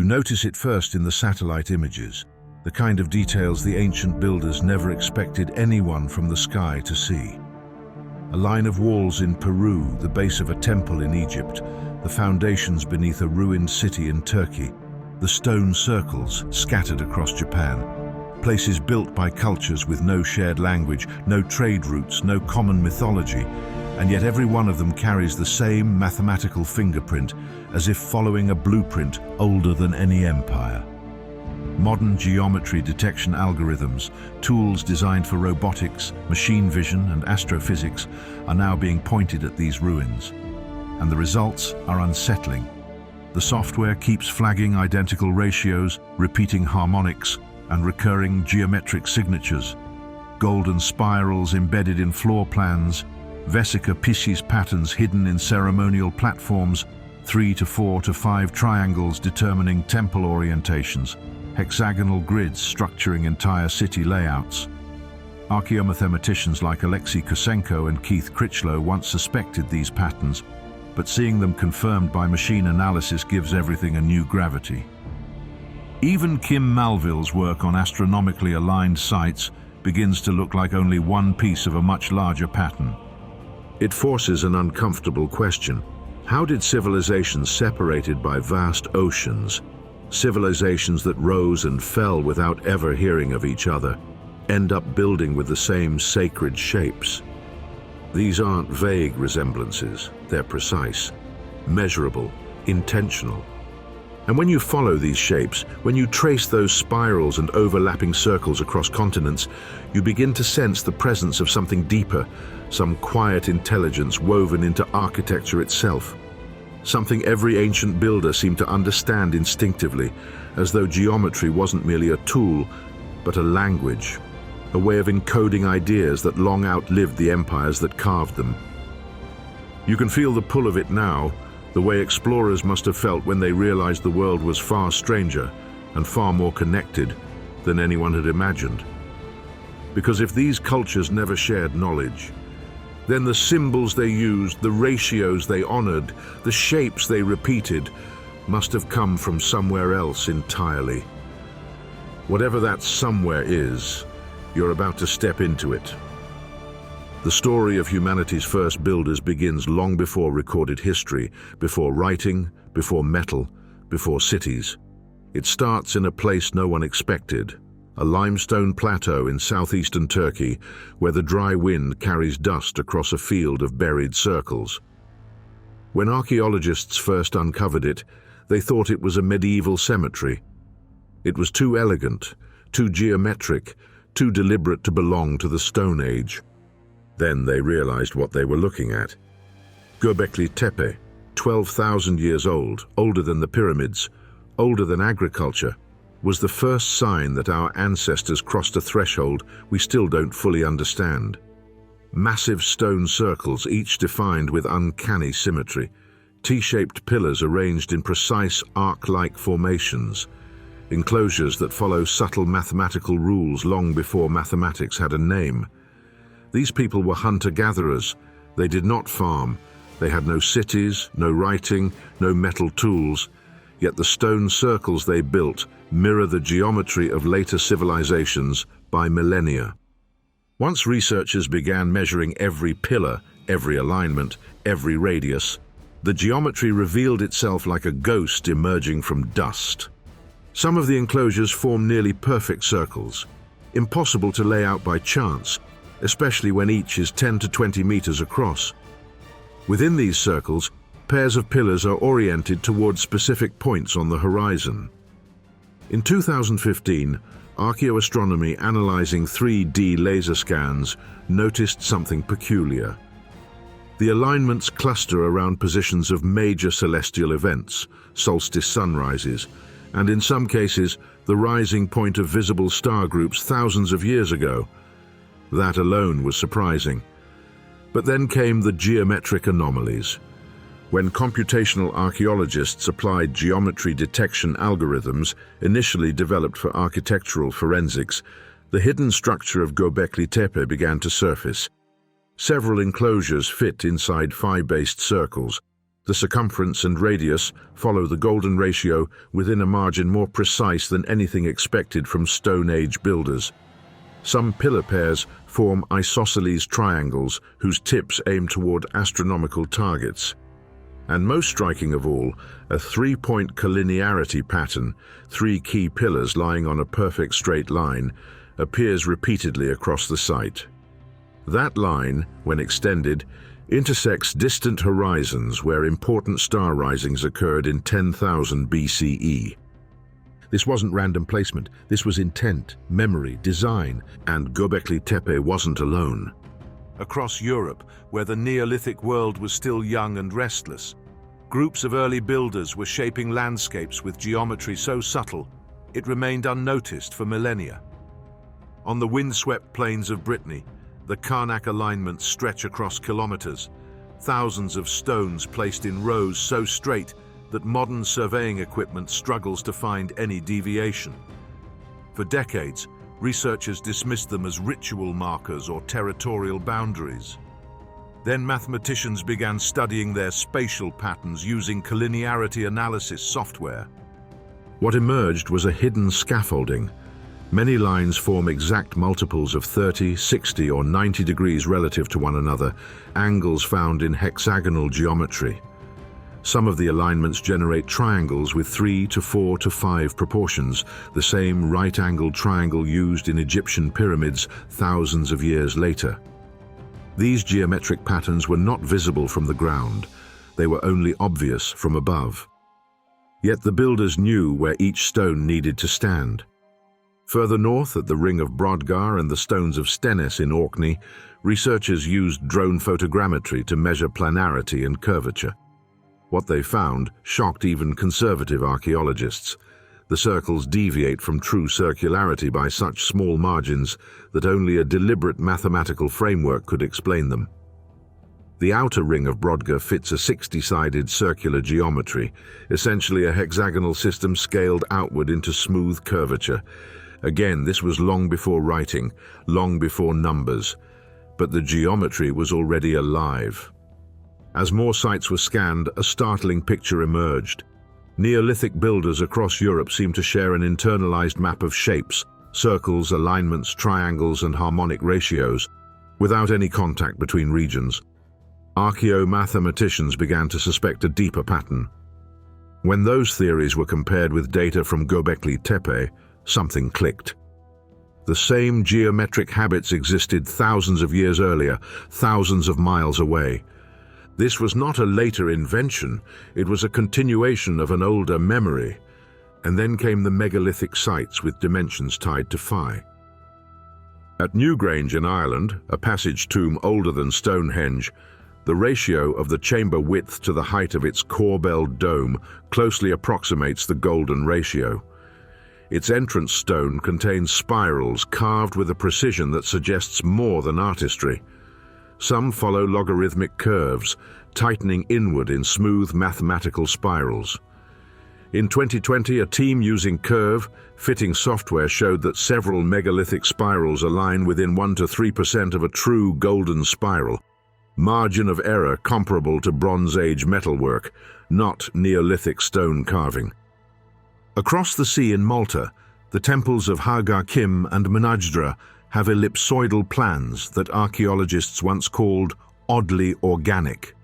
notice it first in the satellite images, the kind of details the ancient builders never expected anyone from the sky to see. A line of walls in Peru, the base of a temple in Egypt, the foundations beneath a ruined city in Turkey, the stone circles scattered across Japan, places built by cultures with no shared language, no trade routes, no common mythology, and yet every one of them carries the same mathematical fingerprint, as if following a blueprint older than any empire. Modern geometry detection algorithms, tools designed for robotics, machine vision, and astrophysics, are now being pointed at these ruins. And the results are unsettling. The software keeps flagging identical ratios, repeating harmonics, and recurring geometric signatures. Golden spirals embedded in floor plans, Vesica Piscis patterns hidden in ceremonial platforms, 3 to 4 to 5 triangles determining temple orientations, hexagonal grids structuring entire city layouts. Archaeomathematicians like Alexei Kosenko and Keith Critchlow once suspected these patterns, but seeing them confirmed by machine analysis gives everything a new gravity. Even Kim Malville's work on astronomically aligned sites begins to look like only one piece of a much larger pattern. It forces an uncomfortable question. How did civilizations separated by vast oceans, civilizations that rose and fell without ever hearing of each other, end up building with the same sacred shapes? These aren't vague resemblances, they're precise, measurable, intentional. And when you follow these shapes, when you trace those spirals and overlapping circles across continents, you begin to sense the presence of something deeper, some quiet intelligence woven into architecture itself. Something every ancient builder seemed to understand instinctively, as though geometry wasn't merely a tool, but a language, a way of encoding ideas that long outlived the empires that carved them. You can feel the pull of it now, the way explorers must have felt when they realized the world was far stranger and far more connected than anyone had imagined. Because if these cultures never shared knowledge, then the symbols they used, the ratios they honored, the shapes they repeated, must have come from somewhere else entirely. Whatever that somewhere is, you're about to step into it. The story of humanity's first builders begins long before recorded history, before writing, before metal, before cities. It starts in a place no one expected, a limestone plateau in southeastern Turkey, where the dry wind carries dust across a field of buried circles. When archaeologists first uncovered it, they thought it was a medieval cemetery. It was too elegant, too geometric, too deliberate to belong to the Stone Age. Then they realized what they were looking at. Göbekli Tepe, 12,000 years old, older than the pyramids, older than agriculture, was the first sign that our ancestors crossed a threshold we still don't fully understand. Massive stone circles, each defined with uncanny symmetry, T-shaped pillars arranged in precise arc-like formations, enclosures that follow subtle mathematical rules long before mathematics had a name. These people were hunter-gatherers. They did not farm. They had no cities, no writing, no metal tools, yet the stone circles they built mirror the geometry of later civilizations by millennia. Once researchers began measuring every pillar, every alignment, every radius, the geometry revealed itself like a ghost emerging from dust. Some of the enclosures form nearly perfect circles, impossible to lay out by chance, especially when each is 10 to 20 meters across. Within these circles, pairs of pillars are oriented toward specific points on the horizon. In 2015, Archaeoastronomy analyzing 3D laser scans noticed something peculiar. The alignments cluster around positions of major celestial events, solstice sunrises, and in some cases, the rising point of visible star groups thousands of years ago. That alone was surprising. But then came the geometric anomalies. When computational archaeologists applied geometry detection algorithms initially developed for architectural forensics, the hidden structure of Göbekli Tepe began to surface. Several enclosures fit inside phi-based circles, The circumference and radius follow the golden ratio within a margin more precise than anything expected from Stone Age builders. Some pillar pairs form isosceles triangles whose tips aim toward astronomical targets. And most striking of all, a three-point collinearity pattern, three key pillars lying on a perfect straight line, appears repeatedly across the site. That line, when extended, intersects distant horizons where important star risings occurred in 10,000 BCE. This wasn't random placement, this was intent, memory, design, and Göbekli Tepe wasn't alone. Across Europe, where the Neolithic world was still young and restless, groups of early builders were shaping landscapes with geometry so subtle it remained unnoticed for millennia. On the windswept plains of Brittany, the Karnak alignments stretch across kilometers, thousands of stones placed in rows so straight that modern surveying equipment struggles to find any deviation. For decades, researchers dismissed them as ritual markers or territorial boundaries. Then mathematicians began studying their spatial patterns using collinearity analysis software. What emerged was a hidden scaffolding. Many lines form exact multiples of 30, 60, or 90 degrees relative to one another, angles found in hexagonal geometry. Some of the alignments generate triangles with 3 to 4 to 5 proportions, the same right-angled triangle used in Egyptian pyramids thousands of years later. These geometric patterns were not visible from the ground. They were only obvious from above. Yet the builders knew where each stone needed to stand. Further north, at the Ring of Brodgar and the stones of Stennis in Orkney, researchers used drone photogrammetry to measure planarity and curvature. What they found shocked even conservative archaeologists. The circles deviate from true circularity by such small margins that only a deliberate mathematical framework could explain them. The outer ring of Brodgar fits a 60-sided circular geometry, essentially a hexagonal system scaled outward into smooth curvature. Again, this was long before writing, long before numbers, but the geometry was already alive. As more sites were scanned, a startling picture emerged. Neolithic builders across Europe seemed to share an internalized map of shapes, circles, alignments, triangles, and harmonic ratios, without any contact between regions. Archaeomathematicians began to suspect a deeper pattern. When those theories were compared with data from Göbekli Tepe, something clicked. The same geometric habits existed thousands of years earlier, thousands of miles away. This was not a later invention, it was a continuation of an older memory. And then came the megalithic sites with dimensions tied to phi. At Newgrange in Ireland, a passage tomb older than Stonehenge, the ratio of the chamber width to the height of its corbelled dome closely approximates the golden ratio. Its entrance stone contains spirals carved with a precision that suggests more than artistry. Some follow logarithmic curves, tightening inward in smooth mathematical spirals. In 2020, a team using curve-fitting software showed that several megalithic spirals align within 1 to 3% of a true golden spiral. Margin of error comparable to Bronze Age metalwork, not Neolithic stone carving. Across the sea in Malta, the temples of Hagar Kim and Menajdra have ellipsoidal plans that archaeologists once called oddly organic.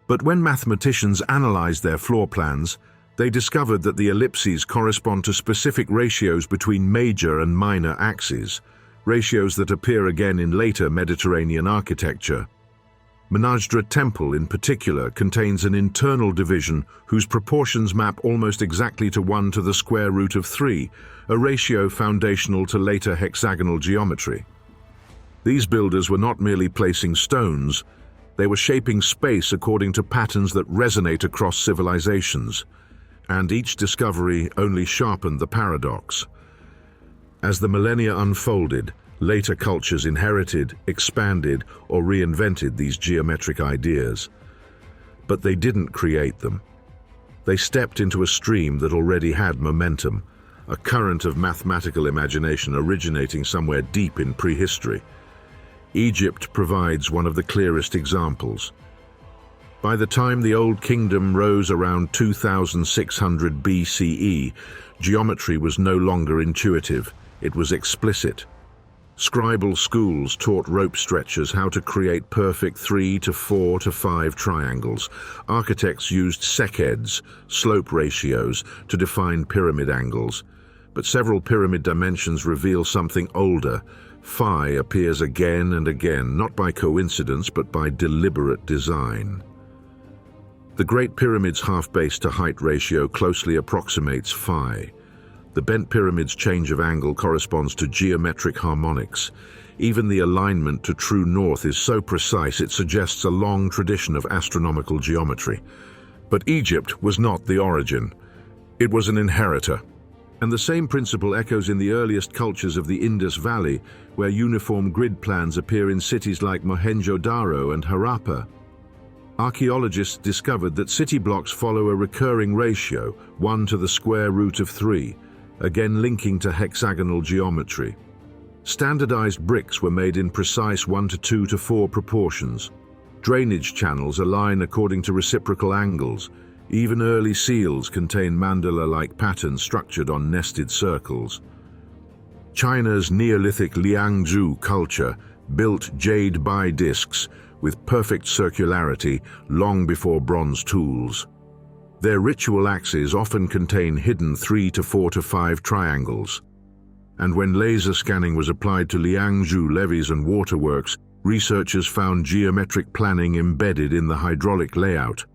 But when mathematicians analyzed their floor plans, they discovered that the ellipses correspond to specific ratios between major and minor axes, ratios that appear again in later Mediterranean architecture. Menajdra Temple in particular contains an internal division whose proportions map almost exactly to 1 to the square root of 3, a ratio foundational to later hexagonal geometry. These builders were not merely placing stones, they were shaping space according to patterns that resonate across civilizations, and each discovery only sharpened the paradox. As the millennia unfolded, later cultures inherited, expanded, or reinvented these geometric ideas. But they didn't create them. They stepped into a stream that already had momentum, a current of mathematical imagination originating somewhere deep in prehistory. Egypt provides one of the clearest examples. By the time the Old Kingdom rose around 2600 BCE, geometry was no longer intuitive, it was explicit. Scribal schools taught rope stretchers how to create perfect 3 to 4 to 5 triangles. Architects used sekheads, slope ratios, to define pyramid angles. But several pyramid dimensions reveal something older. Phi appears again and again, not by coincidence, but by deliberate design. The Great Pyramid's half-base to height ratio closely approximates phi. The bent pyramid's change of angle corresponds to geometric harmonics. Even the alignment to true north is so precise it suggests a long tradition of astronomical geometry. But Egypt was not the origin. It was an inheritor. And the same principle echoes in the earliest cultures of the Indus Valley, where uniform grid plans appear in cities like Mohenjo-Daro and Harappa. Archaeologists discovered that city blocks follow a recurring ratio, 1 to the square root of 3, again linking to hexagonal geometry. Standardized bricks were made in precise 1 to 2 to 4 proportions. Drainage channels align according to reciprocal angles. Even early seals contain mandala-like patterns structured on nested circles. China's Neolithic Liangzhu culture built jade bai discs with perfect circularity long before bronze tools. Their ritual axes often contain hidden 3 to 4 to 5 triangles. And when laser scanning was applied to Liangzhu levees and waterworks, researchers found geometric planning embedded in the hydraulic layout.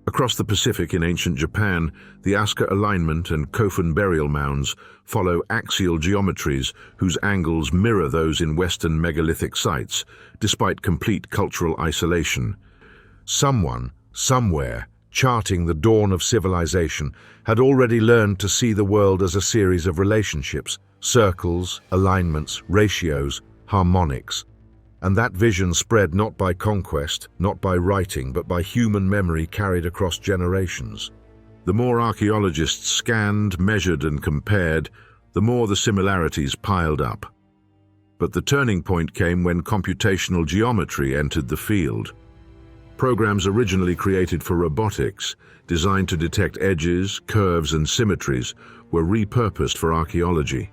Across the Pacific in ancient Japan, the Asuka alignment and Kofun burial mounds follow axial geometries whose angles mirror those in Western megalithic sites, despite complete cultural isolation. Someone, somewhere, charting the dawn of civilization, had already learned to see the world as a series of relationships, circles, alignments, ratios, harmonics. And that vision spread not by conquest, not by writing, but by human memory carried across generations. The more archaeologists scanned, measured, and compared, the more the similarities piled up. But the turning point came when computational geometry entered the field. Programs originally created for robotics, designed to detect edges, curves, and symmetries, were repurposed for archaeology.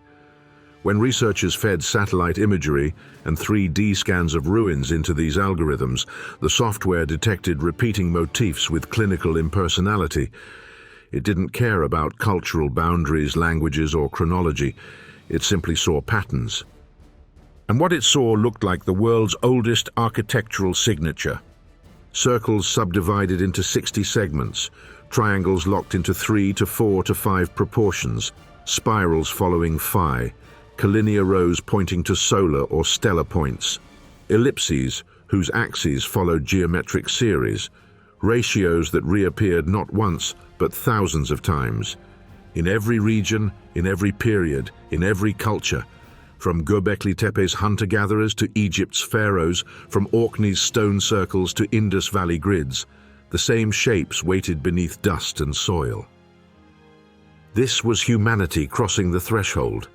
When researchers fed satellite imagery and 3D scans of ruins into these algorithms, the software detected repeating motifs with clinical impersonality. It didn't care about cultural boundaries, languages, or chronology. It simply saw patterns. And what it saw looked like the world's oldest architectural signature. Circles subdivided into 60 segments, triangles locked into 3 to 4 to 5 proportions, spirals following phi, collinear rows pointing to solar or stellar points, ellipses whose axes followed geometric series, ratios that reappeared not once but thousands of times. In every region, in every period, in every culture, from Göbekli Tepe's hunter-gatherers to Egypt's pharaohs, from Orkney's stone circles to Indus Valley grids, the same shapes waited beneath dust and soil. This was humanity crossing the threshold,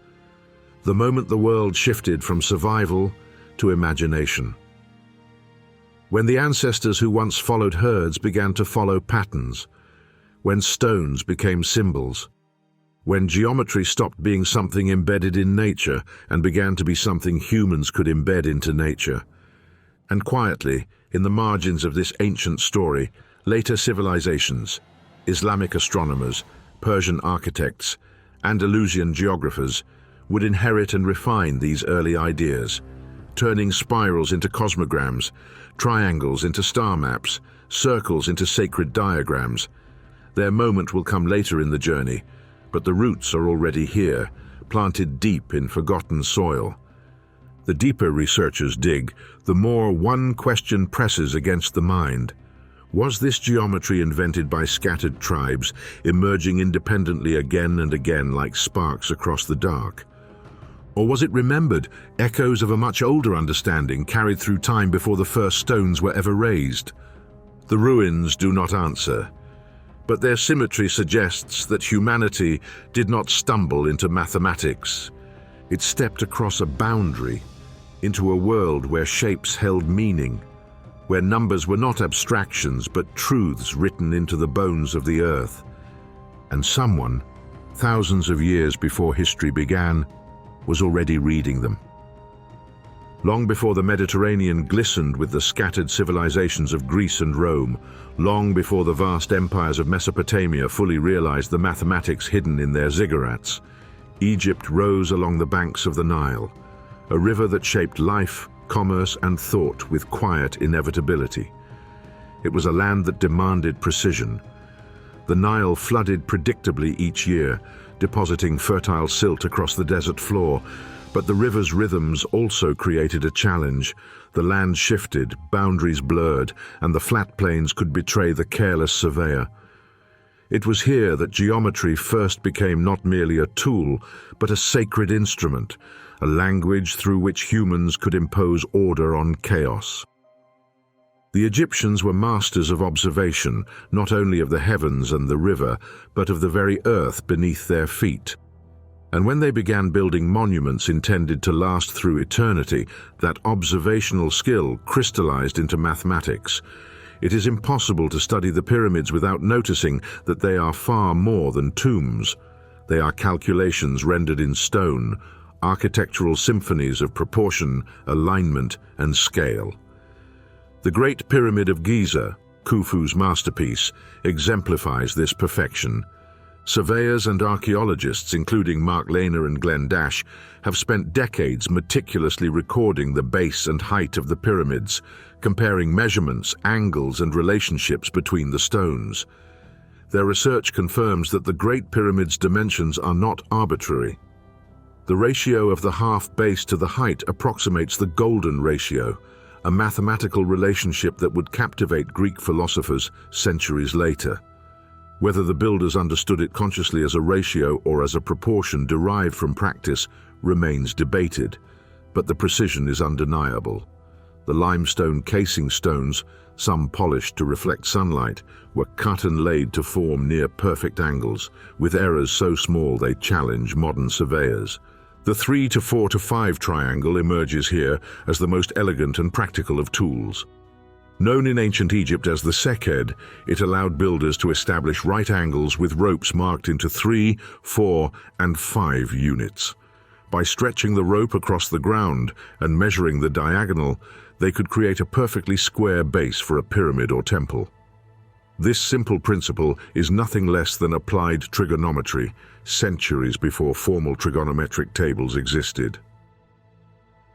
the moment the world shifted from survival to imagination. When the ancestors who once followed herds began to follow patterns, when stones became symbols, when geometry stopped being something embedded in nature and began to be something humans could embed into nature. And quietly, in the margins of this ancient story, later civilizations, Islamic astronomers, Persian architects, Andalusian geographers, would inherit and refine these early ideas, turning spirals into cosmograms, triangles into star maps, circles into sacred diagrams. Their moment will come later in the journey, but the roots are already here, planted deep in forgotten soil. The deeper researchers dig, the more one question presses against the mind. Was this geometry invented by scattered tribes, emerging independently again and again like sparks across the dark? Or was it remembered, echoes of a much older understanding carried through time before the first stones were ever raised? The ruins do not answer, but their symmetry suggests that humanity did not stumble into mathematics. It stepped across a boundary, into a world where shapes held meaning, where numbers were not abstractions but truths written into the bones of the earth. And someone, thousands of years before history began, was already reading them. Long before the Mediterranean glistened with the scattered civilizations of Greece and Rome, long before the vast empires of Mesopotamia fully realized the mathematics hidden in their ziggurats, Egypt rose along the banks of the Nile, a river that shaped life, commerce, and thought with quiet inevitability. It was a land that demanded precision. The Nile flooded predictably each year, depositing fertile silt across the desert floor, but the river's rhythms also created a challenge. The land shifted, boundaries blurred, and the flat plains could betray the careless surveyor. It was here that geometry first became not merely a tool, but a sacred instrument, a language through which humans could impose order on chaos. The Egyptians were masters of observation, not only of the heavens and the river, but of the very earth beneath their feet. And when they began building monuments intended to last through eternity, that observational skill crystallized into mathematics. It is impossible to study the pyramids without noticing that they are far more than tombs. They are calculations rendered in stone, architectural symphonies of proportion, alignment, and scale. The Great Pyramid of Giza, Khufu's masterpiece, exemplifies this perfection. Surveyors and archaeologists, including Mark Lehner and Glenn Dash, have spent decades meticulously recording the base and height of the pyramids, comparing measurements, angles, and relationships between the stones. Their research confirms that the Great Pyramid's dimensions are not arbitrary. The ratio of the half base to the height approximates the golden ratio, a mathematical relationship that would captivate Greek philosophers centuries later. Whether the builders understood it consciously as a ratio or as a proportion derived from practice remains debated, but the precision is undeniable. The limestone casing stones, some polished to reflect sunlight, were cut and laid to form near-perfect angles, with errors so small they challenge modern surveyors. The 3 to 4 to 5 triangle emerges here as the most elegant and practical of tools. Known in ancient Egypt as the seked, it allowed builders to establish right angles with ropes marked into 3, 4, and 5 units. By stretching the rope across the ground and measuring the diagonal, they could create a perfectly square base for a pyramid or temple. This simple principle is nothing less than applied trigonometry, centuries before formal trigonometric tables existed.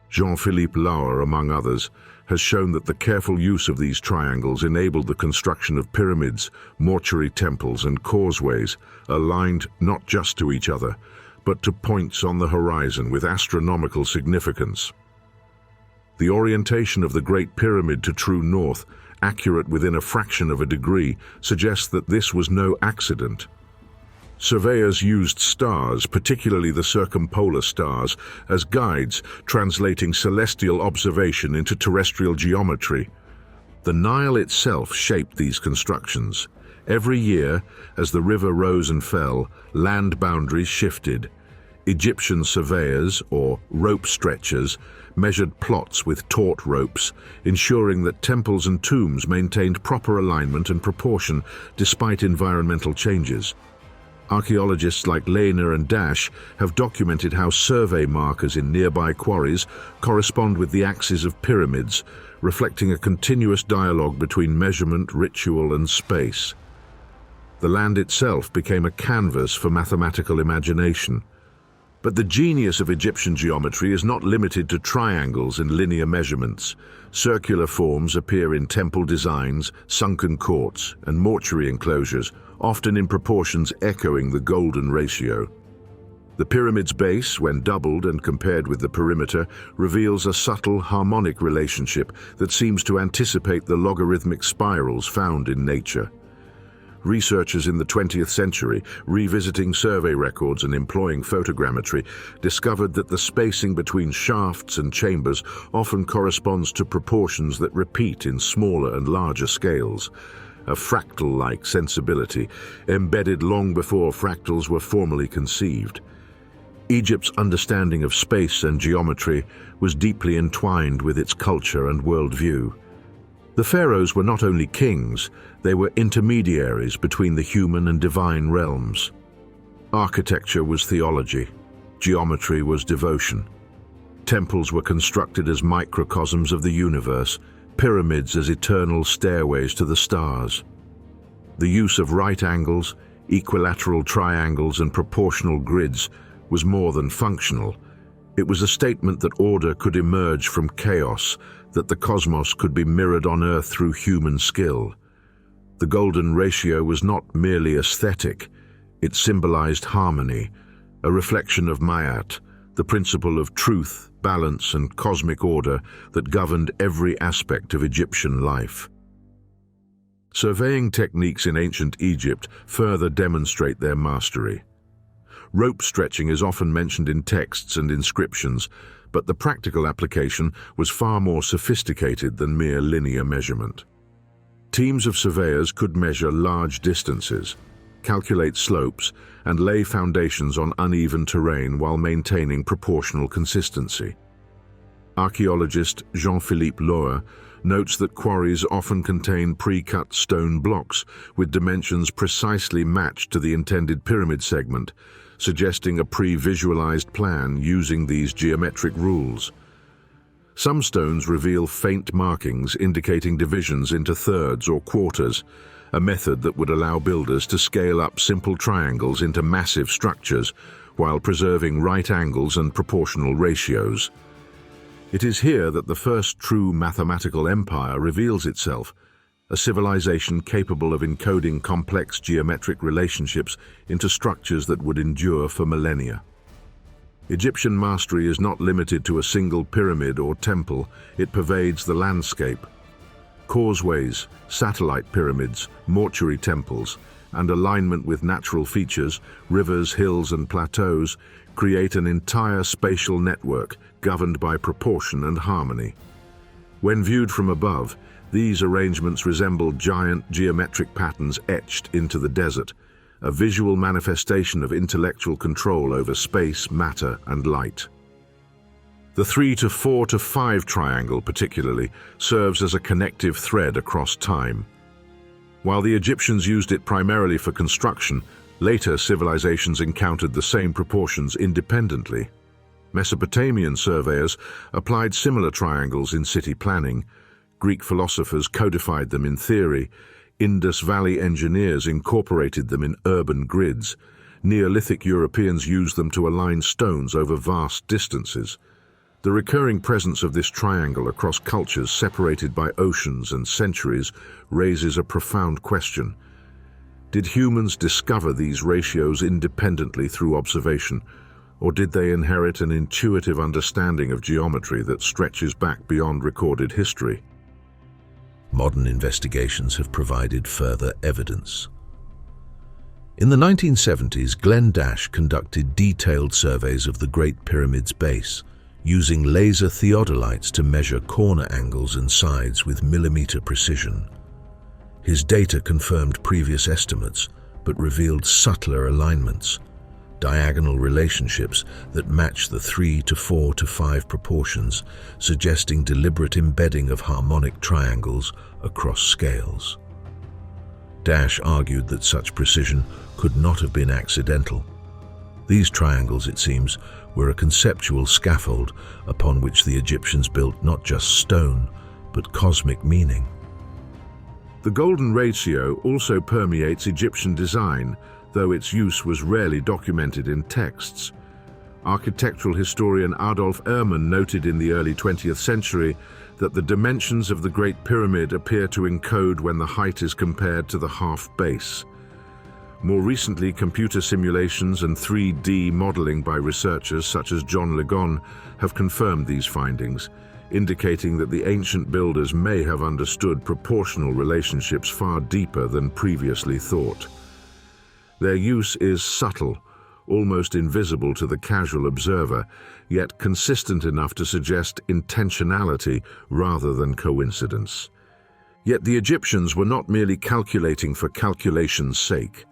Jean-Philippe Lauer, among others, has shown that the careful use of these triangles enabled the construction of pyramids, mortuary temples, and causeways, aligned not just to each other, but to points on the horizon with astronomical significance. The orientation of the Great Pyramid to true north, accurate within a fraction of a degree, suggests that this was no accident. Surveyors used stars, particularly the circumpolar stars, as guides, translating celestial observation into terrestrial geometry. The Nile itself shaped these constructions. Every year, as the river rose and fell, land boundaries shifted. Egyptian surveyors, or rope stretchers, measured plots with taut ropes, ensuring that temples and tombs maintained proper alignment and proportion despite environmental changes. Archaeologists like Lehner and Dash have documented how survey markers in nearby quarries correspond with the axes of pyramids, reflecting a continuous dialogue between measurement, ritual, and space. The land itself became a canvas for mathematical imagination. But the genius of Egyptian geometry is not limited to triangles and linear measurements. Circular forms appear in temple designs, sunken courts, and mortuary enclosures, often in proportions echoing the golden ratio. The pyramid's base, when doubled and compared with the perimeter, reveals a subtle harmonic relationship that seems to anticipate the logarithmic spirals found in nature. Researchers in the 20th century, revisiting survey records and employing photogrammetry, discovered that the spacing between shafts and chambers often corresponds to proportions that repeat in smaller and larger scales. A fractal-like sensibility, embedded long before fractals were formally conceived. Egypt's understanding of space and geometry was deeply entwined with its culture and worldview. The pharaohs were not only kings, they were intermediaries between the human and divine realms. Architecture was theology, geometry was devotion. Temples were constructed as microcosms of the universe, pyramids as eternal stairways to the stars. The use of right angles, equilateral triangles, and proportional grids was more than functional. It was a statement that order could emerge from chaos, that the cosmos could be mirrored on Earth through human skill. The golden ratio was not merely aesthetic, it symbolized harmony, a reflection of Ma'at, the principle of truth, balance, and cosmic order that governed every aspect of Egyptian life. Surveying techniques in ancient Egypt further demonstrate their mastery. Rope stretching is often mentioned in texts and inscriptions, but the practical application was far more sophisticated than mere linear measurement. Teams of surveyors could measure large distances, calculate slopes, and lay foundations on uneven terrain while maintaining proportional consistency. Archaeologist Jean-Philippe Lohr notes that quarries often contain pre-cut stone blocks with dimensions precisely matched to the intended pyramid segment, suggesting a pre-visualized plan using these geometric rules. Some stones reveal faint markings indicating divisions into thirds or quarters, a method that would allow builders to scale up simple triangles into massive structures while preserving right angles and proportional ratios. It is here that the first true mathematical empire reveals itself, a civilization capable of encoding complex geometric relationships into structures that would endure for millennia. Egyptian mastery is not limited to a single pyramid or temple, it pervades the landscape. Causeways, satellite pyramids, mortuary temples, and alignment with natural features, rivers, hills, and plateaus, create an entire spatial network governed by proportion and harmony. When viewed from above, these arrangements resemble giant geometric patterns etched into the desert, a visual manifestation of intellectual control over space, matter, and light. The 3 to 4 to 5 triangle particularly serves as a connective thread across time. While the Egyptians used it primarily for construction, later civilizations encountered the same proportions independently. Mesopotamian surveyors applied similar triangles in city planning. Greek philosophers codified them in theory. Indus Valley engineers incorporated them in urban grids. Neolithic Europeans used them to align stones over vast distances. The recurring presence of this triangle across cultures separated by oceans and centuries raises a profound question. Did humans discover these ratios independently through observation, or did they inherit an intuitive understanding of geometry that stretches back beyond recorded history? Modern investigations have provided further evidence. In the 1970s, Glenn Dash conducted detailed surveys of the Great Pyramid's base, using laser theodolites to measure corner angles and sides with millimeter precision. His data confirmed previous estimates, but revealed subtler alignments, diagonal relationships that match the 3 to 4 to 5 proportions, suggesting deliberate embedding of harmonic triangles across scales. Dash argued that such precision could not have been accidental. These triangles, it seems, were a conceptual scaffold upon which the Egyptians built not just stone, but cosmic meaning. The golden ratio also permeates Egyptian design, though its use was rarely documented in texts. Architectural historian Adolf Ehrman noted in the early 20th century that the dimensions of the Great Pyramid appear to encode when the height is compared to the half base. More recently, computer simulations and 3D modeling by researchers such as John Ligon have confirmed these findings, indicating that the ancient builders may have understood proportional relationships far deeper than previously thought. Their use is subtle, almost invisible to the casual observer, yet consistent enough to suggest intentionality rather than coincidence. Yet the Egyptians were not merely calculating for calculation's sake.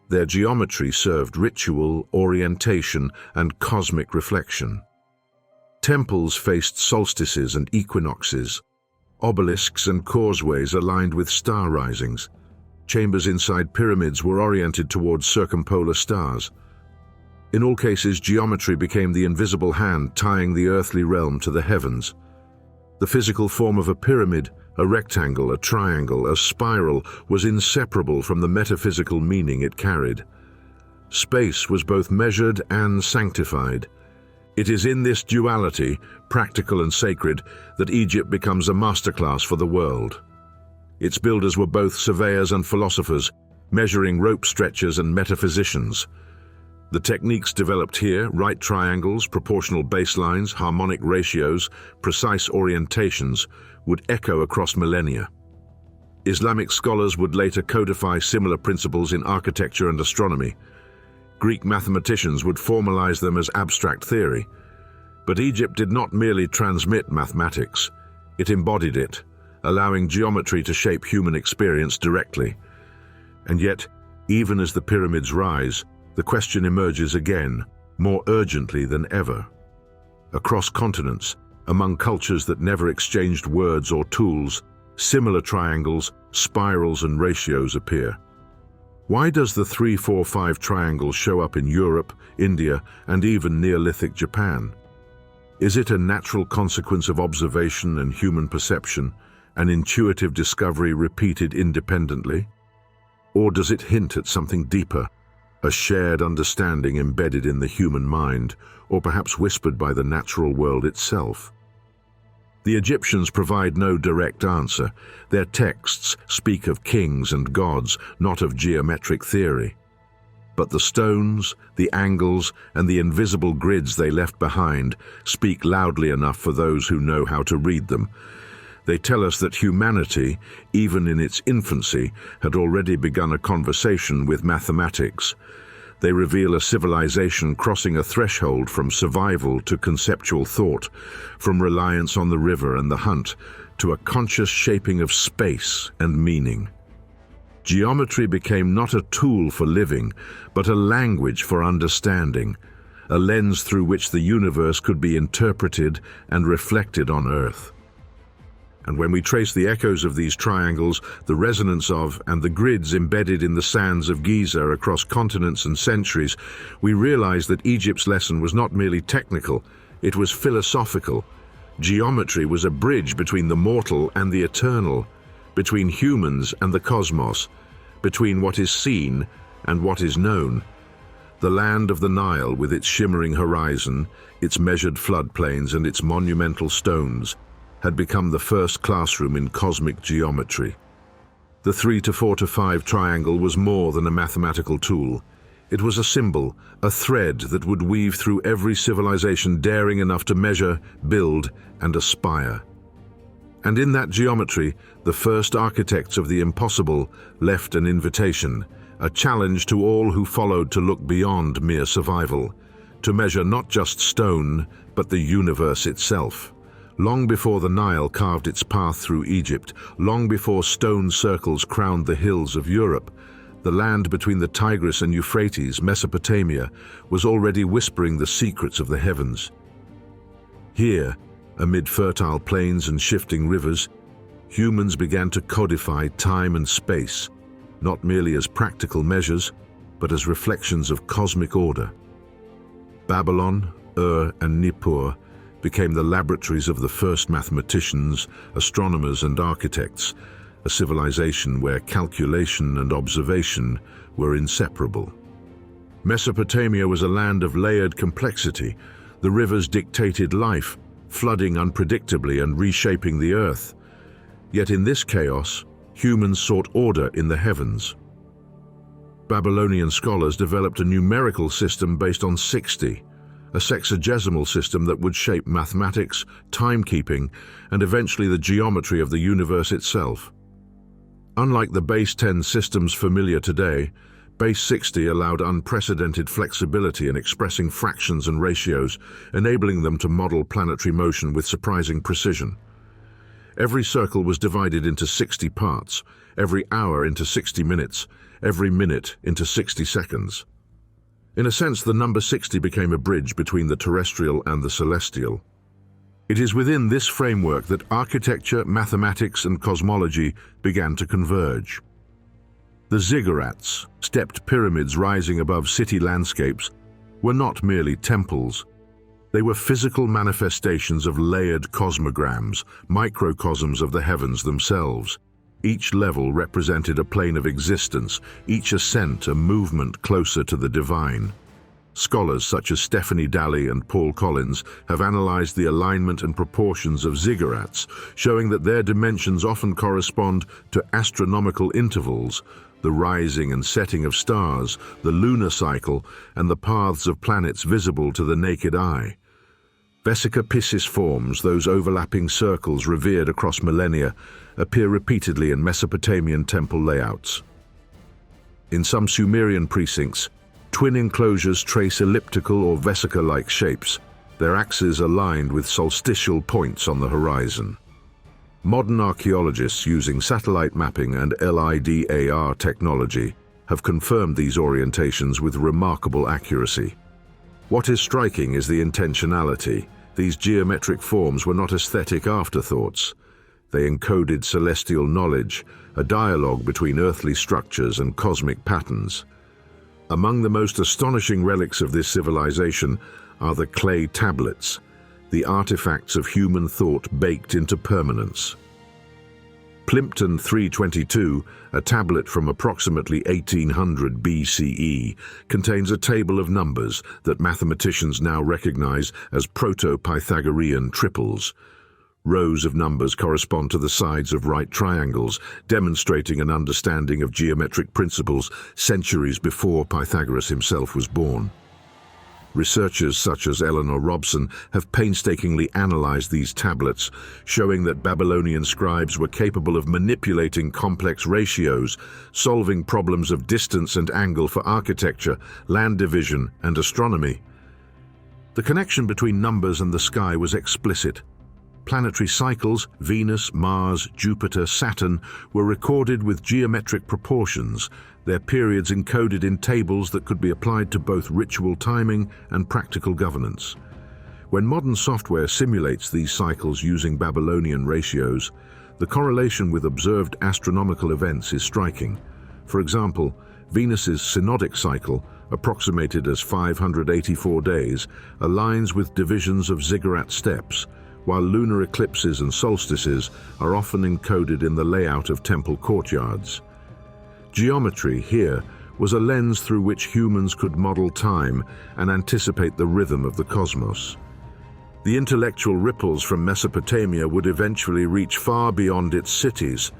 Their geometry served ritual, orientation, and cosmic reflection. Temples faced solstices and equinoxes, obelisks and causeways aligned with star risings. Chambers inside pyramids were oriented towards circumpolar stars. In all cases, geometry became the invisible hand tying the earthly realm to the heavens. The physical form of a pyramid, a rectangle, a triangle, a spiral, was inseparable from the metaphysical meaning it carried. Space was both measured and sanctified. It is in this duality, practical and sacred, that Egypt becomes a masterclass for the world. Its builders were both surveyors and philosophers, measuring rope stretchers and metaphysicians. The techniques developed here, right triangles, proportional baselines, harmonic ratios, precise orientations, would echo across millennia. Islamic scholars would later codify similar principles in architecture and astronomy. Greek mathematicians would formalize them as abstract theory. But Egypt did not merely transmit mathematics, it embodied it, allowing geometry to shape human experience directly. And yet, even as the pyramids rise, the question emerges again, more urgently than ever. Across continents, among cultures that never exchanged words or tools, similar triangles, spirals, and ratios appear. Why does the 3-4-5 triangle show up in Europe, India, and even Neolithic Japan? Is it a natural consequence of observation and human perception, an intuitive discovery repeated independently? Or does it hint at something deeper, a shared understanding embedded in the human mind, or perhaps whispered by the natural world itself? The Egyptians provide no direct answer. Their texts speak of kings and gods, not of geometric theory. But the stones, the angles, and the invisible grids they left behind speak loudly enough for those who know how to read them. They tell us that humanity, even in its infancy, had already begun a conversation with mathematics. They reveal a civilization crossing a threshold from survival to conceptual thought, from reliance on the river and the hunt to a conscious shaping of space and meaning. Geometry became not a tool for living, but a language for understanding, a lens through which the universe could be interpreted and reflected on Earth. And when we trace the echoes of these triangles, the resonance of, and the grids embedded in the sands of Giza across continents and centuries, we realize that Egypt's lesson was not merely technical, it was philosophical. Geometry was a bridge between the mortal and the eternal, between humans and the cosmos, between what is seen and what is known. The land of the Nile, with its shimmering horizon, its measured floodplains, and its monumental stones, had become the first classroom in cosmic geometry. The 3-4-5 triangle was more than a mathematical tool. It was a symbol, a thread that would weave through every civilization daring enough to measure, build, and aspire. And in that geometry, the first architects of the impossible left an invitation, a challenge to all who followed to look beyond mere survival, to measure not just stone, but the universe itself. Long before the Nile carved its path through Egypt, long before stone circles crowned the hills of Europe, the land between the Tigris and Euphrates, Mesopotamia, was already whispering the secrets of the heavens. Here, amid fertile plains and shifting rivers, humans began to codify time and space, not merely as practical measures, but as reflections of cosmic order. Babylon, Ur, and Nippur became the laboratories of the first mathematicians, astronomers, and architects, a civilization where calculation and observation were inseparable. Mesopotamia was a land of layered complexity. The rivers dictated life, flooding unpredictably and reshaping the earth. Yet in this chaos, humans sought order in the heavens. Babylonian scholars developed a numerical system based on 60, a sexagesimal system that would shape mathematics, timekeeping, and eventually the geometry of the universe itself. Unlike the base 10 systems familiar today, base 60 allowed unprecedented flexibility in expressing fractions and ratios, enabling them to model planetary motion with surprising precision. Every circle was divided into 60 parts, every hour into 60 minutes, every minute into 60 seconds. In a sense, the number 60 became a bridge between the terrestrial and the celestial. It is within this framework that architecture, mathematics, and cosmology began to converge. The ziggurats, stepped pyramids rising above city landscapes, were not merely temples. They were physical manifestations of layered cosmograms, microcosms of the heavens themselves. Each level represented a plane of existence, each ascent a movement closer to the divine. Scholars such as Stephanie Daly and Paul Collins have analyzed the alignment and proportions of ziggurats, showing that their dimensions often correspond to astronomical intervals, the rising and setting of stars, the lunar cycle, and the paths of planets visible to the naked eye. Vesica Piscis forms, those overlapping circles revered across millennia, appear repeatedly in Mesopotamian temple layouts. In some Sumerian precincts, twin enclosures trace elliptical or vesica-like shapes, their axes aligned with solstitial points on the horizon. Modern archaeologists using satellite mapping and LIDAR technology have confirmed these orientations with remarkable accuracy. What is striking is the intentionality. These geometric forms were not aesthetic afterthoughts. They encoded celestial knowledge, a dialogue between earthly structures and cosmic patterns. Among the most astonishing relics of this civilization are the clay tablets, the artifacts of human thought baked into permanence. Plimpton 322, a tablet from approximately 1800 BCE, contains a table of numbers that mathematicians now recognize as Proto-Pythagorean triples. Rows of numbers correspond to the sides of right triangles, demonstrating an understanding of geometric principles centuries before Pythagoras himself was born. Researchers such as Eleanor Robson have painstakingly analyzed these tablets, showing that Babylonian scribes were capable of manipulating complex ratios, solving problems of distance and angle for architecture, land division, and astronomy. The connection between numbers and the sky was explicit. Planetary cycles, Venus, Mars, Jupiter, Saturn, were recorded with geometric proportions, their periods encoded in tables that could be applied to both ritual timing and practical governance. When modern software simulates these cycles using Babylonian ratios, the correlation with observed astronomical events is striking. For example, Venus's synodic cycle, approximated as 584 days, aligns with divisions of ziggurat steps, while lunar eclipses and solstices are often encoded in the layout of temple courtyards. Geometry, here, was a lens through which humans could model time and anticipate the rhythm of the cosmos. The intellectual ripples from Mesopotamia would eventually reach far beyond its cities.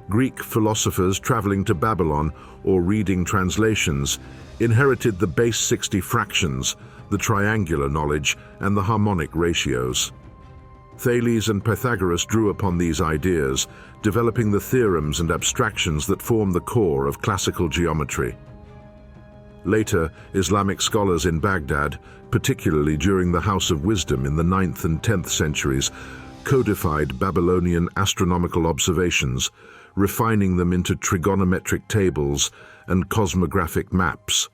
Greek philosophers traveling to Babylon or reading translations inherited the base 60 fractions, the triangular knowledge, and the harmonic ratios. Thales and Pythagoras drew upon these ideas, developing the theorems and abstractions that form the core of classical geometry. Later, Islamic scholars in Baghdad, particularly during the House of Wisdom in the 9th and 10th centuries, codified Babylonian astronomical observations, refining them into trigonometric tables and cosmographic maps.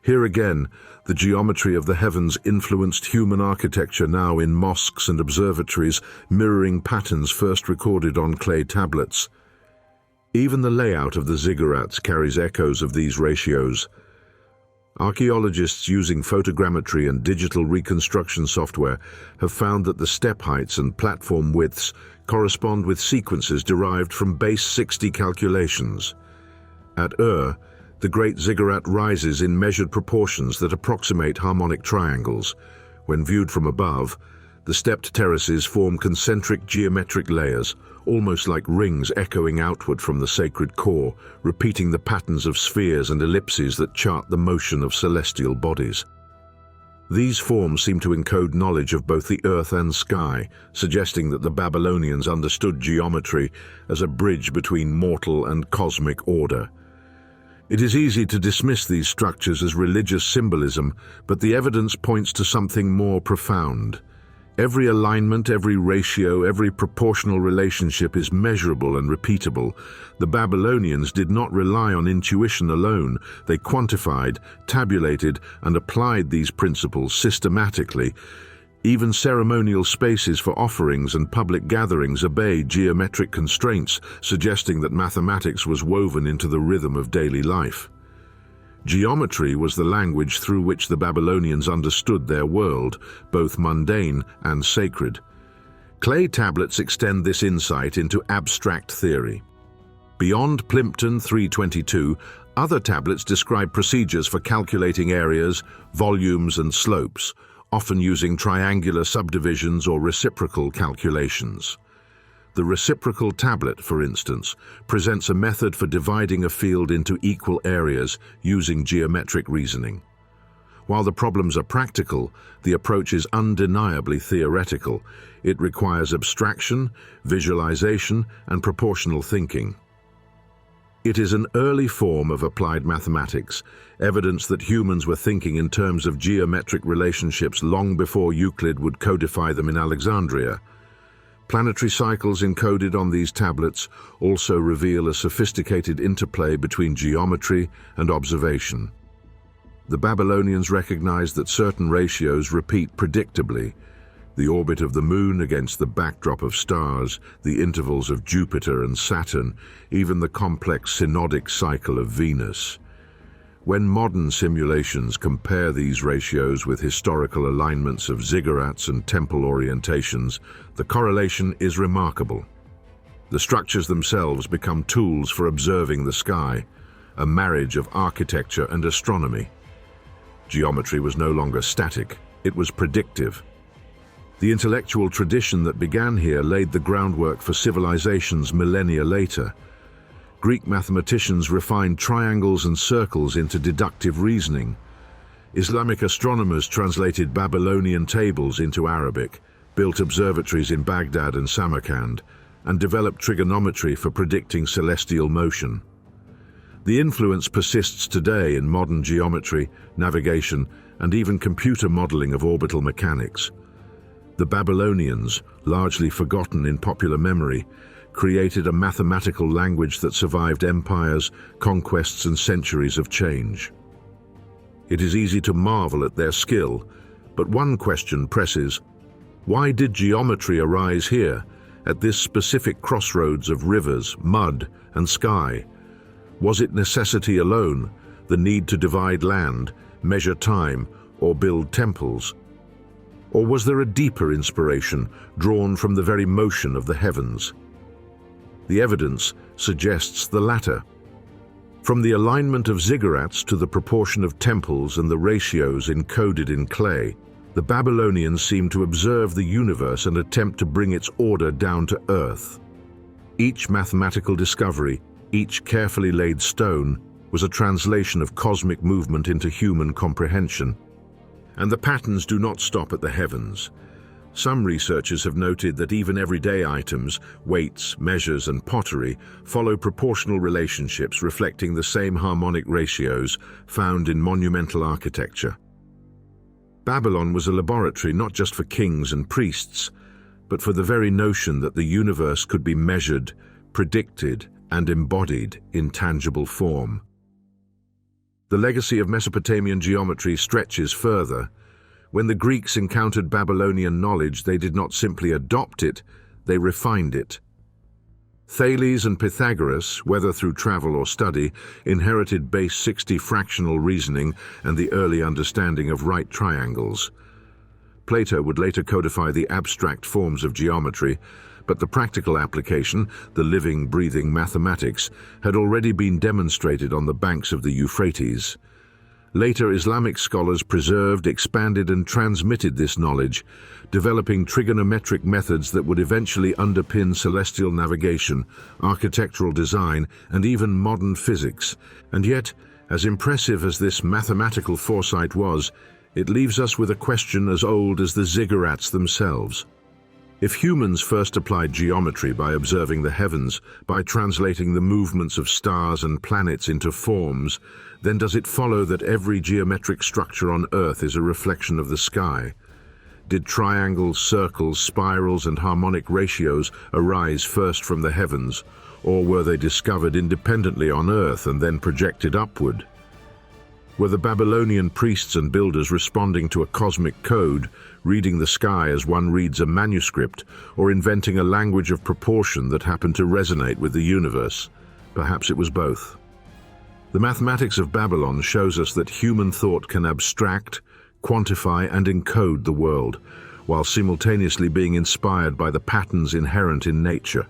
Here again, the geometry of the heavens influenced human architecture now in mosques and observatories, mirroring patterns first recorded on clay tablets. Even the layout of the ziggurats carries echoes of these ratios. Archaeologists using photogrammetry and digital reconstruction software have found that the step heights and platform widths correspond with sequences derived from base 60 calculations. At Ur, the Great Ziggurat rises in measured proportions that approximate harmonic triangles. When viewed from above, the stepped terraces form concentric geometric layers, almost like rings echoing outward from the sacred core, repeating the patterns of spheres and ellipses that chart the motion of celestial bodies. These forms seem to encode knowledge of both the earth and sky, suggesting that the Babylonians understood geometry as a bridge between mortal and cosmic order. It is easy to dismiss these structures as religious symbolism, but the evidence points to something more profound. Every alignment, every ratio, every proportional relationship is measurable and repeatable. The Babylonians did not rely on intuition alone. They quantified, tabulated, and applied these principles systematically. Even ceremonial spaces for offerings and public gatherings obeyed geometric constraints, suggesting that mathematics was woven into the rhythm of daily life. Geometry was the language through which the Babylonians understood their world, both mundane and sacred. Clay tablets extend this insight into abstract theory. Beyond Plimpton 322, other tablets describe procedures for calculating areas, volumes, and slopes, often using triangular subdivisions or reciprocal calculations. The reciprocal tablet, for instance, presents a method for dividing a field into equal areas using geometric reasoning. While the problems are practical, the approach is undeniably theoretical. It requires abstraction, visualization, and proportional thinking. It is an early form of applied mathematics, evidence that humans were thinking in terms of geometric relationships long before Euclid would codify them in Alexandria. Planetary cycles encoded on these tablets also reveal a sophisticated interplay between geometry and observation. The Babylonians recognized that certain ratios repeat predictably: the orbit of the moon against the backdrop of stars, the intervals of Jupiter and Saturn, even the complex synodic cycle of Venus. When modern simulations compare these ratios with historical alignments of ziggurats and temple orientations, the correlation is remarkable. The structures themselves become tools for observing the sky, a marriage of architecture and astronomy. Geometry was no longer static, it was predictive. The intellectual tradition that began here laid the groundwork for civilizations millennia later. Greek mathematicians refined triangles and circles into deductive reasoning. Islamic astronomers translated Babylonian tables into Arabic, built observatories in Baghdad and Samarkand, and developed trigonometry for predicting celestial motion. The influence persists today in modern geometry, navigation, and even computer modeling of orbital mechanics. The Babylonians, largely forgotten in popular memory, created a mathematical language that survived empires, conquests, and centuries of change. It is easy to marvel at their skill, but one question presses: why did geometry arise here, at this specific crossroads of rivers, mud, and sky? Was it necessity alone, the need to divide land, measure time, or build temples? Or was there a deeper inspiration drawn from the very motion of the heavens? The evidence suggests the latter. From the alignment of ziggurats to the proportion of temples and the ratios encoded in clay, the Babylonians seem to observe the universe and attempt to bring its order down to earth. Each mathematical discovery, each carefully laid stone, was a translation of cosmic movement into human comprehension. And the patterns do not stop at the heavens. Some researchers have noted that even everyday items, weights, measures, and pottery follow proportional relationships reflecting the same harmonic ratios found in monumental architecture. Babylon was a laboratory not just for kings and priests, but for the very notion that the universe could be measured, predicted, and embodied in tangible form. The legacy of Mesopotamian geometry stretches further. When the Greeks encountered Babylonian knowledge, they did not simply adopt it, they refined it. Thales and Pythagoras, whether through travel or study, inherited base 60 fractional reasoning and the early understanding of right triangles. Plato would later codify the abstract forms of geometry, but the practical application, the living, breathing mathematics, had already been demonstrated on the banks of the Euphrates. Later Islamic scholars preserved, expanded, and transmitted this knowledge, developing trigonometric methods that would eventually underpin celestial navigation, architectural design, and even modern physics. And yet, as impressive as this mathematical foresight was, it leaves us with a question as old as the ziggurats themselves. If humans first applied geometry by observing the heavens, by translating the movements of stars and planets into forms, then does it follow that every geometric structure on Earth is a reflection of the sky? Did triangles, circles, spirals, and harmonic ratios arise first from the heavens, or were they discovered independently on Earth and then projected upward? Were the Babylonian priests and builders responding to a cosmic code, reading the sky as one reads a manuscript, or inventing a language of proportion that happened to resonate with the universe? Perhaps it was both. The mathematics of Babylon shows us that human thought can abstract, quantify, and encode the world, while simultaneously being inspired by the patterns inherent in nature.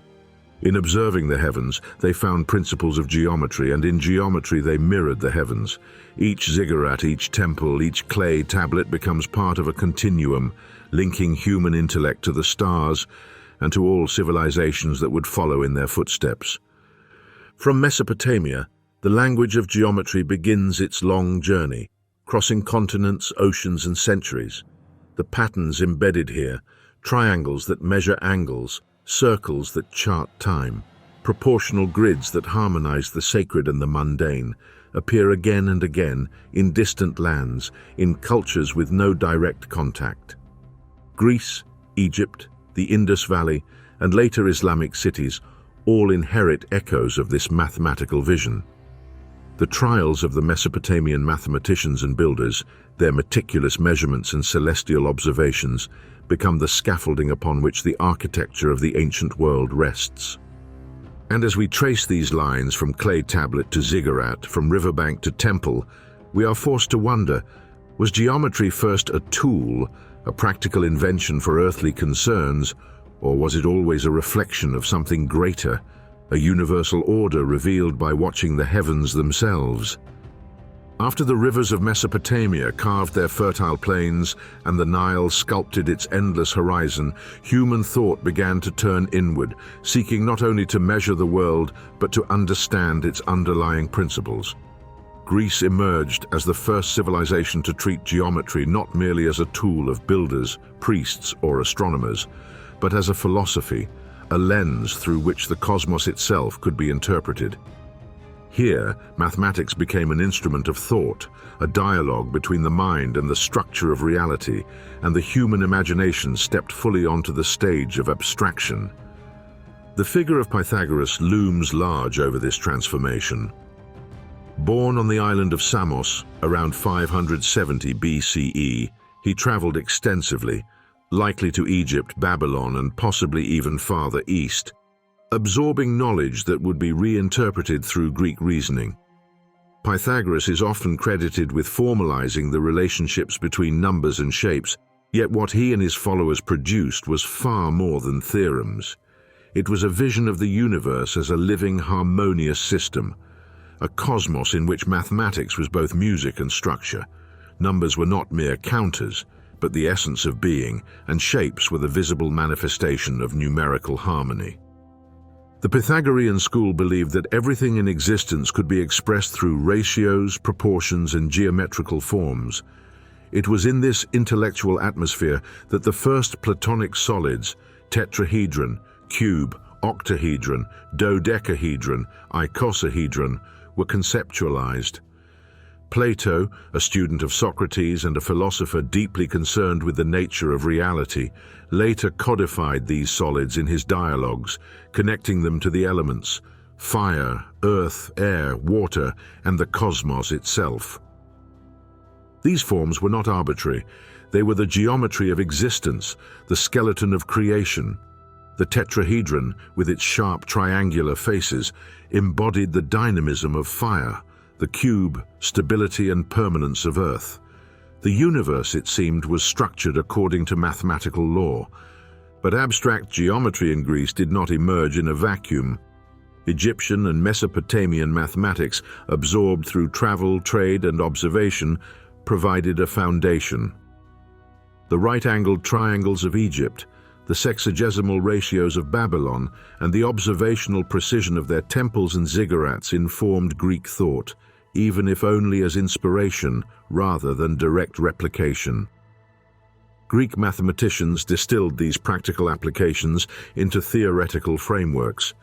In observing the heavens, they found principles of geometry, and in geometry they mirrored the heavens. Each ziggurat, each temple, each clay tablet becomes part of a continuum, linking human intellect to the stars and to all civilizations that would follow in their footsteps. From Mesopotamia, the language of geometry begins its long journey, crossing continents, oceans, and centuries. The patterns embedded here, triangles that measure angles, circles that chart time, proportional grids that harmonize the sacred and the mundane, appear again and again in distant lands, in cultures with no direct contact. Greece, Egypt, the Indus Valley, and later Islamic cities all inherit echoes of this mathematical vision. The trials of the Mesopotamian mathematicians and builders, their meticulous measurements and celestial observations, become the scaffolding upon which the architecture of the ancient world rests. And as we trace these lines from clay tablet to ziggurat, from riverbank to temple, we are forced to wonder, was geometry first a tool, a practical invention for earthly concerns, or was it always a reflection of something greater, a universal order revealed by watching the heavens themselves? After the rivers of Mesopotamia carved their fertile plains and the Nile sculpted its endless horizon, human thought began to turn inward, seeking not only to measure the world, but to understand its underlying principles. Greece emerged as the first civilization to treat geometry not merely as a tool of builders, priests, or astronomers, but as a philosophy, a lens through which the cosmos itself could be interpreted. Here, mathematics became an instrument of thought, a dialogue between the mind and the structure of reality, and the human imagination stepped fully onto the stage of abstraction. The figure of Pythagoras looms large over this transformation. Born on the island of Samos around 570 BCE, he traveled extensively, likely to Egypt, Babylon, and possibly even farther east, absorbing knowledge that would be reinterpreted through Greek reasoning. Pythagoras is often credited with formalizing the relationships between numbers and shapes, yet what he and his followers produced was far more than theorems. It was a vision of the universe as a living, harmonious system, a cosmos in which mathematics was both music and structure. Numbers were not mere counters, but the essence of being, and shapes were the visible manifestation of numerical harmony. The Pythagorean school believed that everything in existence could be expressed through ratios, proportions, and geometrical forms. It was in this intellectual atmosphere that the first Platonic solids, tetrahedron, cube, octahedron, dodecahedron, icosahedron, were conceptualized. Plato, a student of Socrates and a philosopher deeply concerned with the nature of reality, later codified these solids in his dialogues, connecting them to the elements, fire, earth, air, water, and the cosmos itself. These forms were not arbitrary. They were the geometry of existence, the skeleton of creation. The tetrahedron, with its sharp triangular faces, embodied the dynamism of fire, the cube, stability and permanence of Earth. The universe, it seemed, was structured according to mathematical law. But abstract geometry in Greece did not emerge in a vacuum. Egyptian and Mesopotamian mathematics, absorbed through travel, trade, and observation, provided a foundation. The right-angled triangles of Egypt, the sexagesimal ratios of Babylon, and the observational precision of their temples and ziggurats informed Greek thought, even if only as inspiration rather than direct replication. Greek mathematicians distilled these practical applications into theoretical frameworks.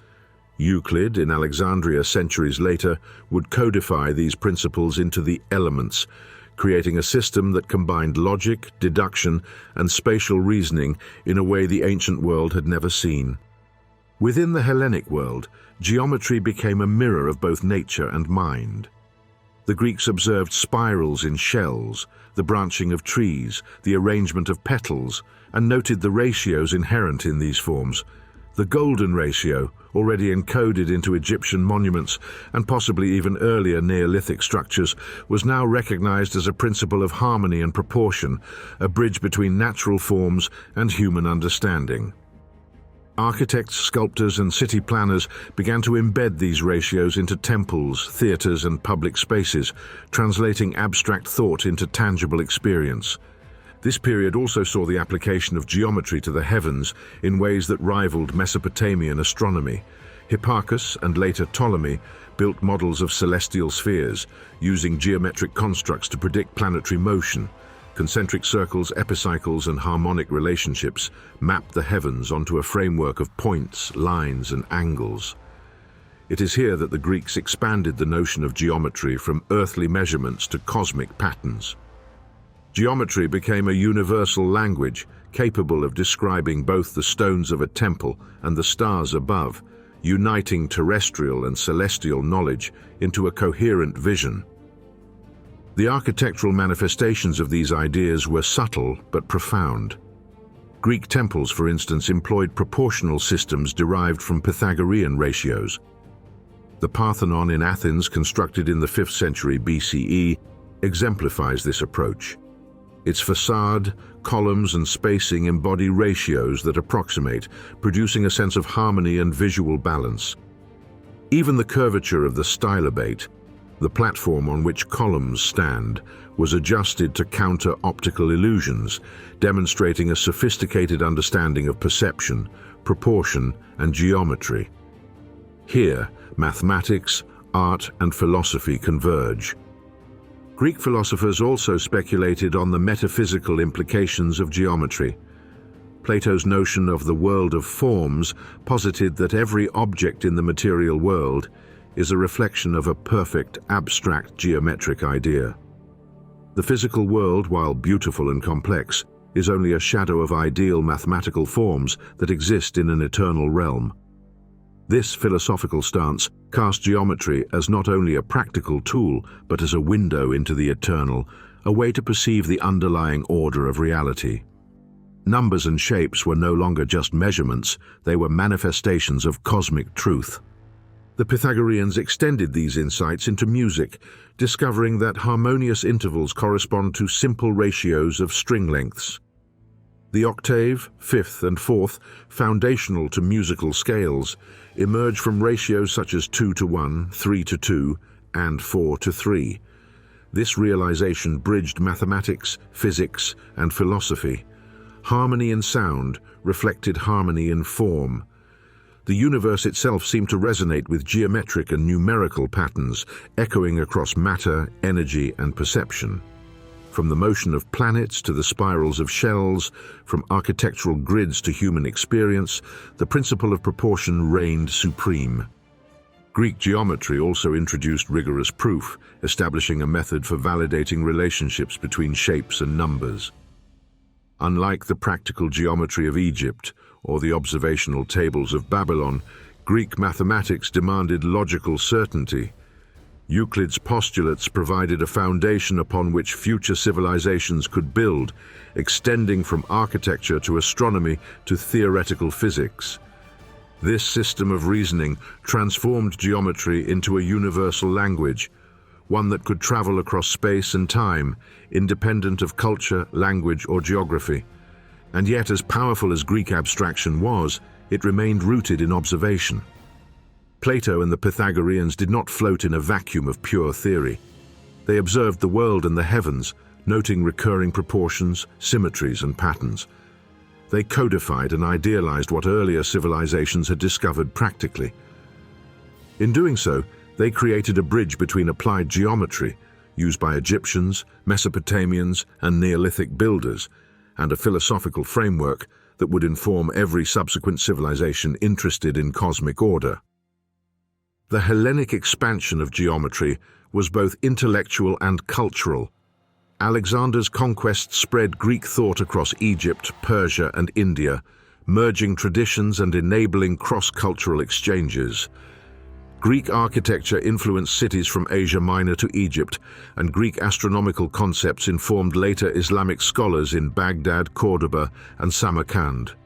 Euclid, in Alexandria centuries later, would codify these principles into the elements, creating a system that combined logic, deduction, and spatial reasoning in a way the ancient world had never seen. Within the Hellenic world, geometry became a mirror of both nature and mind. The Greeks observed spirals in shells, the branching of trees, the arrangement of petals, and noted the ratios inherent in these forms. The golden ratio, already encoded into Egyptian monuments and possibly even earlier Neolithic structures, was now recognized as a principle of harmony and proportion, a bridge between natural forms and human understanding. Architects, sculptors, and city planners began to embed these ratios into temples, theaters, and public spaces, translating abstract thought into tangible experience. This period also saw the application of geometry to the heavens in ways that rivaled Mesopotamian astronomy. Hipparchus and later Ptolemy built models of celestial spheres, using geometric constructs to predict planetary motion. Concentric circles, epicycles, and harmonic relationships mapped the heavens onto a framework of points, lines, and angles. It is here that the Greeks expanded the notion of geometry from earthly measurements to cosmic patterns. Geometry became a universal language, capable of describing both the stones of a temple and the stars above, uniting terrestrial and celestial knowledge into a coherent vision. The architectural manifestations of these ideas were subtle but profound. Greek temples, for instance, employed proportional systems derived from Pythagorean ratios. The Parthenon in Athens, constructed in the 5th century BCE, exemplifies this approach. Its facade, columns, and spacing embody ratios that approximate, producing a sense of harmony and visual balance. Even the curvature of the stylobate, the platform on which columns stand, was adjusted to counter optical illusions, demonstrating a sophisticated understanding of perception, proportion, and geometry. Here, mathematics, art, and philosophy converge. Greek philosophers also speculated on the metaphysical implications of geometry. Plato's notion of the world of forms posited that every object in the material world is a reflection of a perfect, abstract geometric idea. The physical world, while beautiful and complex, is only a shadow of ideal mathematical forms that exist in an eternal realm. This philosophical stance cast geometry as not only a practical tool, but as a window into the eternal, a way to perceive the underlying order of reality. Numbers and shapes were no longer just measurements, they were manifestations of cosmic truth. The Pythagoreans extended these insights into music, discovering that harmonious intervals correspond to simple ratios of string lengths. The octave, fifth, and fourth, foundational to musical scales, emerge from ratios such as 2:1, 3:2, and 4:3. This realization bridged mathematics, physics, and philosophy. Harmony in sound reflected harmony in form. The universe itself seemed to resonate with geometric and numerical patterns, echoing across matter, energy, and perception. From the motion of planets to the spirals of shells, from architectural grids to human experience, the principle of proportion reigned supreme. Greek geometry also introduced rigorous proof, establishing a method for validating relationships between shapes and numbers. Unlike the practical geometry of Egypt or the observational tables of Babylon, Greek mathematics demanded logical certainty. Euclid's postulates provided a foundation upon which future civilizations could build, extending from architecture to astronomy to theoretical physics. This system of reasoning transformed geometry into a universal language, one that could travel across space and time, independent of culture, language, or geography. And yet, as powerful as Greek abstraction was, it remained rooted in observation. Plato and the Pythagoreans did not float in a vacuum of pure theory. They observed the world and the heavens, noting recurring proportions, symmetries, and patterns. They codified and idealized what earlier civilizations had discovered practically. In doing so, they created a bridge between applied geometry, used by Egyptians, Mesopotamians, and Neolithic builders, and a philosophical framework that would inform every subsequent civilization interested in cosmic order. The Hellenic expansion of geometry was both intellectual and cultural. Alexander's conquest spread Greek thought across Egypt, Persia, and India, merging traditions and enabling cross-cultural exchanges. Greek architecture influenced cities from Asia Minor to Egypt, and Greek astronomical concepts informed later Islamic scholars in Baghdad, Cordoba, and Samarkand.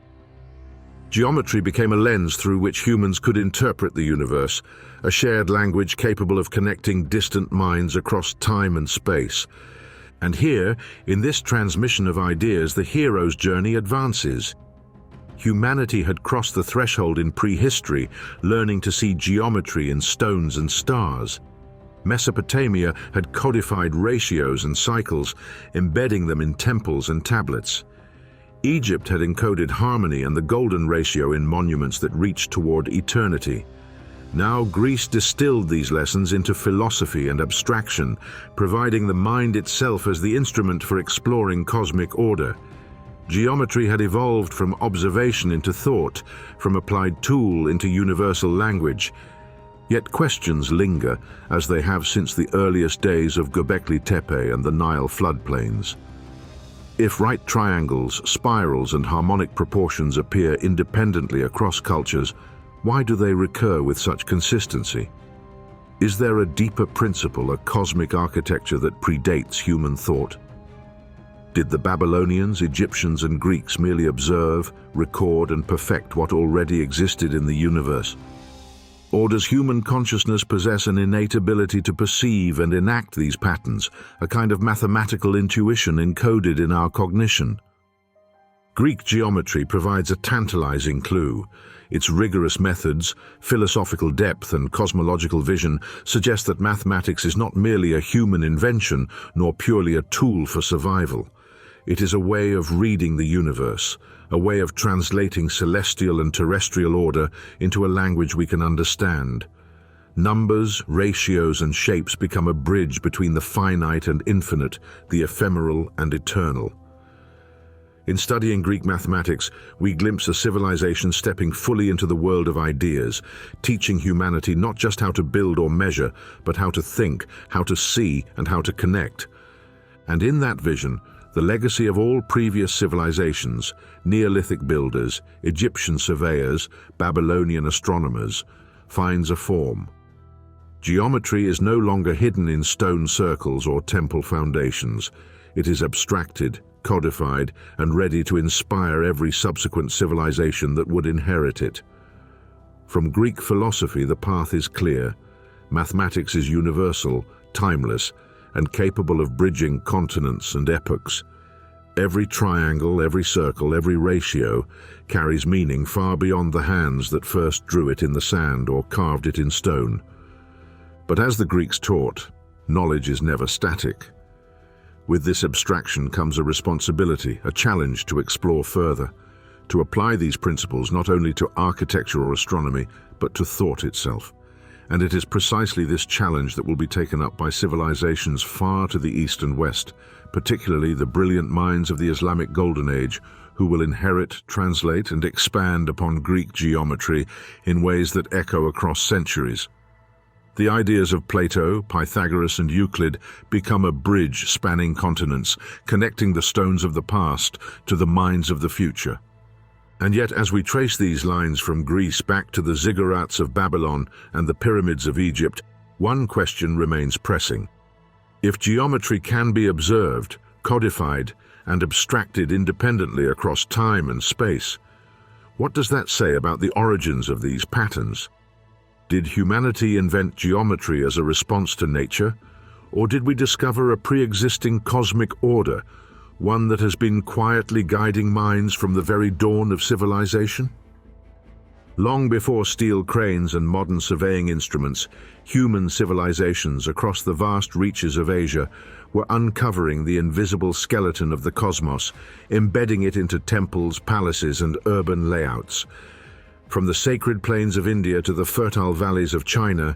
Geometry became a lens through which humans could interpret the universe, a shared language capable of connecting distant minds across time and space. And here, in this transmission of ideas, the hero's journey advances. Humanity had crossed the threshold in prehistory, learning to see geometry in stones and stars. Mesopotamia had codified ratios and cycles, embedding them in temples and tablets. Egypt had encoded harmony and the golden ratio in monuments that reached toward eternity. Now Greece distilled these lessons into philosophy and abstraction, providing the mind itself as the instrument for exploring cosmic order. Geometry had evolved from observation into thought, from applied tool into universal language. Yet questions linger, as they have since the earliest days of Göbekli Tepe and the Nile floodplains. If right triangles, spirals, and harmonic proportions appear independently across cultures, why do they recur with such consistency? Is there a deeper principle, a cosmic architecture that predates human thought? Did the Babylonians, Egyptians, and Greeks merely observe, record, and perfect what already existed in the universe? Or does human consciousness possess an innate ability to perceive and enact these patterns, a kind of mathematical intuition encoded in our cognition? Greek geometry provides a tantalizing clue. Its rigorous methods, philosophical depth, and cosmological vision suggest that mathematics is not merely a human invention, nor purely a tool for survival. It is a way of reading the universe, a way of translating celestial and terrestrial order into a language we can understand. Numbers, ratios, and shapes become a bridge between the finite and infinite, the ephemeral and eternal. In studying Greek mathematics, we glimpse a civilization stepping fully into the world of ideas, teaching humanity not just how to build or measure, but how to think, how to see, and how to connect. And in that vision, the legacy of all previous civilizations, Neolithic builders, Egyptian surveyors, Babylonian astronomers, finds a form. Geometry is no longer hidden in stone circles or temple foundations. It is abstracted, codified, and ready to inspire every subsequent civilization that would inherit it. From Greek philosophy, the path is clear. Mathematics is universal, timeless, and capable of bridging continents and epochs. Every triangle, every circle, every ratio carries meaning far beyond the hands that first drew it in the sand or carved it in stone. But as the Greeks taught, knowledge is never static. With this abstraction comes a responsibility, a challenge to explore further, to apply these principles not only to architecture or astronomy, but to thought itself. And it is precisely this challenge that will be taken up by civilizations far to the east and west, particularly the brilliant minds of the Islamic Golden Age, who will inherit, translate, and expand upon Greek geometry in ways that echo across centuries. The ideas of Plato, Pythagoras, and Euclid become a bridge spanning continents, connecting the stones of the past to the minds of the future. And yet, as we trace these lines from Greece back to the ziggurats of Babylon and the pyramids of Egypt, one question remains pressing. If geometry can be observed, codified, and abstracted independently across time and space, what does that say about the origins of these patterns? Did humanity invent geometry as a response to nature, or did we discover a pre-existing cosmic order, one that has been quietly guiding minds from the very dawn of civilization? Long before steel cranes and modern surveying instruments, human civilizations across the vast reaches of Asia were uncovering the invisible skeleton of the cosmos, embedding it into temples, palaces, and urban layouts. From the sacred plains of India to the fertile valleys of China,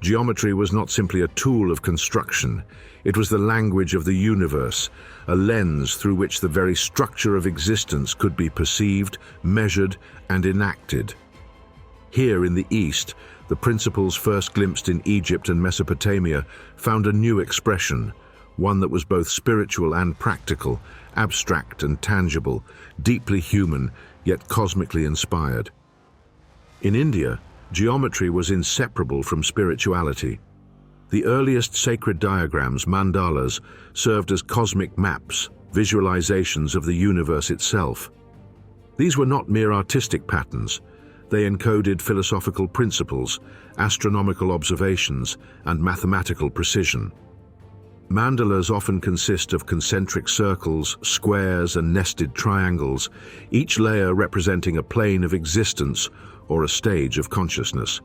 geometry was not simply a tool of construction. It was the language of the universe, a lens through which the very structure of existence could be perceived, measured, and enacted. Here in the East, the principles first glimpsed in Egypt and Mesopotamia found a new expression, one that was both spiritual and practical, abstract and tangible, deeply human, yet cosmically inspired. In India, geometry was inseparable from spirituality. The earliest sacred diagrams, mandalas, served as cosmic maps, visualizations of the universe itself. These were not mere artistic patterns. They encoded philosophical principles, astronomical observations, and mathematical precision. Mandalas often consist of concentric circles, squares, and nested triangles, each layer representing a plane of existence or a stage of consciousness.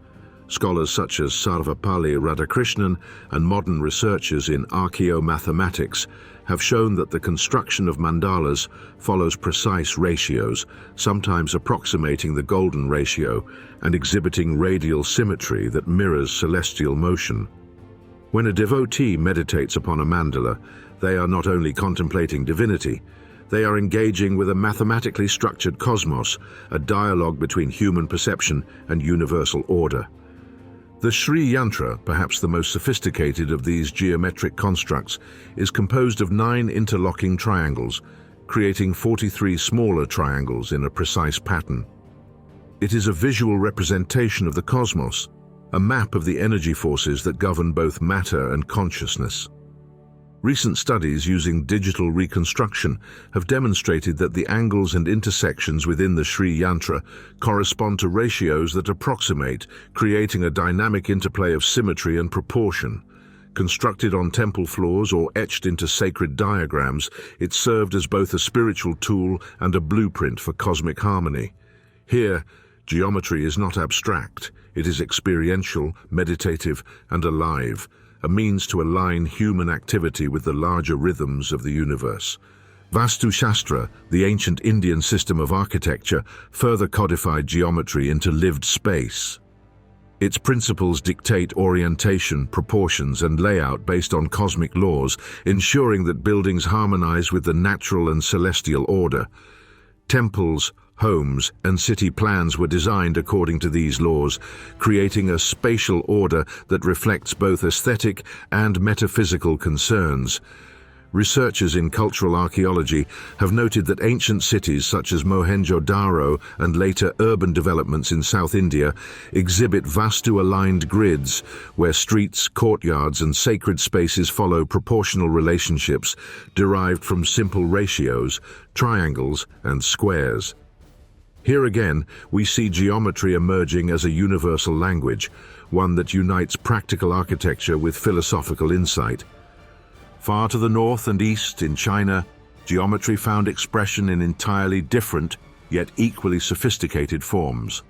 Scholars such as Sarvapalli Radhakrishnan and modern researchers in archaeomathematics have shown that the construction of mandalas follows precise ratios, sometimes approximating the golden ratio and exhibiting radial symmetry that mirrors celestial motion. When a devotee meditates upon a mandala, they are not only contemplating divinity, they are engaging with a mathematically structured cosmos, a dialogue between human perception and universal order. The Sri Yantra, perhaps the most sophisticated of these geometric constructs, is composed of 9 interlocking triangles, creating 43 smaller triangles in a precise pattern. It is a visual representation of the cosmos, a map of the energy forces that govern both matter and consciousness. Recent studies using digital reconstruction have demonstrated that the angles and intersections within the Sri Yantra correspond to ratios that approximate, creating a dynamic interplay of symmetry and proportion. Constructed on temple floors or etched into sacred diagrams, it served as both a spiritual tool and a blueprint for cosmic harmony. Here, geometry is not abstract. It is experiential, meditative, and alive, a means to align human activity with the larger rhythms of the universe. Vastu Shastra, the ancient Indian system of architecture, further codified geometry into lived space. Its principles dictate orientation, proportions, and layout based on cosmic laws, ensuring that buildings harmonize with the natural and celestial order. Temples, homes, and city plans were designed according to these laws, creating a spatial order that reflects both aesthetic and metaphysical concerns. Researchers in cultural archaeology have noted that ancient cities such as Mohenjo-Daro and later urban developments in South India exhibit vastu-aligned grids where streets, courtyards, and sacred spaces follow proportional relationships derived from simple ratios, triangles, and squares. Here again, we see geometry emerging as a universal language, one that unites practical architecture with philosophical insight. Far to the north and east in China, geometry found expression in entirely different, yet equally sophisticated forms.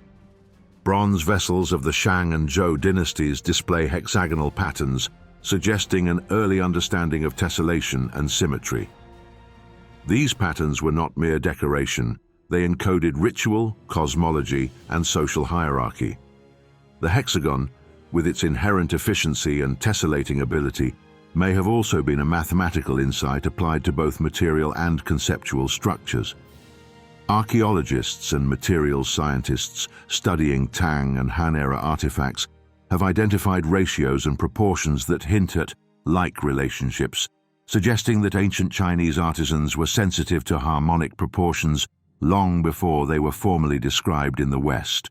Bronze vessels of the Shang and Zhou dynasties display hexagonal patterns, suggesting an early understanding of tessellation and symmetry. These patterns were not mere decoration. They encoded ritual, cosmology, and social hierarchy. The hexagon, with its inherent efficiency and tessellating ability, may have also been a mathematical insight applied to both material and conceptual structures. Archaeologists and materials scientists studying Tang and Han-era artifacts have identified ratios and proportions that hint at like relationships, suggesting that ancient Chinese artisans were sensitive to harmonic proportions long before they were formally described in the West.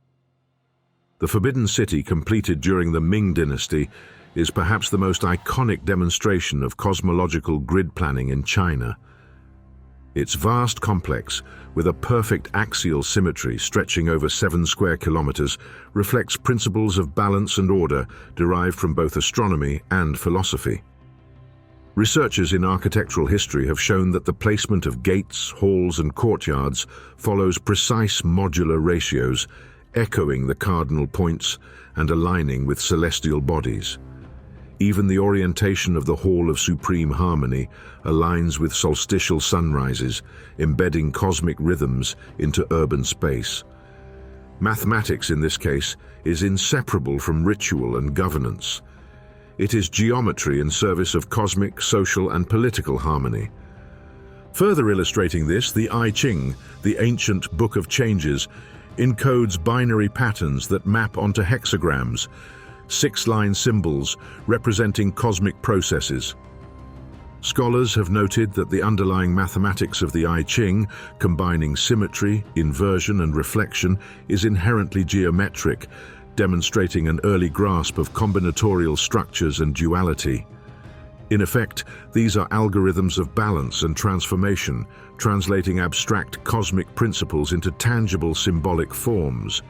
The Forbidden City, completed during the Ming Dynasty, is perhaps the most iconic demonstration of cosmological grid planning in China. Its vast complex, with a perfect axial symmetry stretching over 7 square kilometers, reflects principles of balance and order derived from both astronomy and philosophy. Researchers in architectural history have shown that the placement of gates, halls, and courtyards follows precise modular ratios, echoing the cardinal points and aligning with celestial bodies. Even the orientation of the Hall of Supreme Harmony aligns with solstitial sunrises, embedding cosmic rhythms into urban space. Mathematics, in this case, is inseparable from ritual and governance. It is geometry in service of cosmic, social, and political harmony. Further illustrating this, the I Ching, the ancient Book of Changes, encodes binary patterns that map onto hexagrams, 6-line symbols representing cosmic processes. Scholars have noted that the underlying mathematics of the I Ching, combining symmetry, inversion, and reflection, is inherently geometric, demonstrating an early grasp of combinatorial structures and duality. In effect, these are algorithms of balance and transformation, translating abstract cosmic principles into tangible symbolic forms.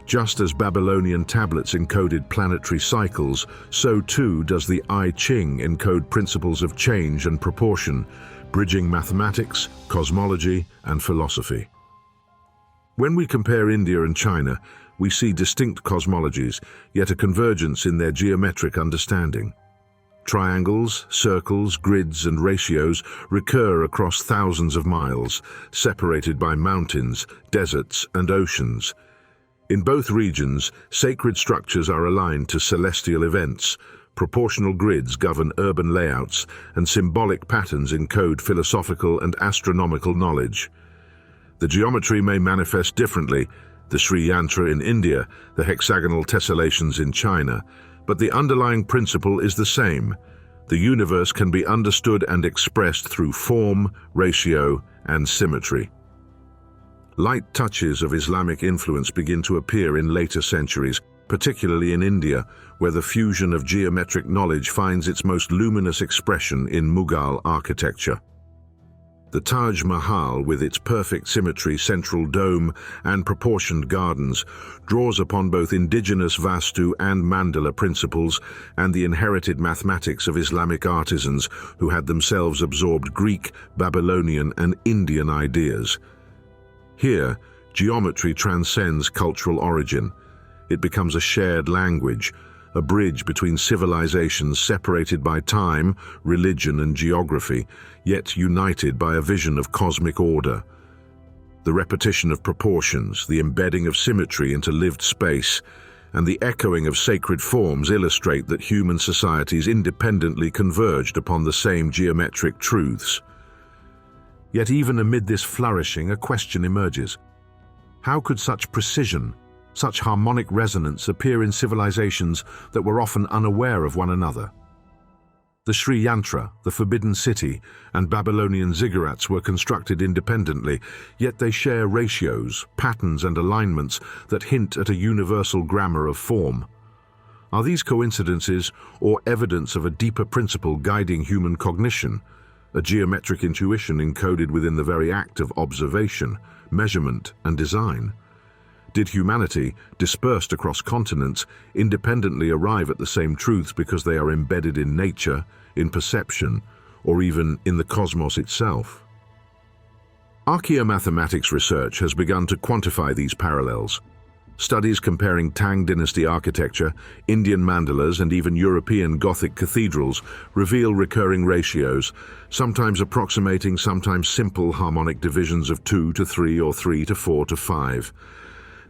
Just as Babylonian tablets encoded planetary cycles, so too does the I Ching encode principles of change and proportion, bridging mathematics, cosmology, and philosophy. When we compare India and China, we see distinct cosmologies, yet a convergence in their geometric understanding. Triangles, circles, grids, and ratios recur across thousands of miles, separated by mountains, deserts, and oceans. In both regions, sacred structures are aligned to celestial events, proportional grids govern urban layouts, and symbolic patterns encode philosophical and astronomical knowledge. The geometry may manifest differently, the Sri Yantra in India, the hexagonal tessellations in China, but the underlying principle is the same. The universe can be understood and expressed through form, ratio, and symmetry. Light touches of Islamic influence begin to appear in later centuries, particularly in India, where the fusion of geometric knowledge finds its most luminous expression in Mughal architecture. The Taj Mahal, with its perfect symmetry, central dome, and proportioned gardens, draws upon both indigenous Vastu and mandala principles and the inherited mathematics of Islamic artisans who had themselves absorbed Greek, Babylonian, and Indian ideas. Here, geometry transcends cultural origin. It becomes a shared language, a bridge between civilizations separated by time, religion, and geography, yet united by a vision of cosmic order. The repetition of proportions, the embedding of symmetry into lived space, and the echoing of sacred forms illustrate that human societies independently converged upon the same geometric truths. Yet even amid this flourishing, a question emerges. How could such precision, such harmonic resonance appear in civilizations that were often unaware of one another? The Sri Yantra, the Forbidden City, and Babylonian ziggurats were constructed independently, yet they share ratios, patterns, and alignments that hint at a universal grammar of form. Are these coincidences or evidence of a deeper principle guiding human cognition, a geometric intuition encoded within the very act of observation, measurement, and design? Did humanity, dispersed across continents, independently arrive at the same truths because they are embedded in nature, in perception, or even in the cosmos itself? Archaeomathematics research has begun to quantify these parallels. Studies comparing Tang dynasty architecture, Indian mandalas, and even European Gothic cathedrals reveal recurring ratios, sometimes approximating, sometimes simple harmonic divisions of 2 to 3 or 3 to 4 to 5.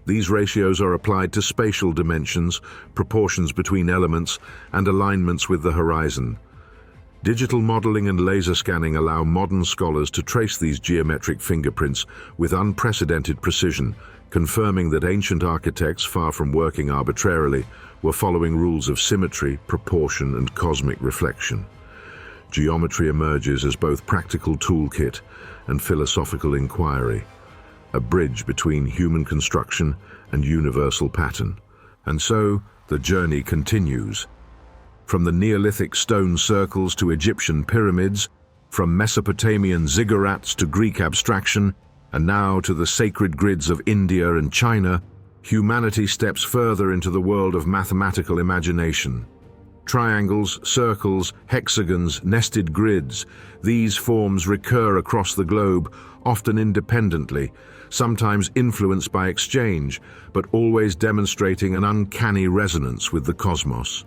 These ratios are applied to spatial dimensions, proportions between elements, and alignments with the horizon. Digital modeling and laser scanning allow modern scholars to trace these geometric fingerprints with unprecedented precision, confirming that ancient architects, far from working arbitrarily, were following rules of symmetry, proportion, and cosmic reflection. Geometry emerges as both practical toolkit and philosophical inquiry, a bridge between human construction and universal pattern. And so, the journey continues. From the Neolithic stone circles to Egyptian pyramids, from Mesopotamian ziggurats to Greek abstraction, and now to the sacred grids of India and China, humanity steps further into the world of mathematical imagination. Triangles, circles, hexagons, nested grids, these forms recur across the globe, often independently, sometimes influenced by exchange, but always demonstrating an uncanny resonance with the cosmos.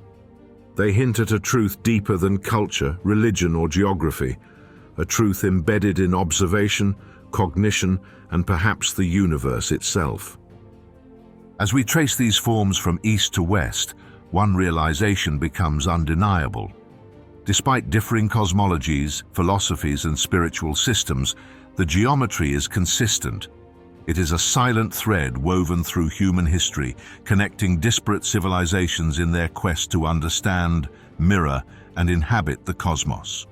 They hint at a truth deeper than culture, religion, or geography, a truth embedded in observation, cognition, and perhaps the universe itself. As we trace these forms from east to west, one realization becomes undeniable. Despite differing cosmologies, philosophies, and spiritual systems, the geometry is consistent. It is a silent thread woven through human history, connecting disparate civilizations in their quest to understand, mirror, and inhabit the cosmos.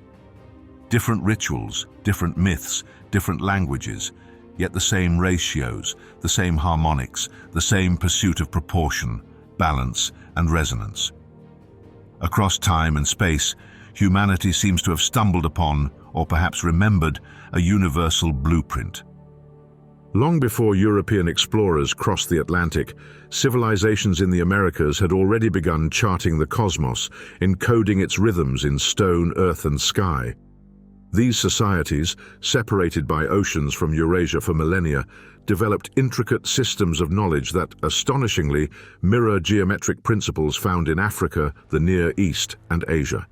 Different rituals, different myths, different languages, yet the same ratios, the same harmonics, the same pursuit of proportion, balance, and resonance. Across time and space, humanity seems to have stumbled upon, or perhaps remembered, a universal blueprint. Long before European explorers crossed the Atlantic, civilizations in the Americas had already begun charting the cosmos, encoding its rhythms in stone, earth, and sky. These societies, separated by oceans from Eurasia for millennia, developed intricate systems of knowledge that, astonishingly, mirror geometric principles found in Africa, the Near East, and Asia.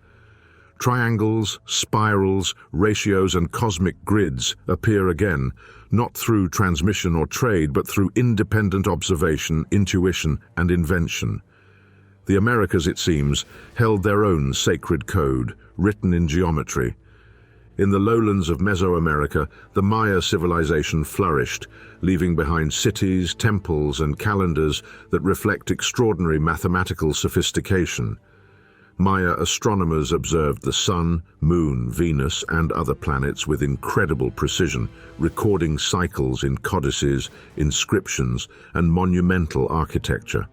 Triangles, spirals, ratios, and cosmic grids appear again, not through transmission or trade, but through independent observation, intuition, and invention. The Americas, it seems, held their own sacred code, written in geometry. In the lowlands of Mesoamerica, the Maya civilization flourished, leaving behind cities, temples, and calendars that reflect extraordinary mathematical sophistication. Maya astronomers observed the Sun, Moon, Venus, and other planets with incredible precision, recording cycles in codices, inscriptions, and monumental architecture.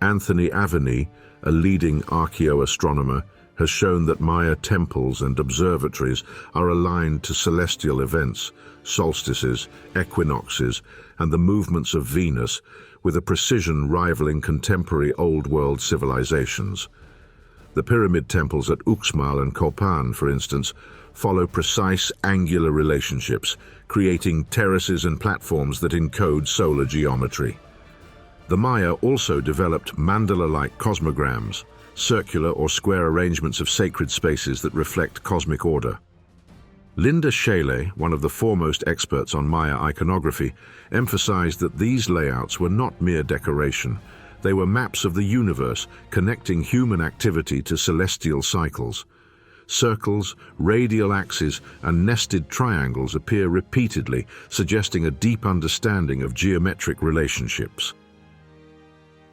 Anthony Aveni, a leading archaeoastronomer, has shown that Maya temples and observatories are aligned to celestial events, solstices, equinoxes, and the movements of Venus, with a precision rivaling contemporary Old World civilizations. The pyramid temples at Uxmal and Copan, for instance, follow precise angular relationships, creating terraces and platforms that encode solar geometry. The Maya also developed mandala-like cosmograms, circular or square arrangements of sacred spaces that reflect cosmic order. Linda Shaley, one of the foremost experts on Maya iconography, emphasized that these layouts were not mere decoration. They were maps of the universe, connecting human activity to celestial cycles. Circles, radial axes, and nested triangles appear repeatedly, suggesting a deep understanding of geometric relationships.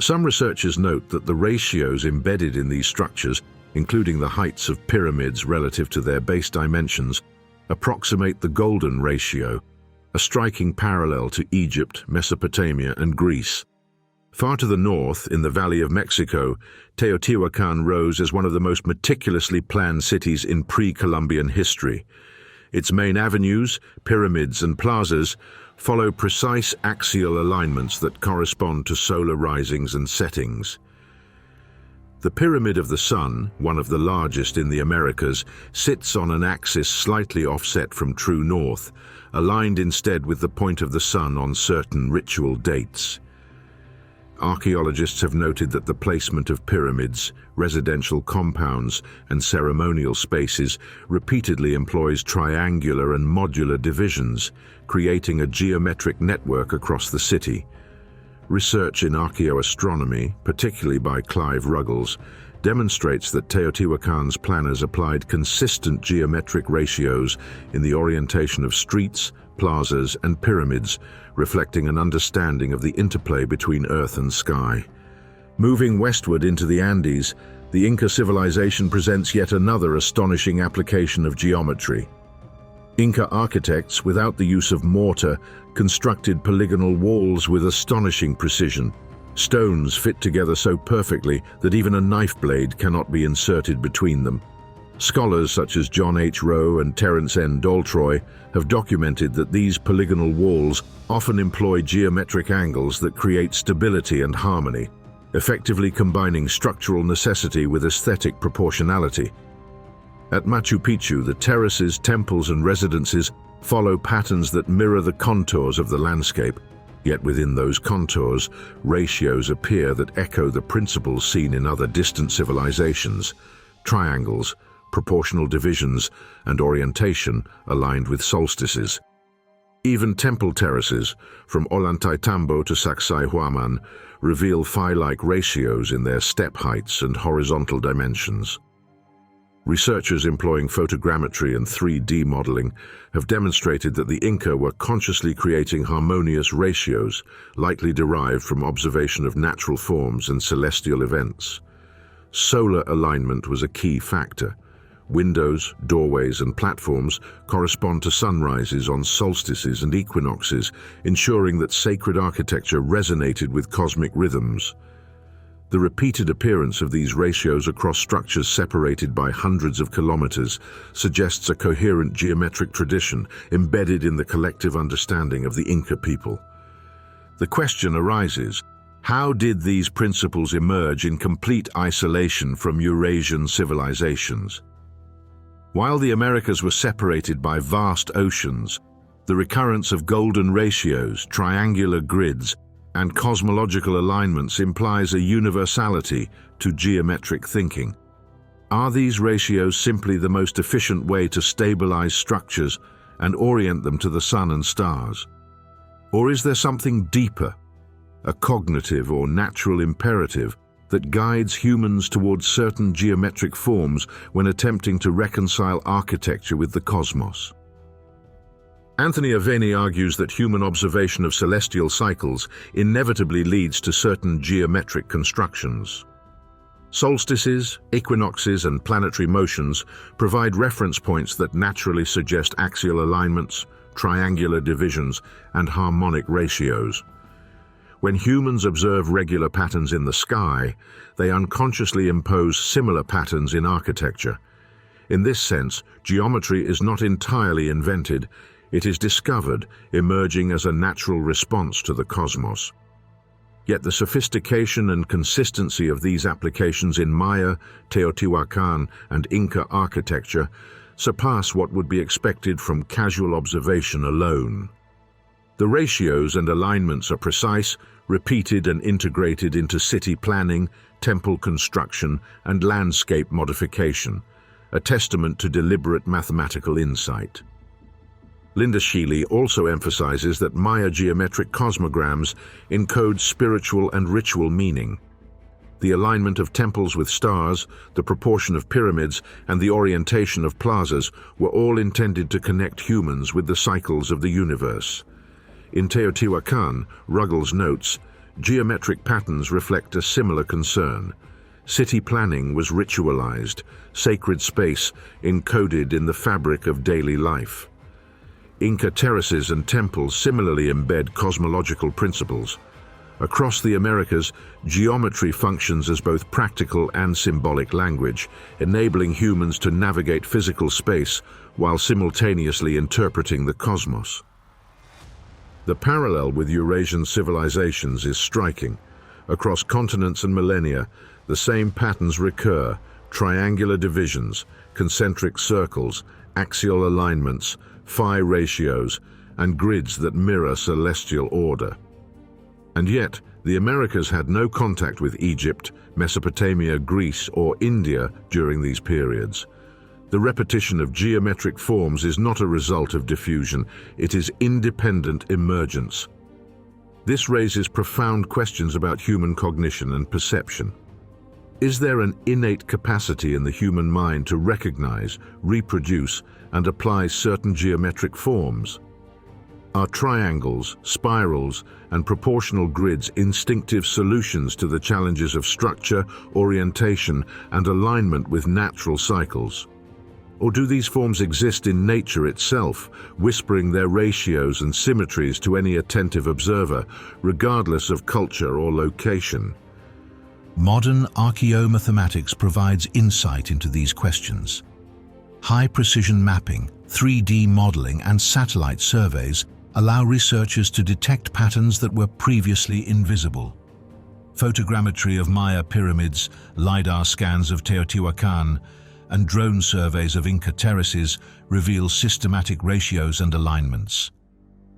Some researchers note that the ratios embedded in these structures, including the heights of pyramids relative to their base dimensions, approximate the Golden Ratio, a striking parallel to Egypt, Mesopotamia, and Greece. Far to the north, in the Valley of Mexico, Teotihuacan rose as one of the most meticulously planned cities in pre-Columbian history. Its main avenues, pyramids, and plazas follow precise axial alignments that correspond to solar risings and settings. The Pyramid of the Sun, one of the largest in the Americas, sits on an axis slightly offset from true north, aligned instead with the point of the sun on certain ritual dates. Archaeologists have noted that the placement of pyramids, residential compounds, and ceremonial spaces repeatedly employs triangular and modular divisions, creating a geometric network across the city. Research in archaeoastronomy, particularly by Clive Ruggles, demonstrates that Teotihuacan's planners applied consistent geometric ratios in the orientation of streets, plazas, and pyramids, reflecting an understanding of the interplay between earth and sky. Moving westward into the Andes, the Inca civilization presents yet another astonishing application of geometry. Inca architects, without the use of mortar, constructed polygonal walls with astonishing precision. Stones fit together so perfectly that even a knife blade cannot be inserted between them. Scholars such as John H. Rowe and Terence N. Daltroy have documented that these polygonal walls often employ geometric angles that create stability and harmony, effectively combining structural necessity with aesthetic proportionality. At Machu Picchu, the terraces, temples, and residences follow patterns that mirror the contours of the landscape, yet within those contours, ratios appear that echo the principles seen in other distant civilizations: triangles, proportional divisions, and orientation aligned with solstices. Even temple terraces, from Ollantaytambo to Sacsayhuaman, reveal phi-like ratios in their step heights and horizontal dimensions. Researchers employing photogrammetry and 3D modeling have demonstrated that the Inca were consciously creating harmonious ratios, likely derived from observation of natural forms and celestial events. Solar alignment was a key factor. Windows, doorways, and platforms correspond to sunrises on solstices and equinoxes, ensuring that sacred architecture resonated with cosmic rhythms. The repeated appearance of these ratios across structures separated by hundreds of kilometers suggests a coherent geometric tradition embedded in the collective understanding of the Inca people. The question arises, how did these principles emerge in complete isolation from Eurasian civilizations? While the Americas were separated by vast oceans, the recurrence of golden ratios, triangular grids, and cosmological alignments implies a universality to geometric thinking. Are these ratios simply the most efficient way to stabilize structures and orient them to the sun and stars? Or is there something deeper, a cognitive or natural imperative that guides humans towards certain geometric forms when attempting to reconcile architecture with the cosmos? Anthony Aveni argues that human observation of celestial cycles inevitably leads to certain geometric constructions. Solstices, equinoxes, and planetary motions provide reference points that naturally suggest axial alignments, triangular divisions, and harmonic ratios. When humans observe regular patterns in the sky, they unconsciously impose similar patterns in architecture. In this sense, geometry is not entirely invented. It is discovered, emerging as a natural response to the cosmos. Yet the sophistication and consistency of these applications in Maya, Teotihuacan, and Inca architecture surpass what would be expected from casual observation alone. The ratios and alignments are precise, repeated and integrated into city planning, temple construction, and landscape modification, a testament to deliberate mathematical insight. Linda Sheely also emphasizes that Maya geometric cosmograms encode spiritual and ritual meaning. The alignment of temples with stars, the proportion of pyramids, and the orientation of plazas were all intended to connect humans with the cycles of the universe. In Teotihuacan, Ruggles notes, geometric patterns reflect a similar concern. City planning was ritualized, sacred space encoded in the fabric of daily life. Inca terraces and temples similarly embed cosmological principles. Across the Americas, geometry functions as both practical and symbolic language, enabling humans to navigate physical space while simultaneously interpreting the cosmos. The parallel with Eurasian civilizations is striking. Across continents and millennia, the same patterns recur: triangular divisions, concentric circles, axial alignments, phi ratios, and grids that mirror celestial order. And yet, the Americas had no contact with Egypt, Mesopotamia, Greece, or India during these periods. The repetition of geometric forms is not a result of diffusion, it is independent emergence. This raises profound questions about human cognition and perception. Is there an innate capacity in the human mind to recognize, reproduce, and apply certain geometric forms? Are triangles, spirals, and proportional grids instinctive solutions to the challenges of structure, orientation, and alignment with natural cycles? Or do these forms exist in nature itself, whispering their ratios and symmetries to any attentive observer, regardless of culture or location? Modern archaeomathematics provides insight into these questions. High-precision mapping, 3D modeling, and satellite surveys allow researchers to detect patterns that were previously invisible. Photogrammetry of Maya pyramids, LiDAR scans of Teotihuacan, and drone surveys of Inca terraces reveal systematic ratios and alignments.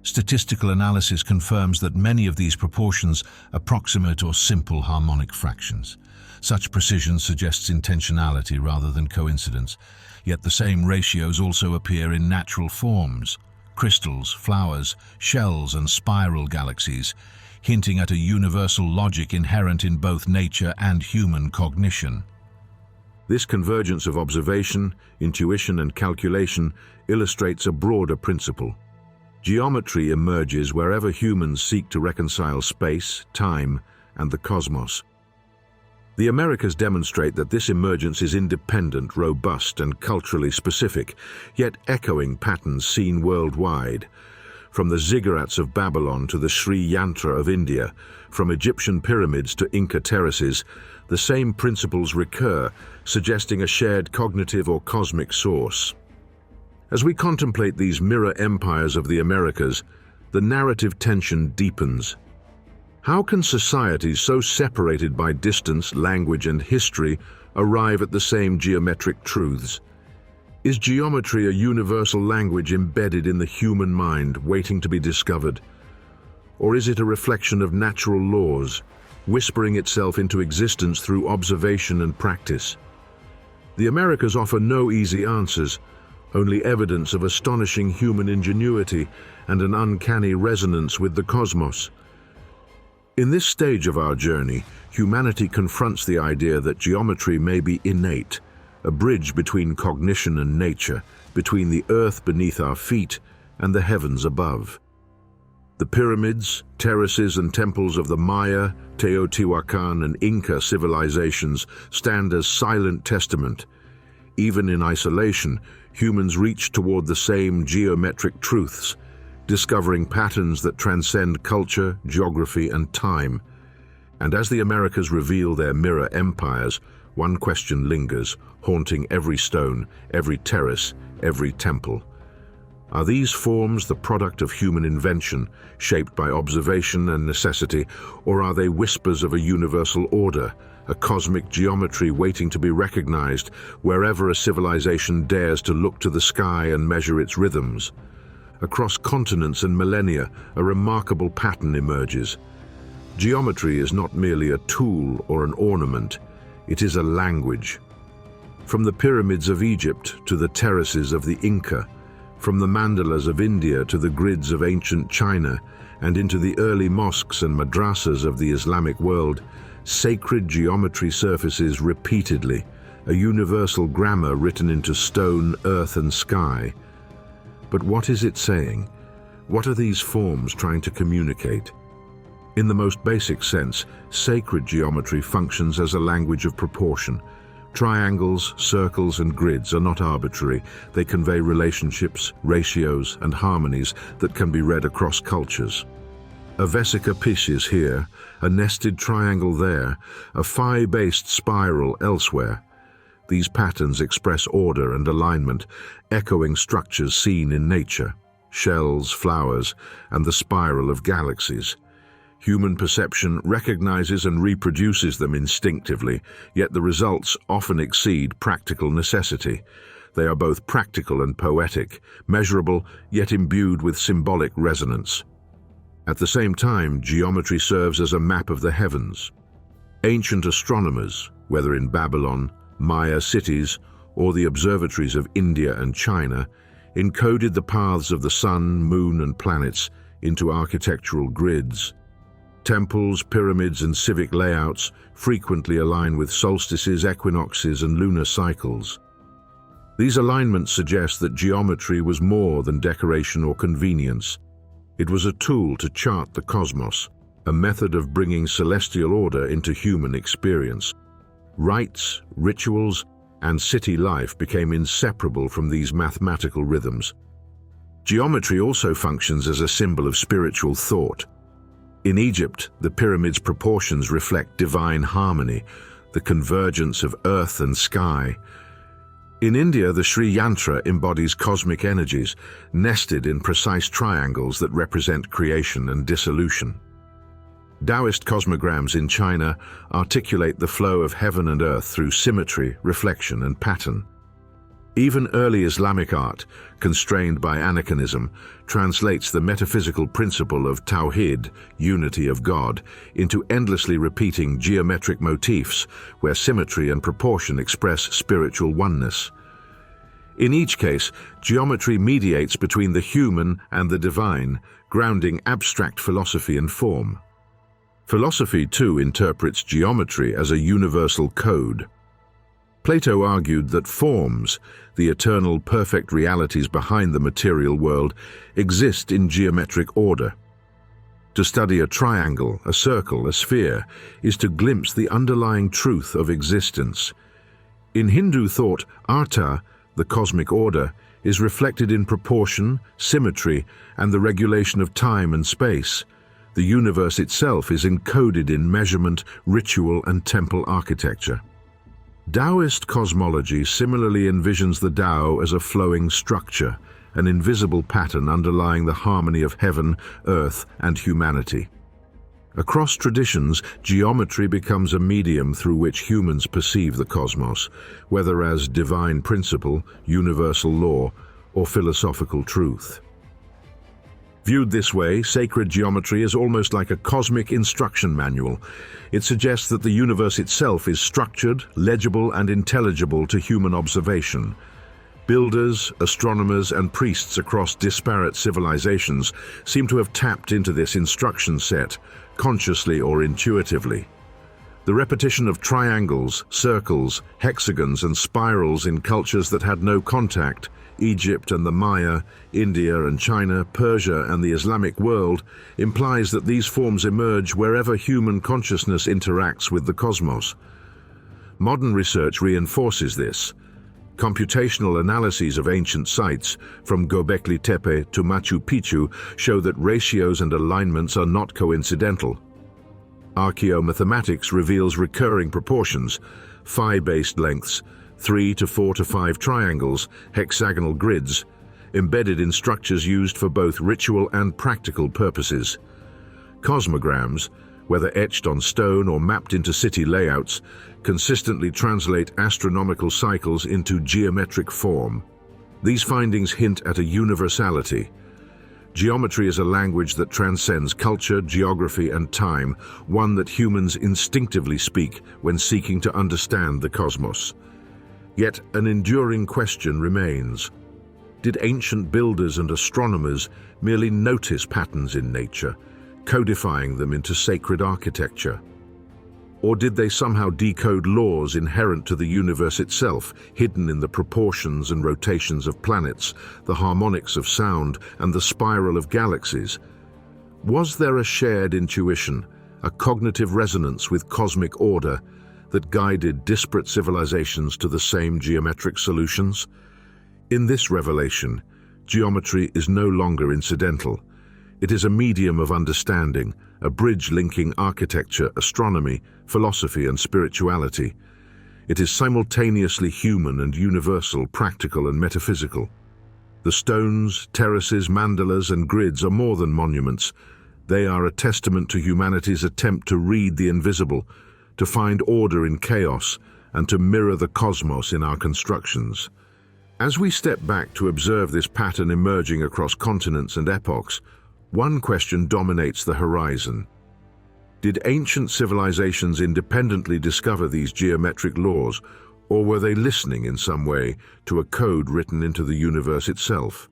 Statistical analysis confirms that many of these proportions approximate or simple harmonic fractions. Such precision suggests intentionality rather than coincidence, yet the same ratios also appear in natural forms: crystals, flowers, shells, and spiral galaxies, hinting at a universal logic inherent in both nature and human cognition. This convergence of observation, intuition, and calculation illustrates a broader principle. Geometry emerges wherever humans seek to reconcile space, time, and the cosmos. The Americas demonstrate that this emergence is independent, robust, and culturally specific, yet echoing patterns seen worldwide. from the ziggurats of Babylon to the Sri Yantra of India, from Egyptian pyramids to Inca terraces, the same principles recur, suggesting a shared cognitive or cosmic source. As we contemplate these mirror empires of the Americas, the narrative tension deepens. How can societies so separated by distance, language, and history arrive at the same geometric truths? Is geometry a universal language embedded in the human mind, waiting to be discovered? Or is it a reflection of natural laws, whispering itself into existence through observation and practice? The Americas offer no easy answers, only evidence of astonishing human ingenuity and an uncanny resonance with the cosmos. In this stage of our journey, humanity confronts the idea that geometry may be innate, a bridge between cognition and nature, between the earth beneath our feet and the heavens above. The pyramids, terraces, and temples of the Maya, Teotihuacan, and Inca civilizations stand as silent testament. Even in isolation, humans reach toward the same geometric truths, discovering patterns that transcend culture, geography, and time. And as the Americas reveal their mirror empires, one question lingers, haunting every stone, every terrace, every temple. Are these forms the product of human invention, shaped by observation and necessity, or are they whispers of a universal order, a cosmic geometry waiting to be recognized wherever a civilization dares to look to the sky and measure its rhythms? Across continents and millennia, a remarkable pattern emerges. Geometry is not merely a tool or an ornament, it is a language. From the pyramids of Egypt to the terraces of the Inca, from the mandalas of India to the grids of ancient China, and into the early mosques and madrasas of the Islamic world, sacred geometry surfaces repeatedly, a universal grammar written into stone, earth, and sky. But what is it saying? What are these forms trying to communicate? In the most basic sense, sacred geometry functions as a language of proportion. Triangles, circles, and grids are not arbitrary. They convey relationships, ratios, and harmonies that can be read across cultures. A vesica piscis here, a nested triangle there, a phi-based spiral elsewhere. These patterns express order and alignment, echoing structures seen in nature, shells, flowers, and the spiral of galaxies. Human perception recognizes and reproduces them instinctively, yet the results often exceed practical necessity. They are both practical and poetic, measurable, yet imbued with symbolic resonance. At the same time, geometry serves as a map of the heavens. Ancient astronomers, whether in Babylon, Maya cities, or the observatories of India and China, encoded the paths of the sun, moon, and planets into architectural grids. Temples, pyramids, and civic layouts frequently align with solstices, equinoxes, and lunar cycles. These alignments suggest that geometry was more than decoration or convenience. It was a tool to chart the cosmos, a method of bringing celestial order into human experience. Rites, rituals, and city life became inseparable from these mathematical rhythms. Geometry also functions as a symbol of spiritual thought. In Egypt, the pyramid's proportions reflect divine harmony, the convergence of earth and sky. In India, the Sri Yantra embodies cosmic energies, nested in precise triangles that represent creation and dissolution. Taoist cosmograms in China articulate the flow of heaven and earth through symmetry, reflection, and pattern. Even early Islamic art, constrained by anachronism, translates the metaphysical principle of Tawhid, unity of God, into endlessly repeating geometric motifs where symmetry and proportion express spiritual oneness. In each case, geometry mediates between the human and the divine, grounding abstract philosophy and form. Philosophy, too, interprets geometry as a universal code. Plato argued that forms, the eternal perfect realities behind the material world, exist in geometric order. To study a triangle, a circle, a sphere, is to glimpse the underlying truth of existence. In Hindu thought, Artha, the cosmic order, is reflected in proportion, symmetry, and the regulation of time and space. The universe itself is encoded in measurement, ritual, and temple architecture. Taoist cosmology similarly envisions the Tao as a flowing structure, an invisible pattern underlying the harmony of heaven, earth, and humanity. Across traditions, geometry becomes a medium through which humans perceive the cosmos, whether as divine principle, universal law, or philosophical truth. Viewed this way, sacred geometry is almost like a cosmic instruction manual. It suggests that the universe itself is structured, legible, and intelligible to human observation. Builders, astronomers, and priests across disparate civilizations seem to have tapped into this instruction set, consciously or intuitively. The repetition of triangles, circles, hexagons, and spirals in cultures that had no contact, Egypt and the Maya, India and China, Persia and the Islamic world, implies that these forms emerge wherever human consciousness interacts with the cosmos. Modern research reinforces this. Computational analyses of ancient sites, from Göbekli Tepe to Machu Picchu, show that ratios and alignments are not coincidental. Archaeomathematics reveals recurring proportions, phi-based lengths, 3 to 4 to 5 triangles, hexagonal grids, embedded in structures used for both ritual and practical purposes. Cosmograms, whether etched on stone or mapped into city layouts, consistently translate astronomical cycles into geometric form. These findings hint at a universality. Geometry is a language that transcends culture, geography, and time, one that humans instinctively speak when seeking to understand the cosmos. Yet an enduring question remains. Did ancient builders and astronomers merely notice patterns in nature, codifying them into sacred architecture? Or did they somehow decode laws inherent to the universe itself, hidden in the proportions and rotations of planets, the harmonics of sound, and the spiral of galaxies? Was there a shared intuition, a cognitive resonance with cosmic order, that guided disparate civilizations to the same geometric solutions? In this revelation, geometry is no longer incidental. It is a medium of understanding, a bridge linking architecture, astronomy, philosophy, and spirituality. It is simultaneously human and universal, practical and metaphysical. The stones, terraces, mandalas, and grids are more than monuments. They are a testament to humanity's attempt to read the invisible, to find order in chaos, and to mirror the cosmos in our constructions. As we step back to observe this pattern emerging across continents and epochs, one question dominates the horizon. Did ancient civilizations independently discover these geometric laws, or were they listening in some way to a code written into the universe itself?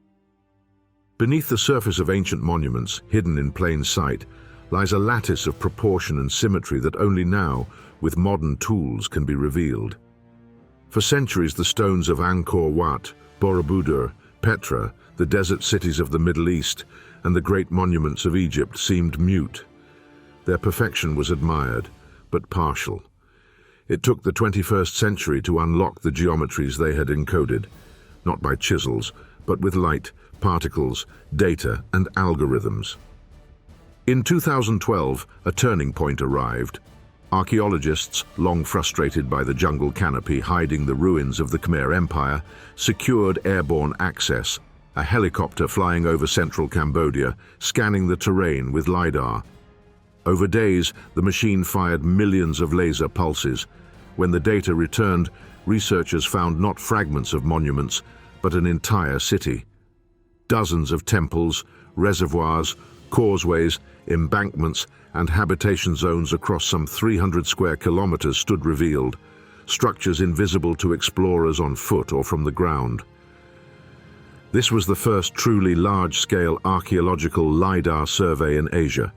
Beneath the surface of ancient monuments, hidden in plain sight, lies a lattice of proportion and symmetry that only now, with modern tools, can be revealed. For centuries, the stones of Angkor Wat, Borobudur, Petra, the desert cities of the Middle East, and the great monuments of Egypt seemed mute. Their perfection was admired, but partial. It took the 21st century to unlock the geometries they had encoded, not by chisels, but with light, particles, data, and algorithms. In 2012, a turning point arrived. Archaeologists, long frustrated by the jungle canopy hiding the ruins of the Khmer Empire, secured airborne access, a helicopter flying over central Cambodia, scanning the terrain with LiDAR. Over days, the machine fired millions of laser pulses. When the data returned, researchers found not fragments of monuments, but an entire city. Dozens of temples, reservoirs, causeways, embankments, and habitation zones across some 300 square kilometers stood revealed, structures invisible to explorers on foot or from the ground. This was the first truly large-scale archaeological LiDAR survey in Asia.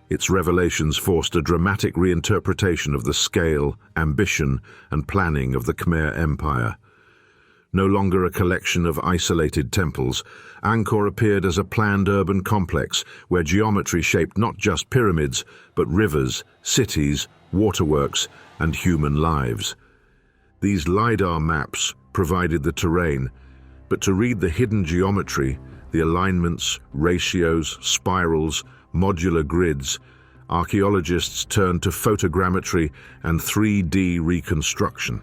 Its revelations forced a dramatic reinterpretation of the scale, ambition, and planning of the Khmer Empire. No longer a collection of isolated temples, Angkor appeared as a planned urban complex where geometry shaped not just pyramids, but rivers, cities, waterworks, and human lives. These LiDAR maps provided the terrain, But to read the hidden geometry, the alignments, ratios, spirals, modular grids, archaeologists turned to photogrammetry and 3D reconstruction.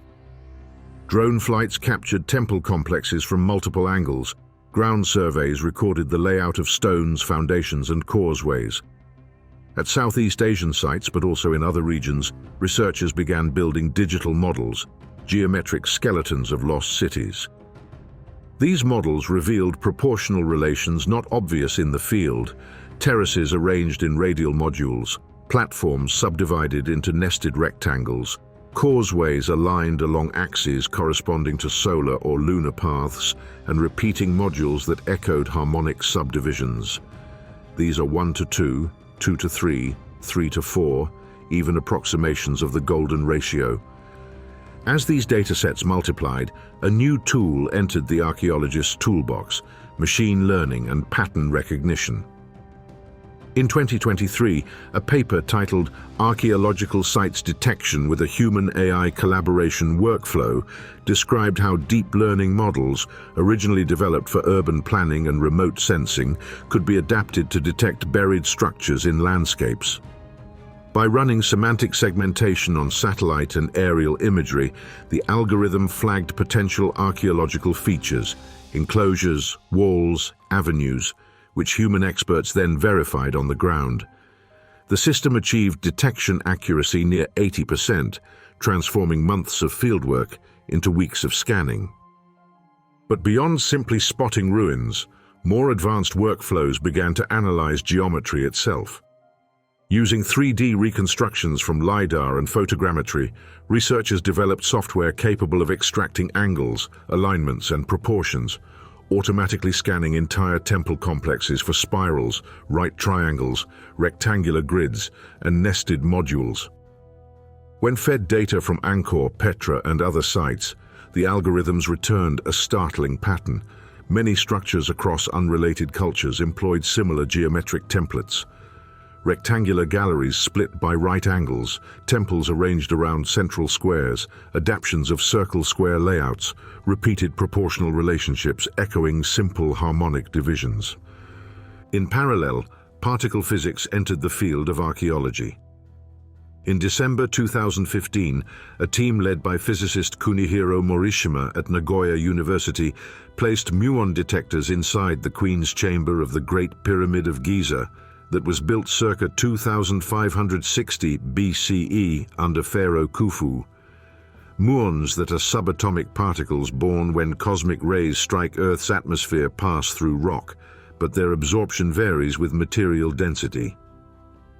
Drone flights captured temple complexes from multiple angles. Ground surveys recorded the layout of stones, foundations, and causeways. At Southeast Asian sites, but also in other regions, researchers began building digital models, geometric skeletons of lost cities. These models revealed proportional relations not obvious in the field, terraces arranged in radial modules, platforms subdivided into nested rectangles, causeways aligned along axes corresponding to solar or lunar paths, and repeating modules that echoed harmonic subdivisions. These are 1 to 2, 2 to 3, 3 to 4, even approximations of the golden ratio. As these datasets multiplied, a new tool entered the archaeologist's toolbox: machine learning and pattern recognition. In 2023, a paper titled "Archaeological Sites Detection with a Human-AI Collaboration Workflow" described how deep learning models, originally developed for urban planning and remote sensing, could be adapted to detect buried structures in landscapes. By running semantic segmentation on satellite and aerial imagery, the algorithm flagged potential archaeological features, enclosures, walls, avenues, which human experts then verified on the ground. The system achieved detection accuracy near 80%, transforming months of fieldwork into weeks of scanning. But beyond simply spotting ruins, more advanced workflows began to analyze geometry itself. Using 3D reconstructions from LiDAR and photogrammetry, researchers developed software capable of extracting angles, alignments, and proportions, automatically scanning entire temple complexes for spirals, right triangles, rectangular grids, and nested modules. When fed data from Angkor, Petra, and other sites, the algorithms returned a startling pattern. Many structures across unrelated cultures employed similar geometric templates. Rectangular galleries split by right angles, temples arranged around central squares, adaptations of circle-square layouts, repeated proportional relationships echoing simple harmonic divisions. In parallel, particle physics entered the field of archaeology. In December 2015, a team led by physicist Kunihiro Morishima at Nagoya University placed muon detectors inside the Queen's Chamber of the Great Pyramid of Giza, that was built circa 2560 BCE under Pharaoh Khufu. Muons that are subatomic particles born when cosmic rays strike Earth's atmosphere pass through rock, but their absorption varies with material density.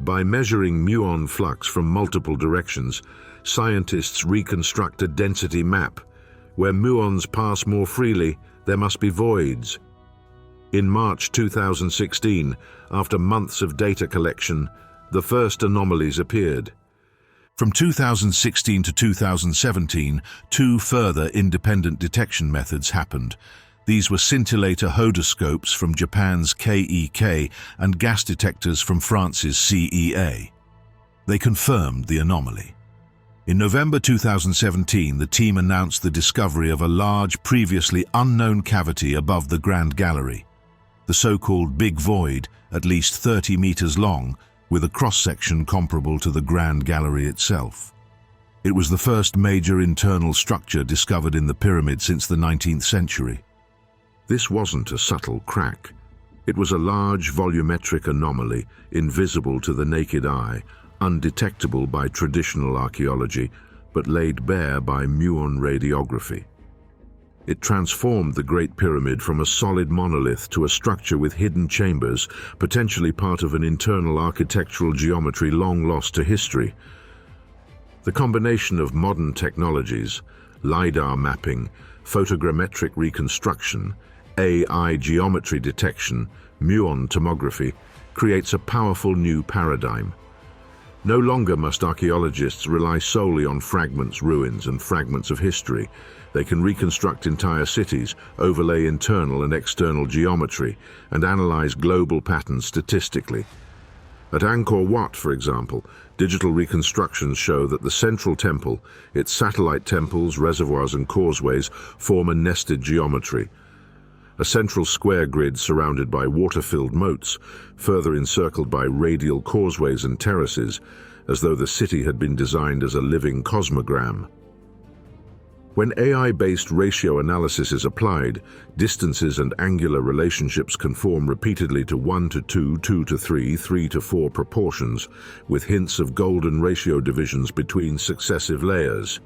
By measuring muon flux from multiple directions, scientists reconstruct a density map. Where muons pass more freely, there must be voids. In March 2016, after months of data collection, the first anomalies appeared. From 2016 to 2017, two further independent detection methods happened. These were scintillator hodoscopes from Japan's KEK and gas detectors from France's CEA. They confirmed the anomaly. In November 2017, the team announced the discovery of a large, previously unknown cavity above the Grand Gallery. The so-called Big Void, at least 30 meters long, with a cross-section comparable to the Grand Gallery itself. It was the first major internal structure discovered in the pyramid since the 19th century. This wasn't a subtle crack. It was a large volumetric anomaly, invisible to the naked eye, undetectable by traditional archaeology, but laid bare by muon radiography. It transformed the Great Pyramid from a solid monolith to a structure with hidden chambers, potentially part of an internal architectural geometry long lost to history. The combination of modern technologies, LiDAR mapping, photogrammetric reconstruction, AI geometry detection, muon tomography, creates a powerful new paradigm. No longer must archaeologists rely solely on fragments, ruins, and fragments of history. They can reconstruct entire cities, overlay internal and external geometry, and analyze global patterns statistically. At Angkor Wat, for example, digital reconstructions show that the central temple, its satellite temples, reservoirs, and causeways form a nested geometry. a central square grid surrounded by water-filled moats, further encircled by radial causeways and terraces, as though the city had been designed as a living cosmogram. When AI-based ratio analysis is applied, distances and angular relationships conform repeatedly to 1:2, 2:3, 3:4 proportions, with hints of golden ratio divisions between successive layers.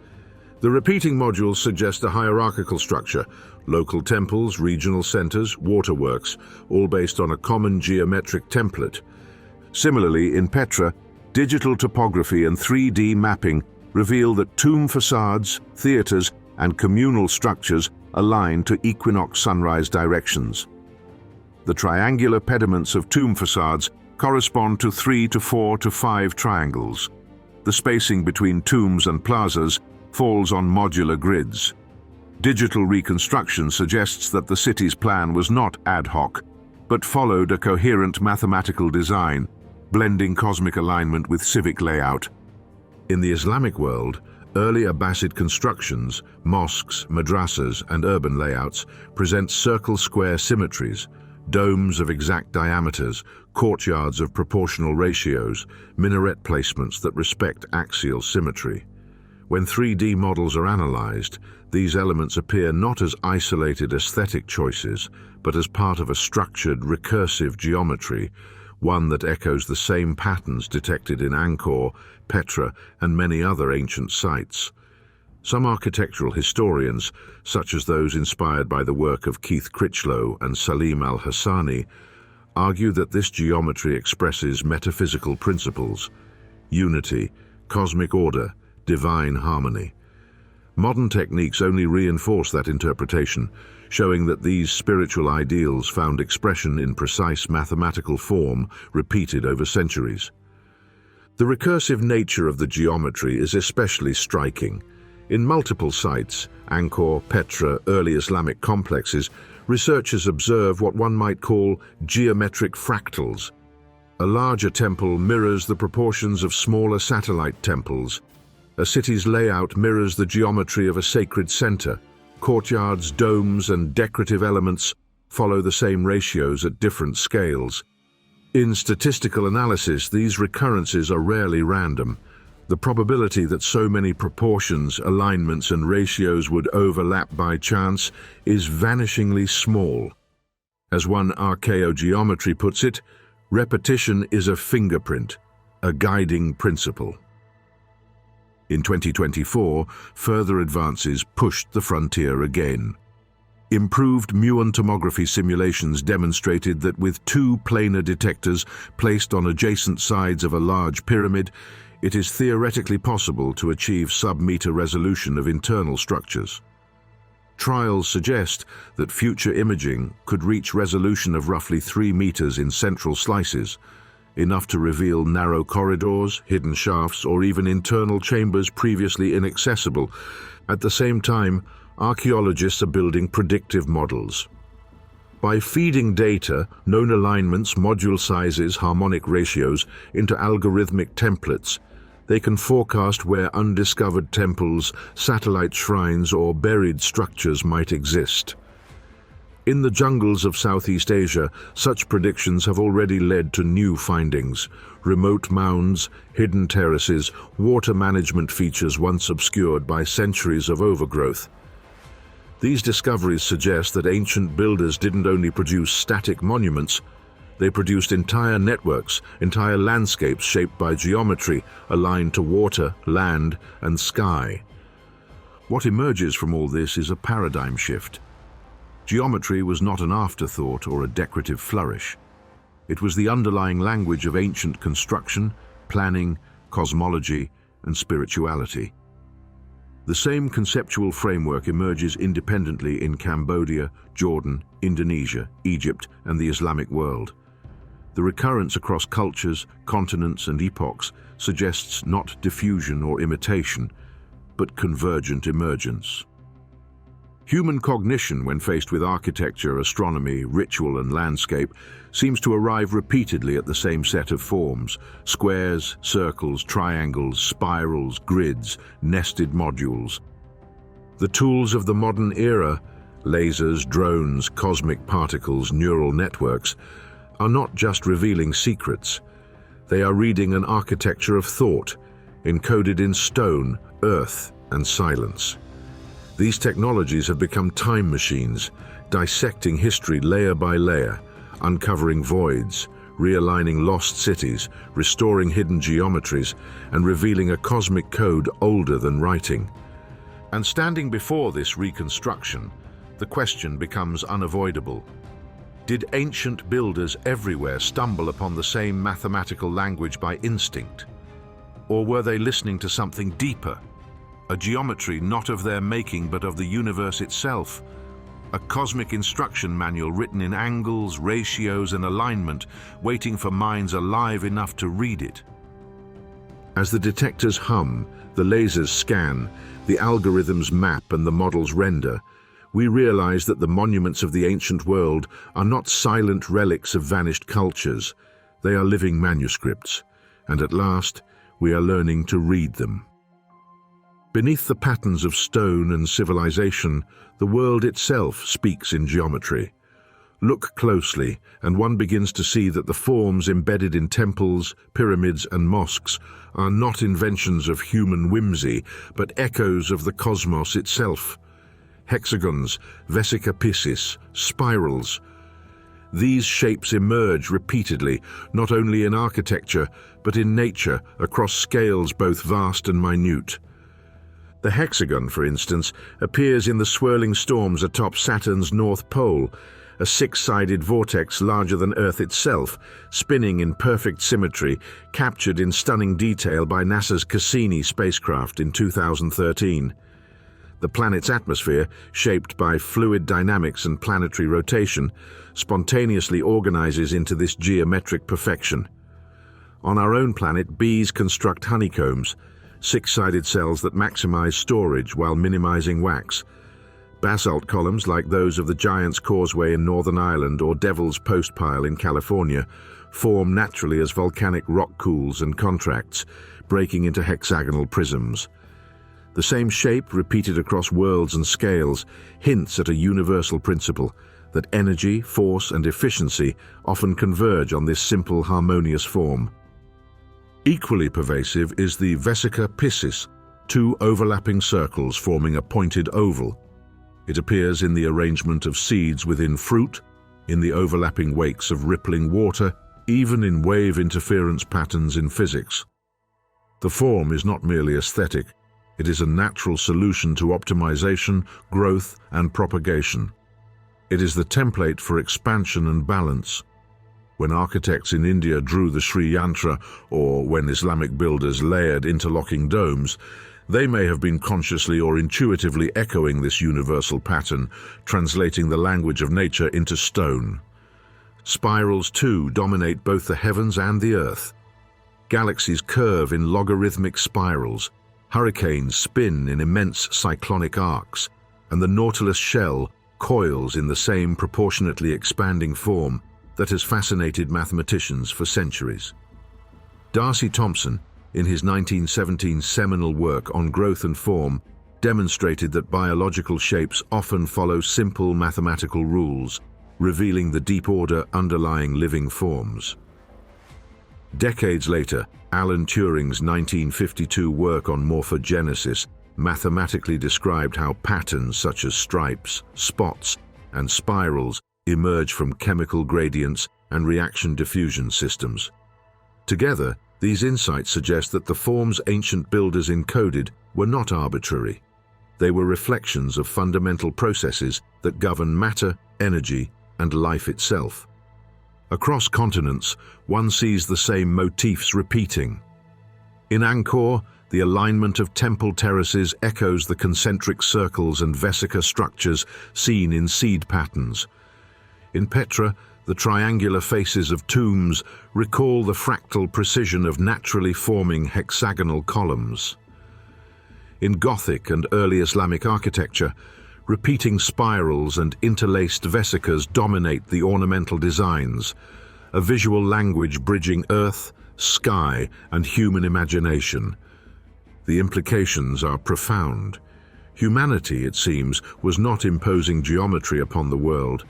The repeating modules suggest a hierarchical structure: local temples, regional centers, waterworks, all based on a common geometric template. Similarly, in Petra, digital topography and 3D mapping reveal that tomb facades, theaters, and communal structures align to equinox sunrise directions. The triangular pediments of tomb facades correspond to 3 to 4 to 5 triangles. The spacing between tombs and plazas falls on modular grids. Digital reconstruction suggests that the city's plan was not ad hoc, but followed a coherent mathematical design, blending cosmic alignment with civic layout. In the Islamic world, early Abbasid constructions, mosques, madrasas, and urban layouts present circle-square symmetries, domes of exact diameters, courtyards of proportional ratios, minaret placements that respect axial symmetry. When 3D models are analyzed, these elements appear not as isolated aesthetic choices, but as part of a structured, recursive geometry, one that echoes the same patterns detected in Angkor, Petra, and many other ancient sites. Some architectural historians, such as those inspired by the work of Keith Critchlow and Salim al-Hassani, argue that this geometry expresses metaphysical principles: unity, cosmic order, divine harmony. Modern techniques only reinforce that interpretation, showing that these spiritual ideals found expression in precise mathematical form repeated over centuries. The recursive nature of the geometry is especially striking. In multiple sites, Angkor, Petra, early Islamic complexes, researchers observe what one might call geometric fractals. A larger temple mirrors the proportions of smaller satellite temples. A city's layout mirrors the geometry of a sacred center. Courtyards, domes, and decorative elements follow the same ratios at different scales. In statistical analysis, these recurrences are rarely random. The probability that so many proportions, alignments, and ratios would overlap by chance is vanishingly small. As one archaeogeometry puts it, repetition is a fingerprint, a guiding principle. In 2024, further advances pushed the frontier again. Improved muon tomography simulations demonstrated that with 2 planar detectors placed on adjacent sides of a large pyramid, it is theoretically possible to achieve sub-meter resolution of internal structures. Trials suggest that future imaging could reach resolution of roughly 3 meters in central slices, enough to reveal narrow corridors, hidden shafts, or even internal chambers previously inaccessible. At the same time, archaeologists are building predictive models. By feeding data, known alignments, module sizes, harmonic ratios, into algorithmic templates, they can forecast where undiscovered temples, satellite shrines, or buried structures might exist. In the jungles of Southeast Asia, such predictions have already led to new findings: remote mounds, hidden terraces, water management features once obscured by centuries of overgrowth. These discoveries suggest that ancient builders didn't only produce static monuments, they produced entire networks, entire landscapes shaped by geometry, aligned to water, land, and sky. What emerges from all this is a paradigm shift. Geometry was not an afterthought or a decorative flourish. It was the underlying language of ancient construction, planning, cosmology, and spirituality. The same conceptual framework emerges independently in Cambodia, Jordan, Indonesia, Egypt, and the Islamic world. The recurrence across cultures, continents, and epochs suggests not diffusion or imitation, but convergent emergence. Human cognition, when faced with architecture, astronomy, ritual, and landscape, seems to arrive repeatedly at the same set of forms: squares, circles, triangles, spirals, grids, nested modules. The tools of the modern era, lasers, drones, cosmic particles, neural networks, are not just revealing secrets. They are reading an architecture of thought, encoded in stone, earth, and silence. These technologies have become time machines, dissecting history layer by layer, uncovering voids, realigning lost cities, restoring hidden geometries, and revealing a cosmic code older than writing. And standing before this reconstruction, the question becomes unavoidable. Did ancient builders everywhere stumble upon the same mathematical language by instinct? Or were they listening to something deeper? A geometry not of their making but of the universe itself? A cosmic instruction manual written in angles, ratios, and alignment, waiting for minds alive enough to read it. As the detectors hum, the lasers scan, the algorithms map, and the models render, we realize that the monuments of the ancient world are not silent relics of vanished cultures. They are living manuscripts, and at last, we are learning to read them. Beneath the patterns of stone and civilization, the world itself speaks in geometry. Look closely, and one begins to see that the forms embedded in temples, pyramids, and mosques are not inventions of human whimsy, but echoes of the cosmos itself. Hexagons, vesica piscis, spirals. These shapes emerge repeatedly, not only in architecture, but in nature, across scales both vast and minute. The hexagon, for instance, appears in the swirling storms atop Saturn's North Pole, a six-sided vortex larger than Earth itself, spinning in perfect symmetry, captured in stunning detail by NASA's Cassini spacecraft in 2013. The planet's atmosphere, shaped by fluid dynamics and planetary rotation, spontaneously organizes into this geometric perfection. On our own planet, bees construct honeycombs, six-sided cells that maximize storage while minimizing wax. Basalt columns like those of the Giant's Causeway in Northern Ireland or Devil's Postpile in California form naturally as volcanic rock cools and contracts, breaking into hexagonal prisms. The same shape, repeated across worlds and scales, hints at a universal principle that energy, force, and efficiency often converge on this simple, harmonious form. Equally pervasive is the vesica piscis, two overlapping circles forming a pointed oval. It appears in the arrangement of seeds within fruit, in the overlapping wakes of rippling water, even in wave interference patterns in physics. The form is not merely aesthetic, it is a natural solution to optimization, growth, and propagation. It is the template for expansion and balance. When architects in India drew the Sri Yantra, or when Islamic builders layered interlocking domes, they may have been consciously or intuitively echoing this universal pattern, translating the language of nature into stone. Spirals, too, dominate both the heavens and the earth. Galaxies curve in logarithmic spirals, hurricanes spin in immense cyclonic arcs, and the Nautilus shell coils in the same proportionately expanding form that has fascinated mathematicians for centuries. Darcy Thompson, in his 1917 seminal work on growth and form, demonstrated that biological shapes often follow simple mathematical rules, revealing the deep order underlying living forms. Decades later, Alan Turing's 1952 work on morphogenesis mathematically described how patterns such as stripes, spots, and spirals emerge from chemical gradients and reaction diffusion systems. Together, these insights suggest that the forms ancient builders encoded were not arbitrary. They were reflections of fundamental processes that govern matter, energy, and life itself. Across continents, one sees the same motifs repeating. In Angkor, the alignment of temple terraces echoes the concentric circles and vesica structures seen in seed patterns. In Petra, the triangular faces of tombs recall the fractal precision of naturally forming hexagonal columns. In Gothic and early Islamic architecture, repeating spirals and interlaced vesicas dominate the ornamental designs, a visual language bridging earth, sky, and human imagination. The implications are profound. Humanity, it seems, was not imposing geometry upon the world.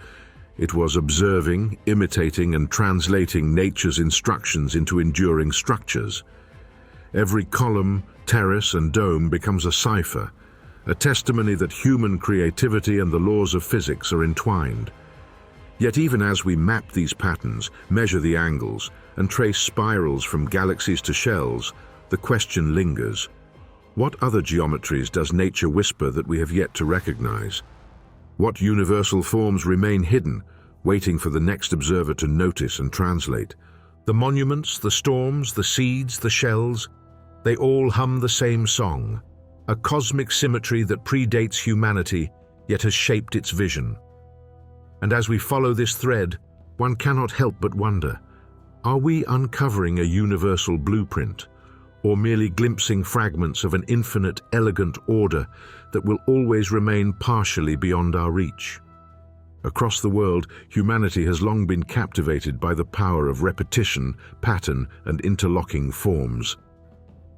It was observing, imitating, and translating nature's instructions into enduring structures. Every column, terrace, and dome becomes a cipher, a testimony that human creativity and the laws of physics are entwined. Yet even as we map these patterns, measure the angles, and trace spirals from galaxies to shells, the question lingers. What other geometries does nature whisper that we have yet to recognize? What universal forms remain hidden, waiting for the next observer to notice and translate? The monuments, the storms, the seeds, the shells, they all hum the same song, a cosmic symmetry that predates humanity, yet has shaped its vision. And as we follow this thread, one cannot help but wonder, are we uncovering a universal blueprint, or merely glimpsing fragments of an infinite, elegant order that will always remain partially beyond our reach? Across the world, humanity has long been captivated by the power of repetition, pattern, and interlocking forms.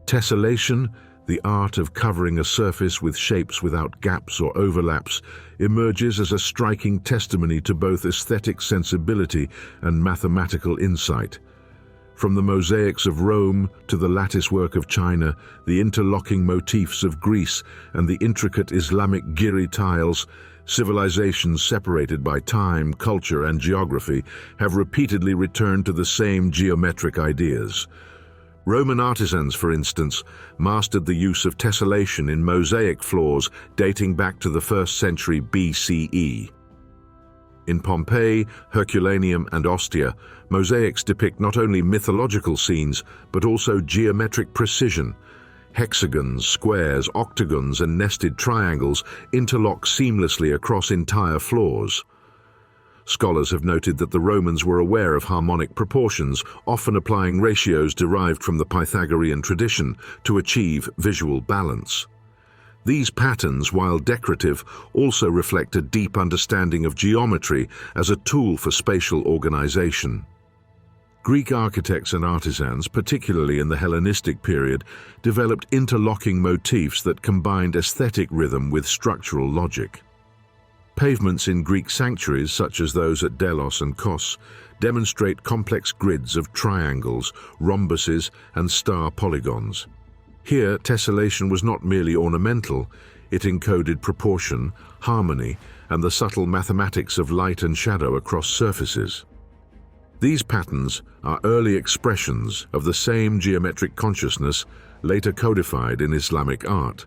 Tessellation, the art of covering a surface with shapes without gaps or overlaps, emerges as a striking testimony to both aesthetic sensibility and mathematical insight. From the mosaics of Rome to the latticework of China, the interlocking motifs of Greece, and the intricate Islamic giri tiles, civilizations separated by time, culture, and geography have repeatedly returned to the same geometric ideas. Roman artisans, for instance, mastered the use of tessellation in mosaic floors dating back to the 1st century BCE. In Pompeii, Herculaneum, and Ostia, mosaics depict not only mythological scenes, but also geometric precision. Hexagons, squares, octagons, and nested triangles interlock seamlessly across entire floors. Scholars have noted that the Romans were aware of harmonic proportions, often applying ratios derived from the Pythagorean tradition to achieve visual balance. These patterns, while decorative, also reflect a deep understanding of geometry as a tool for spatial organization. Greek architects and artisans, particularly in the Hellenistic period, developed interlocking motifs that combined aesthetic rhythm with structural logic. Pavements in Greek sanctuaries, such as those at Delos and Kos, demonstrate complex grids of triangles, rhombuses, and star polygons. Here, tessellation was not merely ornamental, it encoded proportion, harmony, and the subtle mathematics of light and shadow across surfaces. These patterns are early expressions of the same geometric consciousness later codified in Islamic art.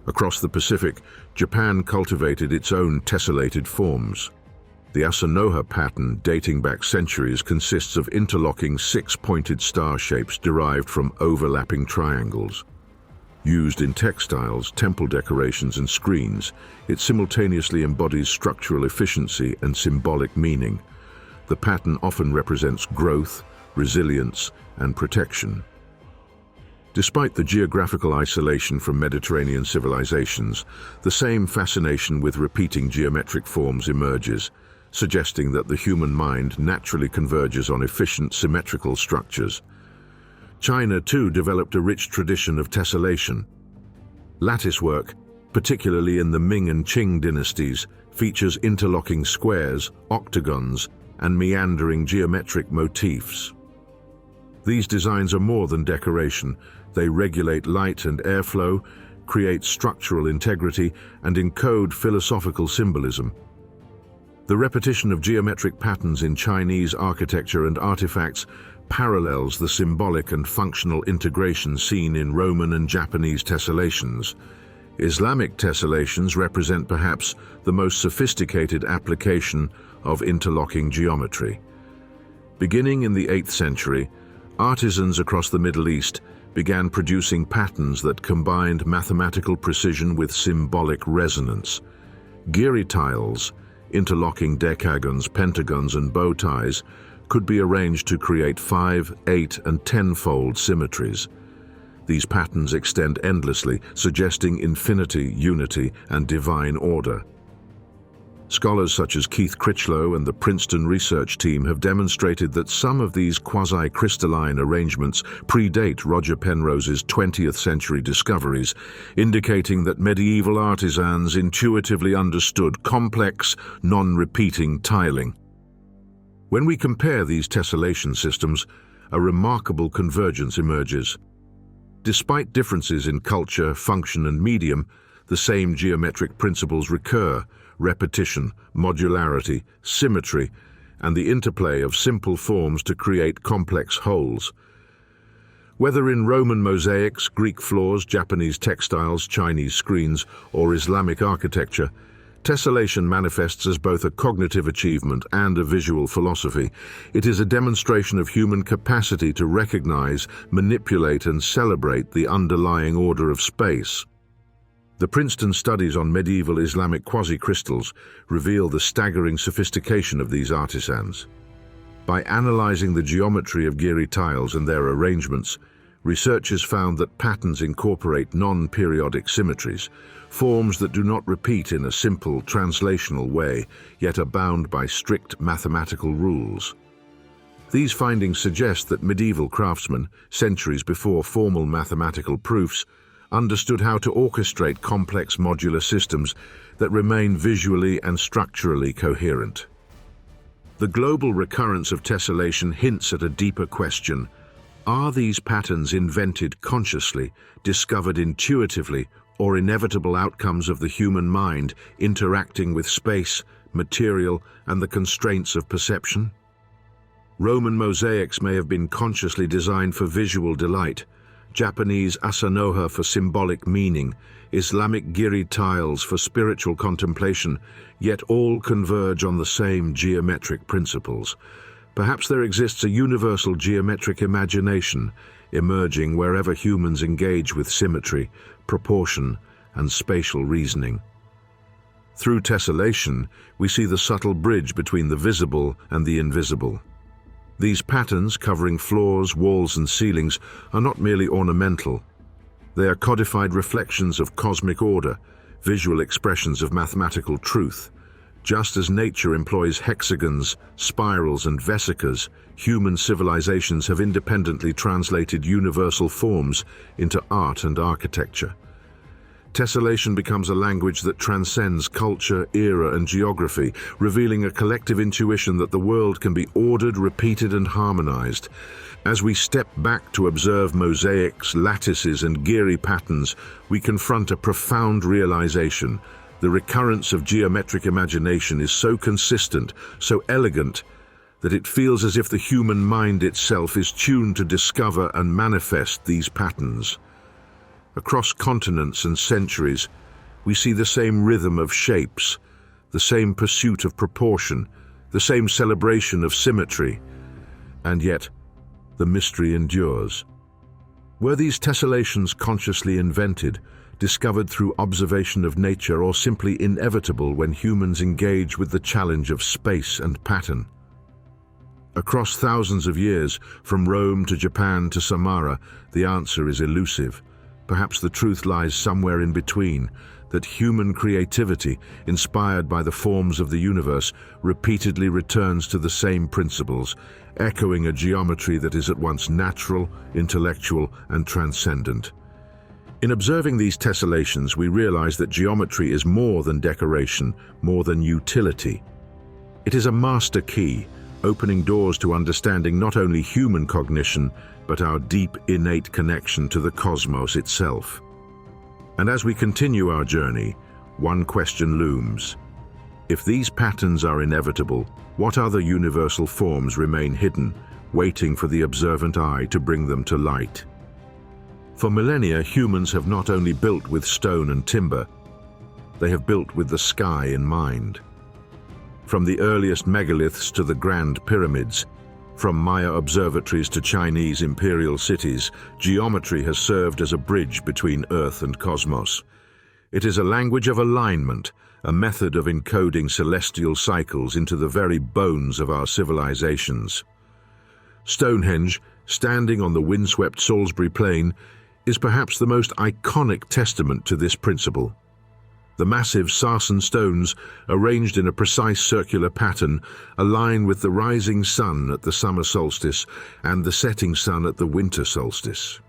Across the Pacific, Japan cultivated its own tessellated forms. The Asanoha pattern, dating back centuries, consists of interlocking 6-pointed star shapes derived from overlapping triangles. Used in textiles, temple decorations, and screens, it simultaneously embodies structural efficiency and symbolic meaning. The pattern often represents growth, resilience, and protection. Despite the geographical isolation from Mediterranean civilizations, the same fascination with repeating geometric forms emerges, suggesting that the human mind naturally converges on efficient, symmetrical structures. China, too, developed a rich tradition of tessellation. Latticework, particularly in the Ming and Qing dynasties, features interlocking squares, octagons, and meandering geometric motifs. These designs are more than decoration. They regulate light and airflow, create structural integrity, and encode philosophical symbolism. The repetition of geometric patterns in Chinese architecture and artifacts parallels the symbolic and functional integration seen in Roman and Japanese tessellations. Islamic tessellations represent perhaps the most sophisticated application of interlocking geometry. Beginning in the 8th century, artisans across the Middle East began producing patterns that combined mathematical precision with symbolic resonance. Giri tiles, interlocking decagons, pentagons, and bow ties, could be arranged to create 5, 8, and 10-fold symmetries. These patterns extend endlessly, suggesting infinity, unity, and divine order. Scholars such as Keith Critchlow and the Princeton research team have demonstrated that some of these quasi-crystalline arrangements predate Roger Penrose's 20th century discoveries, indicating that medieval artisans intuitively understood complex, non-repeating tiling. When we compare these tessellation systems, a remarkable convergence emerges. Despite differences in culture, function, and medium, the same geometric principles recur: repetition, modularity, symmetry, and the interplay of simple forms to create complex wholes. Whether in Roman mosaics, Greek floors, Japanese textiles, Chinese screens, or Islamic architecture, tessellation manifests as both a cognitive achievement and a visual philosophy. It is a demonstration of human capacity to recognize, manipulate, and celebrate the underlying order of space. The Princeton studies on medieval Islamic quasi-crystals reveal the staggering sophistication of these artisans. By analyzing the geometry of giri tiles and their arrangements, researchers found that patterns incorporate non-periodic symmetries, forms that do not repeat in a simple, translational way, yet are bound by strict mathematical rules. These findings suggest that medieval craftsmen, centuries before formal mathematical proofs, understood how to orchestrate complex modular systems that remain visually and structurally coherent. The global recurrence of tessellation hints at a deeper question. Are these patterns invented consciously, discovered intuitively, or inevitable outcomes of the human mind interacting with space, material, and the constraints of perception? Roman mosaics may have been consciously designed for visual delight, Japanese asanoha for symbolic meaning, Islamic giri tiles for spiritual contemplation, yet all converge on the same geometric principles. Perhaps there exists a universal geometric imagination emerging wherever humans engage with symmetry, proportion, and spatial reasoning. Through tessellation, we see the subtle bridge between the visible and the invisible. These patterns, covering floors, walls, and ceilings, are not merely ornamental. They are codified reflections of cosmic order, visual expressions of mathematical truth. Just as nature employs hexagons, spirals, and vesicas, human civilizations have independently translated universal forms into art and architecture. Tessellation becomes a language that transcends culture, era, and geography, revealing a collective intuition that the world can be ordered, repeated, and harmonized. As we step back to observe mosaics, lattices, and giri patterns, we confront a profound realization. The recurrence of geometric imagination is so consistent, so elegant, that it feels as if the human mind itself is tuned to discover and manifest these patterns. Across continents and centuries, we see the same rhythm of shapes, the same pursuit of proportion, the same celebration of symmetry, and yet the mystery endures. Were these tessellations consciously invented, discovered through observation of nature, or simply inevitable when humans engage with the challenge of space and pattern? Across thousands of years, from Rome to Japan to Samara, the answer is elusive. Perhaps the truth lies somewhere in between, that human creativity, inspired by the forms of the universe, repeatedly returns to the same principles, echoing a geometry that is at once natural, intellectual, and transcendent. In observing these tessellations, we realize that geometry is more than decoration, more than utility. It is a master key, opening doors to understanding not only human cognition, but our deep, innate connection to the cosmos itself. And as we continue our journey, one question looms. If these patterns are inevitable, what other universal forms remain hidden, waiting for the observant eye to bring them to light? For millennia, humans have not only built with stone and timber, they have built with the sky in mind. From the earliest megaliths to the grand pyramids, from Maya observatories to Chinese imperial cities, geometry has served as a bridge between Earth and cosmos. It is a language of alignment, a method of encoding celestial cycles into the very bones of our civilizations. Stonehenge, standing on the windswept Salisbury Plain, is perhaps the most iconic testament to this principle. The massive sarsen stones, arranged in a precise circular pattern, align with the rising sun at the summer solstice and the setting sun at the winter solstice.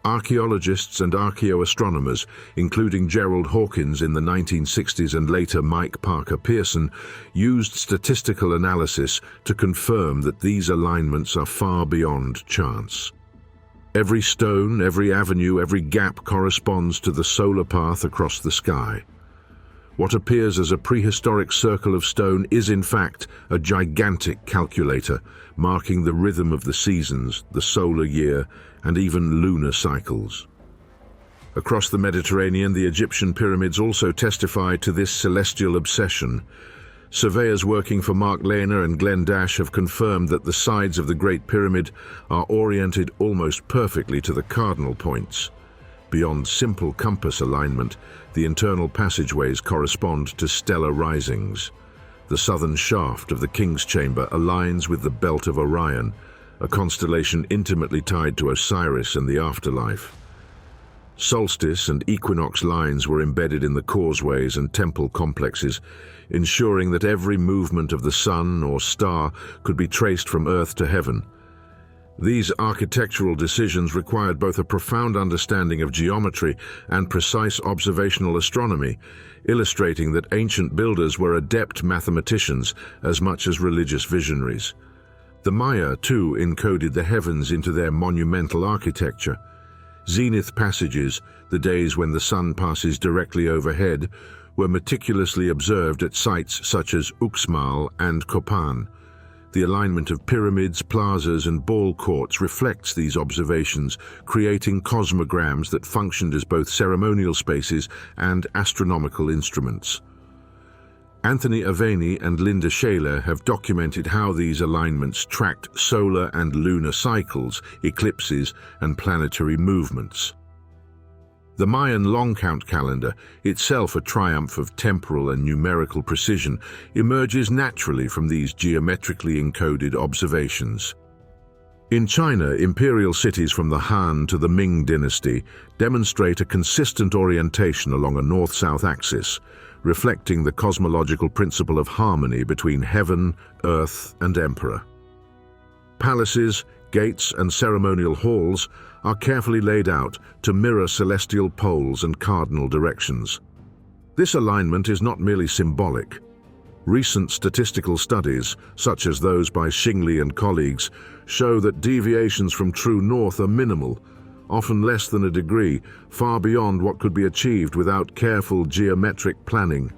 Archaeologists and archaeoastronomers, including Gerald Hawkins in the 1960s and later Mike Parker Pearson, used statistical analysis to confirm that these alignments are far beyond chance. Every stone, every avenue, every gap corresponds to the solar path across the sky. What appears as a prehistoric circle of stone is in fact a gigantic calculator, marking the rhythm of the seasons, the solar year, and even lunar cycles. Across the Mediterranean, the Egyptian pyramids also testify to this celestial obsession. Surveyors working for Mark Lehner and Glenn Dash have confirmed that the sides of the Great Pyramid are oriented almost perfectly to the cardinal points. Beyond simple compass alignment, the internal passageways correspond to stellar risings. The southern shaft of the King's Chamber aligns with the Belt of Orion, a constellation intimately tied to Osiris and the afterlife. Solstice and equinox lines were embedded in the causeways and temple complexes, ensuring that every movement of the sun or star could be traced from earth to heaven. These architectural decisions required both a profound understanding of geometry and precise observational astronomy, illustrating that ancient builders were adept mathematicians as much as religious visionaries. The Maya, too, encoded the heavens into their monumental architecture. Zenith passages, the days when the sun passes directly overhead, were meticulously observed at sites such as Uxmal and Copan. The alignment of pyramids, plazas, and ball courts reflects these observations, creating cosmograms that functioned as both ceremonial spaces and astronomical instruments. Anthony Aveni and Linda Shaler have documented how these alignments tracked solar and lunar cycles, eclipses, and planetary movements. The Mayan long count calendar, itself a triumph of temporal and numerical precision, emerges naturally from these geometrically encoded observations. In China, imperial cities from the Han to the Ming dynasty demonstrate a consistent orientation along a north-south axis, reflecting the cosmological principle of harmony between heaven, earth, and emperor. Palaces, gates, and ceremonial halls are carefully laid out to mirror celestial poles and cardinal directions. This alignment is not merely symbolic. Recent statistical studies, such as those by Shingley and colleagues, show that deviations from true north are minimal, often less than a degree, far beyond what could be achieved without careful geometric planning.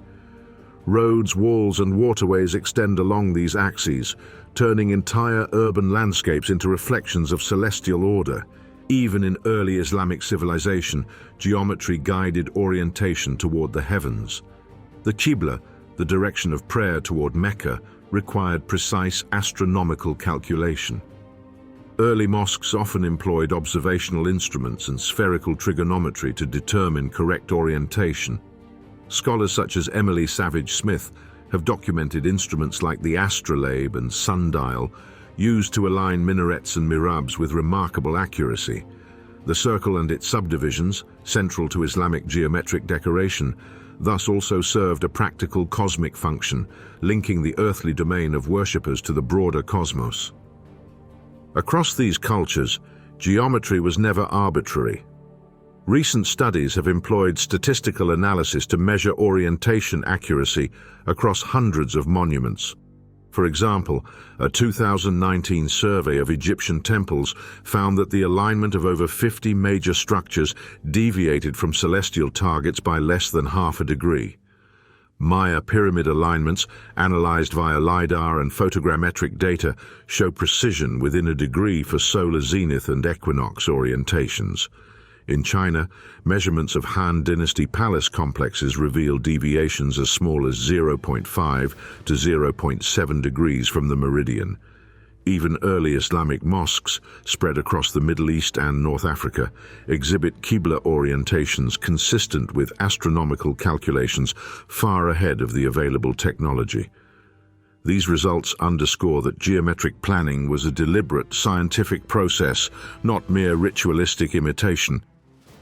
Roads, walls, and waterways extend along these axes, turning entire urban landscapes into reflections of celestial order. Even in early Islamic civilization, geometry guided orientation toward the heavens. The Qibla, the direction of prayer toward Mecca, required precise astronomical calculation. Early mosques often employed observational instruments and spherical trigonometry to determine correct orientation. Scholars such as Emily Savage Smith have documented instruments like the astrolabe and sundial, used to align minarets and mihrabs with remarkable accuracy. The circle and its subdivisions, central to Islamic geometric decoration, thus also served a practical cosmic function, linking the earthly domain of worshippers to the broader cosmos. Across these cultures, geometry was never arbitrary. Recent studies have employed statistical analysis to measure orientation accuracy across hundreds of monuments. For example, a 2019 survey of Egyptian temples found that the alignment of over 50 major structures deviated from celestial targets by less than half a degree. Maya pyramid alignments, analyzed via LiDAR and photogrammetric data, show precision within a degree for solar zenith and equinox orientations. In China, measurements of Han Dynasty palace complexes reveal deviations as small as 0.5 to 0.7 degrees from the meridian. Even early Islamic mosques, spread across the Middle East and North Africa, exhibit Qibla orientations consistent with astronomical calculations far ahead of the available technology. These results underscore that geometric planning was a deliberate scientific process, not mere ritualistic imitation.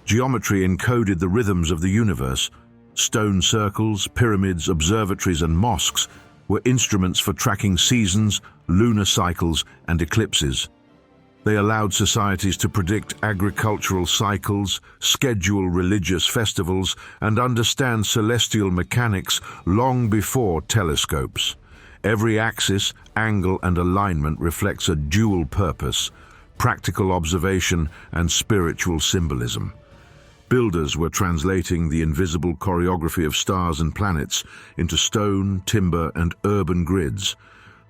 Geometry encoded the rhythms of the universe, Stone circles, pyramids, observatories, and mosques were instruments for tracking seasons, lunar cycles, and eclipses. They allowed societies to predict agricultural cycles, schedule religious festivals, and understand celestial mechanics long before telescopes. Every axis, angle, and alignment reflects a dual purpose: practical observation and spiritual symbolism. Builders were translating the invisible choreography of stars and planets into stone, timber, and urban grids.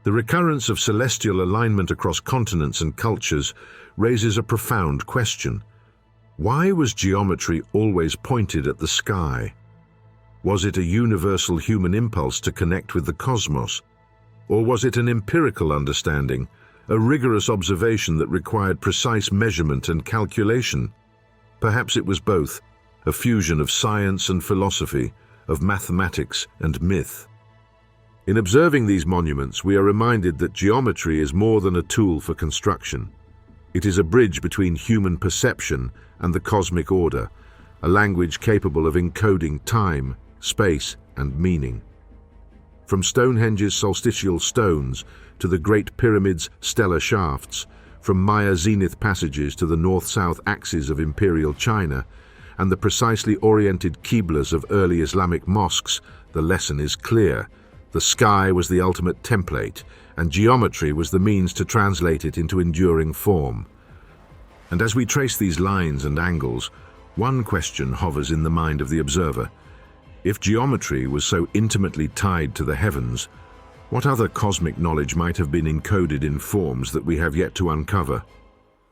The recurrence of celestial alignment across continents and cultures raises a profound question. Why was geometry always pointed at the sky? Was it a universal human impulse to connect with the cosmos? Or was it an empirical understanding, a rigorous observation that required precise measurement and calculation? Perhaps it was both, a fusion of science and philosophy, of mathematics and myth. In observing these monuments, we are reminded that geometry is more than a tool for construction. It is a bridge between human perception and the cosmic order, a language capable of encoding time, space, and meaning. From Stonehenge's solstitial stones to the Great Pyramid's stellar shafts, from Maya zenith passages to the north-south axes of imperial China, and the precisely oriented qiblas of early Islamic mosques, the lesson is clear. The sky was the ultimate template, and geometry was the means to translate it into enduring form. And as we trace these lines and angles, one question hovers in the mind of the observer. If geometry was so intimately tied to the heavens, what other cosmic knowledge might have been encoded in forms that we have yet to uncover?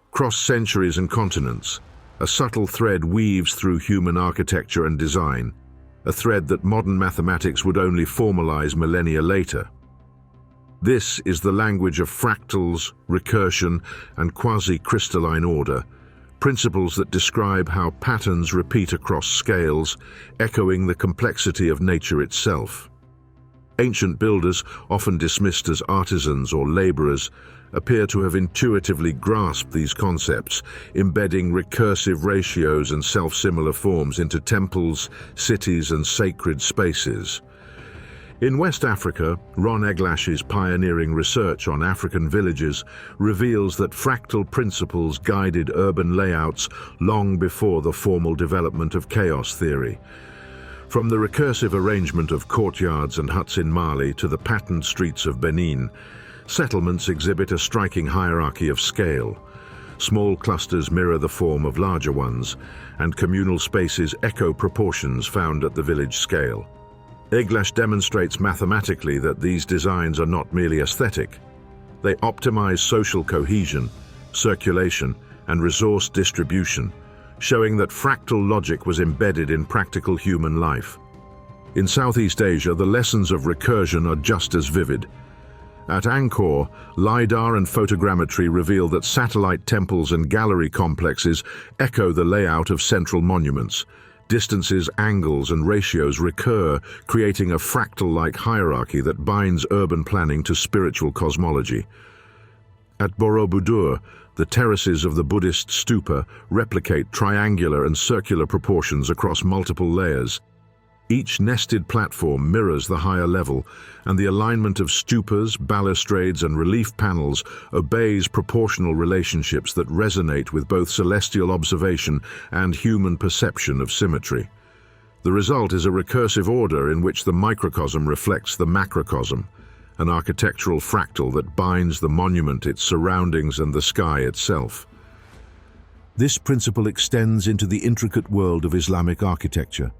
Across centuries and continents, a subtle thread weaves through human architecture and design, a thread that modern mathematics would only formalize millennia later. This is the language of fractals, recursion, and quasi-crystalline order, principles that describe how patterns repeat across scales, echoing the complexity of nature itself. Ancient builders, often dismissed as artisans or laborers, appear to have intuitively grasped these concepts, embedding recursive ratios and self-similar forms into temples, cities, and sacred spaces. In West Africa, Ron Eglash's pioneering research on African villages reveals that fractal principles guided urban layouts long before the formal development of chaos theory. From the recursive arrangement of courtyards and huts in Mali to the patterned streets of Benin, settlements exhibit a striking hierarchy of scale. Small clusters mirror the form of larger ones, and communal spaces echo proportions found at the village scale. Eglash demonstrates mathematically that these designs are not merely aesthetic. They optimize social cohesion, circulation, and resource distribution, showing that fractal logic was embedded in practical human life. In Southeast Asia, the lessons of recursion are just as vivid. At Angkor, LiDAR and photogrammetry reveal that satellite temples and gallery complexes echo the layout of central monuments. Distances, angles, and ratios recur, creating a fractal-like hierarchy that binds urban planning to spiritual cosmology. At Borobudur, the terraces of the Buddhist stupa replicate triangular and circular proportions across multiple layers. Each nested platform mirrors the higher level, and the alignment of stupas, balustrades, and relief panels obeys proportional relationships that resonate with both celestial observation and human perception of symmetry. The result is a recursive order in which the microcosm reflects the macrocosm, an architectural fractal that binds the monument, its surroundings, and the sky itself. This principle extends into the intricate world of Islamic architecture.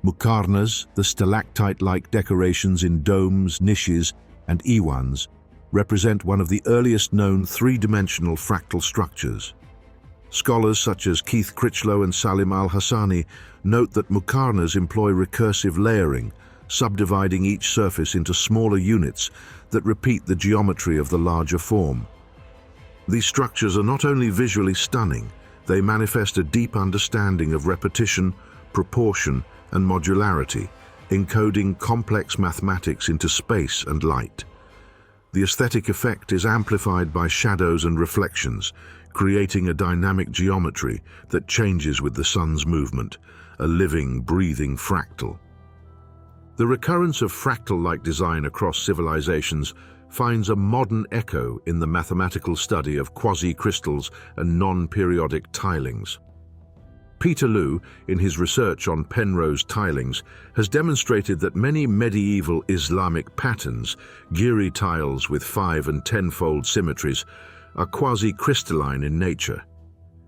Muqarnas, the stalactite-like decorations in domes, niches, and iwans, represent one of the earliest known three-dimensional fractal structures. Scholars such as Keith Critchlow and Salim al-Hassani note that muqarnas employ recursive layering, subdividing each surface into smaller units that repeat the geometry of the larger form. These structures are not only visually stunning, they manifest a deep understanding of repetition, proportion, and modularity, encoding complex mathematics into space and light. The aesthetic effect is amplified by shadows and reflections, creating a dynamic geometry that changes with the sun's movement, a living, breathing fractal. The recurrence of fractal-like design across civilizations finds a modern echo in the mathematical study of quasi-crystals and non-periodic tilings. Peter Liu, in his research on Penrose tilings, has demonstrated that many medieval Islamic patterns, giri tiles with 5- and 10-fold symmetries, are quasi-crystalline in nature.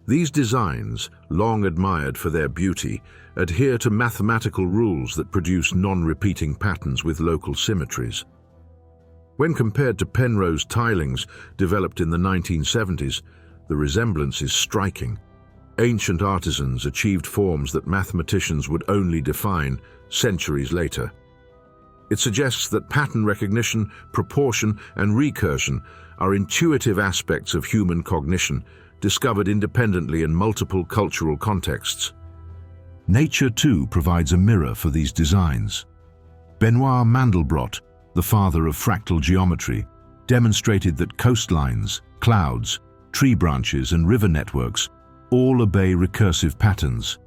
These designs, long admired for their beauty, adhere to mathematical rules that produce non-repeating patterns with local symmetries. When compared to Penrose tilings developed in the 1970s, the resemblance is striking. Ancient artisans achieved forms that mathematicians would only define centuries later. It suggests that pattern recognition, proportion, and recursion are intuitive aspects of human cognition, discovered independently in multiple cultural contexts. Nature, too, provides a mirror for these designs. Benoit Mandelbrot, the father of fractal geometry, demonstrated that coastlines, clouds, tree branches, and river networks all obey recursive patterns.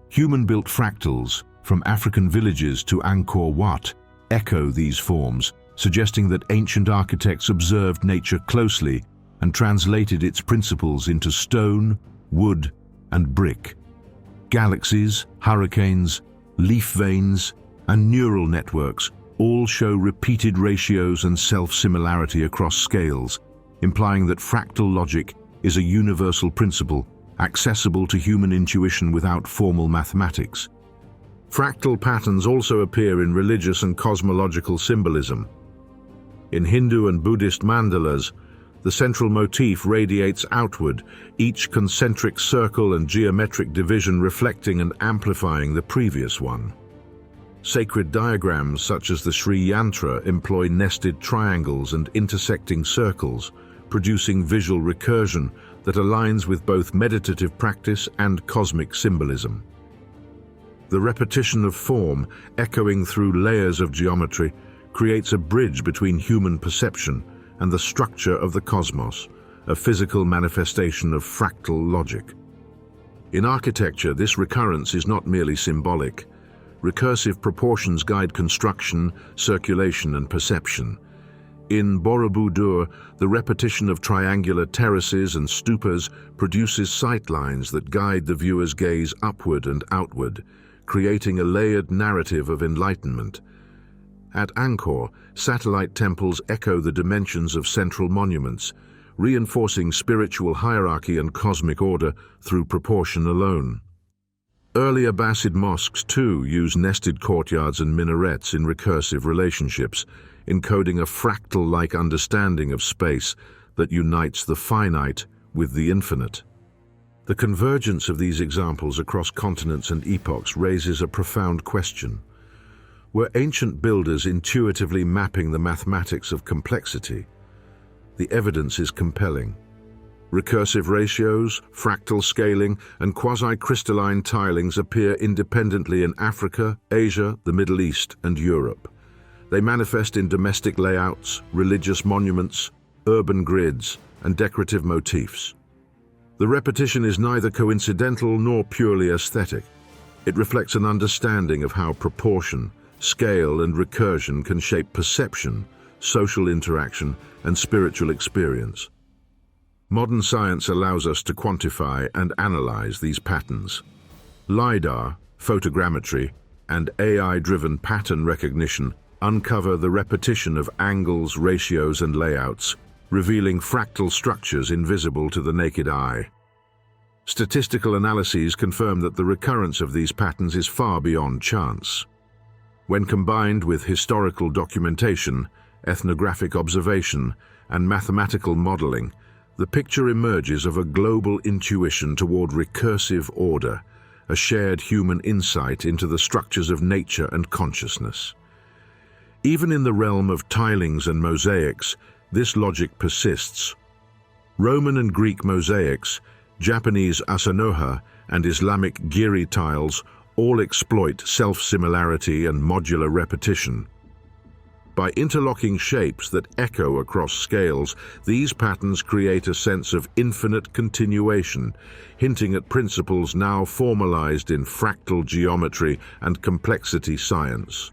Human-built fractals, from African villages to Angkor Wat, echo these forms, suggesting that ancient architects observed nature closely and translated its principles into stone, wood, and brick. Galaxies, hurricanes, leaf veins, and neural networks all show repeated ratios and self-similarity across scales, implying that fractal logic is a universal principle accessible to human intuition without formal mathematics. Fractal patterns also appear in religious and cosmological symbolism. In Hindu and Buddhist mandalas, the central motif radiates outward, each concentric circle and geometric division reflecting and amplifying the previous one. Sacred diagrams such as the Sri Yantra employ nested triangles and intersecting circles, producing visual recursion that aligns with both meditative practice and cosmic symbolism. The repetition of form, echoing through layers of geometry, creates a bridge between human perception and the structure of the cosmos, a physical manifestation of fractal logic. In architecture, this recurrence is not merely symbolic. Recursive proportions guide construction, circulation, and perception. In Borobudur, the repetition of triangular terraces and stupas produces sightlines that guide the viewer's gaze upward and outward, creating a layered narrative of enlightenment. At Angkor, satellite temples echo the dimensions of central monuments, reinforcing spiritual hierarchy and cosmic order through proportion alone. Early Abbasid mosques, too, use nested courtyards and minarets in recursive relationships, encoding a fractal-like understanding of space that unites the finite with the infinite. The convergence of these examples across continents and epochs raises a profound question. Were ancient builders intuitively mapping the mathematics of complexity? The evidence is compelling. Recursive ratios, fractal scaling, and quasi-crystalline tilings appear independently in Africa, Asia, the Middle East, and Europe. They manifest in domestic layouts, religious monuments, urban grids, and decorative motifs. The repetition is neither coincidental nor purely aesthetic. It reflects an understanding of how proportion, scale, and recursion can shape perception, social interaction, and spiritual experience. Modern science allows us to quantify and analyze these patterns. LiDAR, photogrammetry, and AI-driven pattern recognition uncover the repetition of angles, ratios, and layouts, revealing fractal structures invisible to the naked eye. Statistical analyses confirm that the recurrence of these patterns is far beyond chance. When combined with historical documentation, ethnographic observation, and mathematical modeling, the picture emerges of a global intuition toward recursive order, a shared human insight into the structures of nature and consciousness. Even in the realm of tilings and mosaics, this logic persists. Roman and Greek mosaics, Japanese asanoha, and Islamic giri tiles all exploit self-similarity and modular repetition. By interlocking shapes that echo across scales, these patterns create a sense of infinite continuation, hinting at principles now formalized in fractal geometry and complexity science.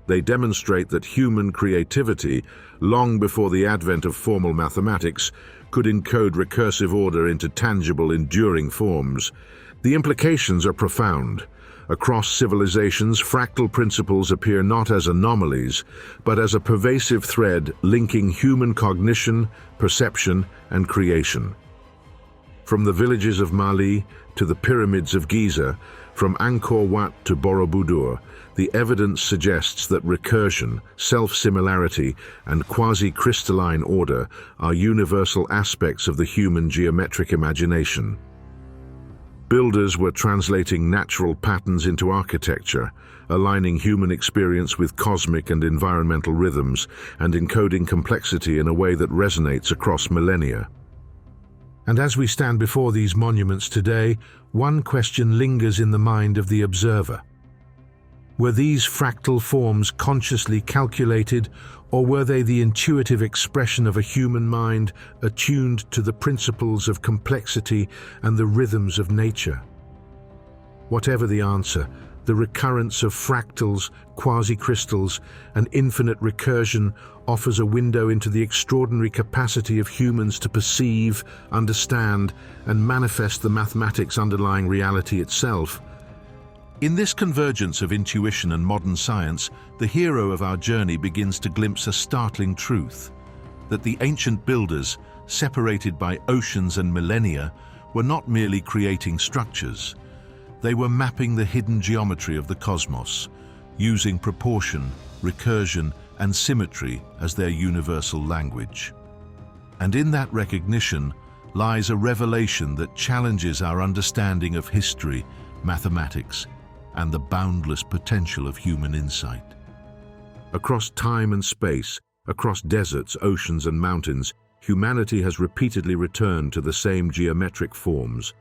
They demonstrate that human creativity, long before the advent of formal mathematics, could encode recursive order into tangible, enduring forms. The implications are profound. Across civilizations, fractal principles appear not as anomalies, but as a pervasive thread linking human cognition, perception, and creation. From the villages of Mali to the pyramids of Giza, from Angkor Wat to Borobudur, the evidence suggests that recursion, self-similarity, and quasi-crystalline order are universal aspects of the human geometric imagination. Builders were translating natural patterns into architecture, aligning human experience with cosmic and environmental rhythms, and encoding complexity in a way that resonates across millennia. And as we stand before these monuments today, one question lingers in the mind of the observer. Were these fractal forms consciously calculated, or were they the intuitive expression of a human mind attuned to the principles of complexity and the rhythms of nature? Whatever the answer, the recurrence of fractals, quasi-crystals, and infinite recursion offers a window into the extraordinary capacity of humans to perceive, understand, and manifest the mathematics underlying reality itself. In this convergence of intuition and modern science, the hero of our journey begins to glimpse a startling truth: that the ancient builders, separated by oceans and millennia, were not merely creating structures. They were mapping the hidden geometry of the cosmos, using proportion, recursion, and symmetry as their universal language. And in that recognition lies a revelation that challenges our understanding of history, mathematics, and the boundless potential of human insight. Across time and space, across deserts, oceans, and mountains, humanity has repeatedly returned to the same geometric forms.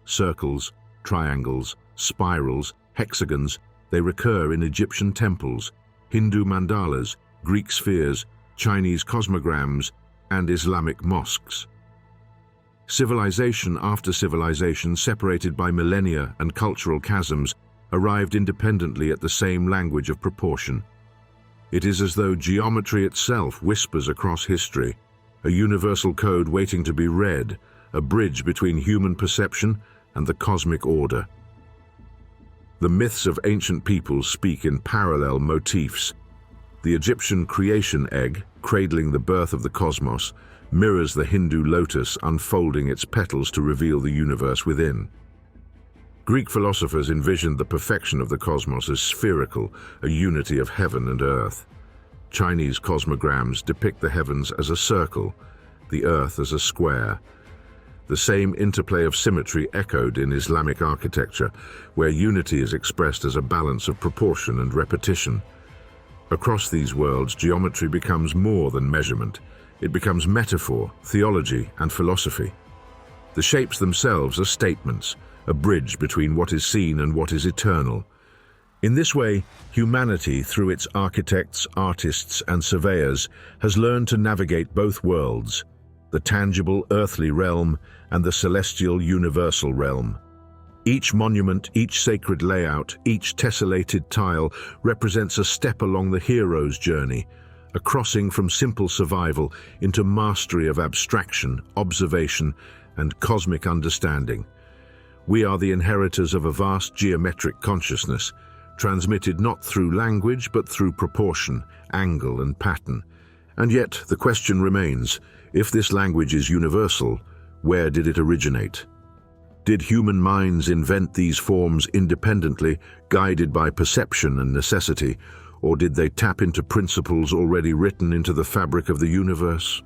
Circles, triangles, spirals, hexagons, they recur in Egyptian temples, Hindu mandalas, Greek spheres, Chinese cosmograms, and Islamic mosques. Civilization after civilization, separated by millennia and cultural chasms, arrived independently at the same language of proportion. It is as though geometry itself whispers across history, a universal code waiting to be read, a bridge between human perception and the cosmic order. The myths of ancient peoples speak in parallel motifs. The Egyptian creation egg, cradling the birth of the cosmos, mirrors the Hindu lotus unfolding its petals to reveal the universe within. Greek philosophers envisioned the perfection of the cosmos as spherical, a unity of heaven and earth. Chinese cosmograms depict the heavens as a circle, the earth as a square. The same interplay of symmetry echoed in Islamic architecture, where unity is expressed as a balance of proportion and repetition. Across these worlds, geometry becomes more than measurement. It becomes metaphor, theology, and philosophy. The shapes themselves are statements, a bridge between what is seen and what is eternal. In this way, humanity, through its architects, artists, and surveyors, has learned to navigate both worlds, the tangible earthly realm and the celestial universal realm. Each monument, each sacred layout, each tessellated tile represents a step along the hero's journey, a crossing from simple survival into mastery of abstraction, observation, and cosmic understanding. We are the inheritors of a vast geometric consciousness, transmitted not through language but through proportion, angle, and pattern. And yet the question remains, if this language is universal, where did it originate? Did human minds invent these forms independently, guided by perception and necessity, or did they tap into principles already written into the fabric of the universe?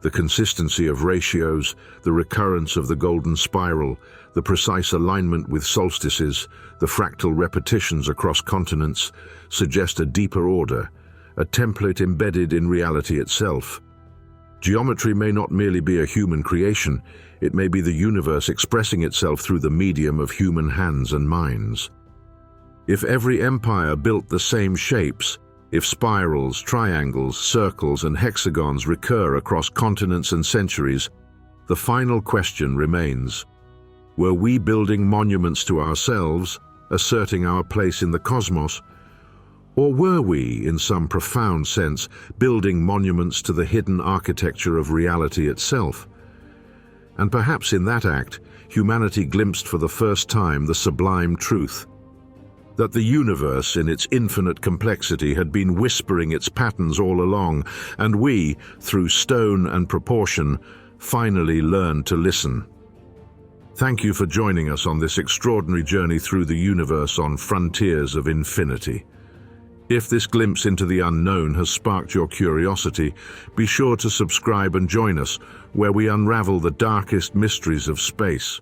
The consistency of ratios, the recurrence of the golden spiral, the precise alignment with solstices, the fractal repetitions across continents suggest a deeper order, a template embedded in reality itself. Geometry may not merely be a human creation, it may be the universe expressing itself through the medium of human hands and minds. If every empire built the same shapes, if spirals, triangles, circles, and hexagons recur across continents and centuries, the final question remains: were we building monuments to ourselves, asserting our place in the cosmos, Or were we, in some profound sense, building monuments to the hidden architecture of reality itself? And perhaps in that act, humanity glimpsed for the first time the sublime truth, that the universe in its infinite complexity had been whispering its patterns all along, and we, through stone and proportion, finally learned to listen. Thank you for joining us on this extraordinary journey through the universe on Frontiers of Infinity. If this glimpse into the unknown has sparked your curiosity, be sure to subscribe and join us, where we unravel the darkest mysteries of space.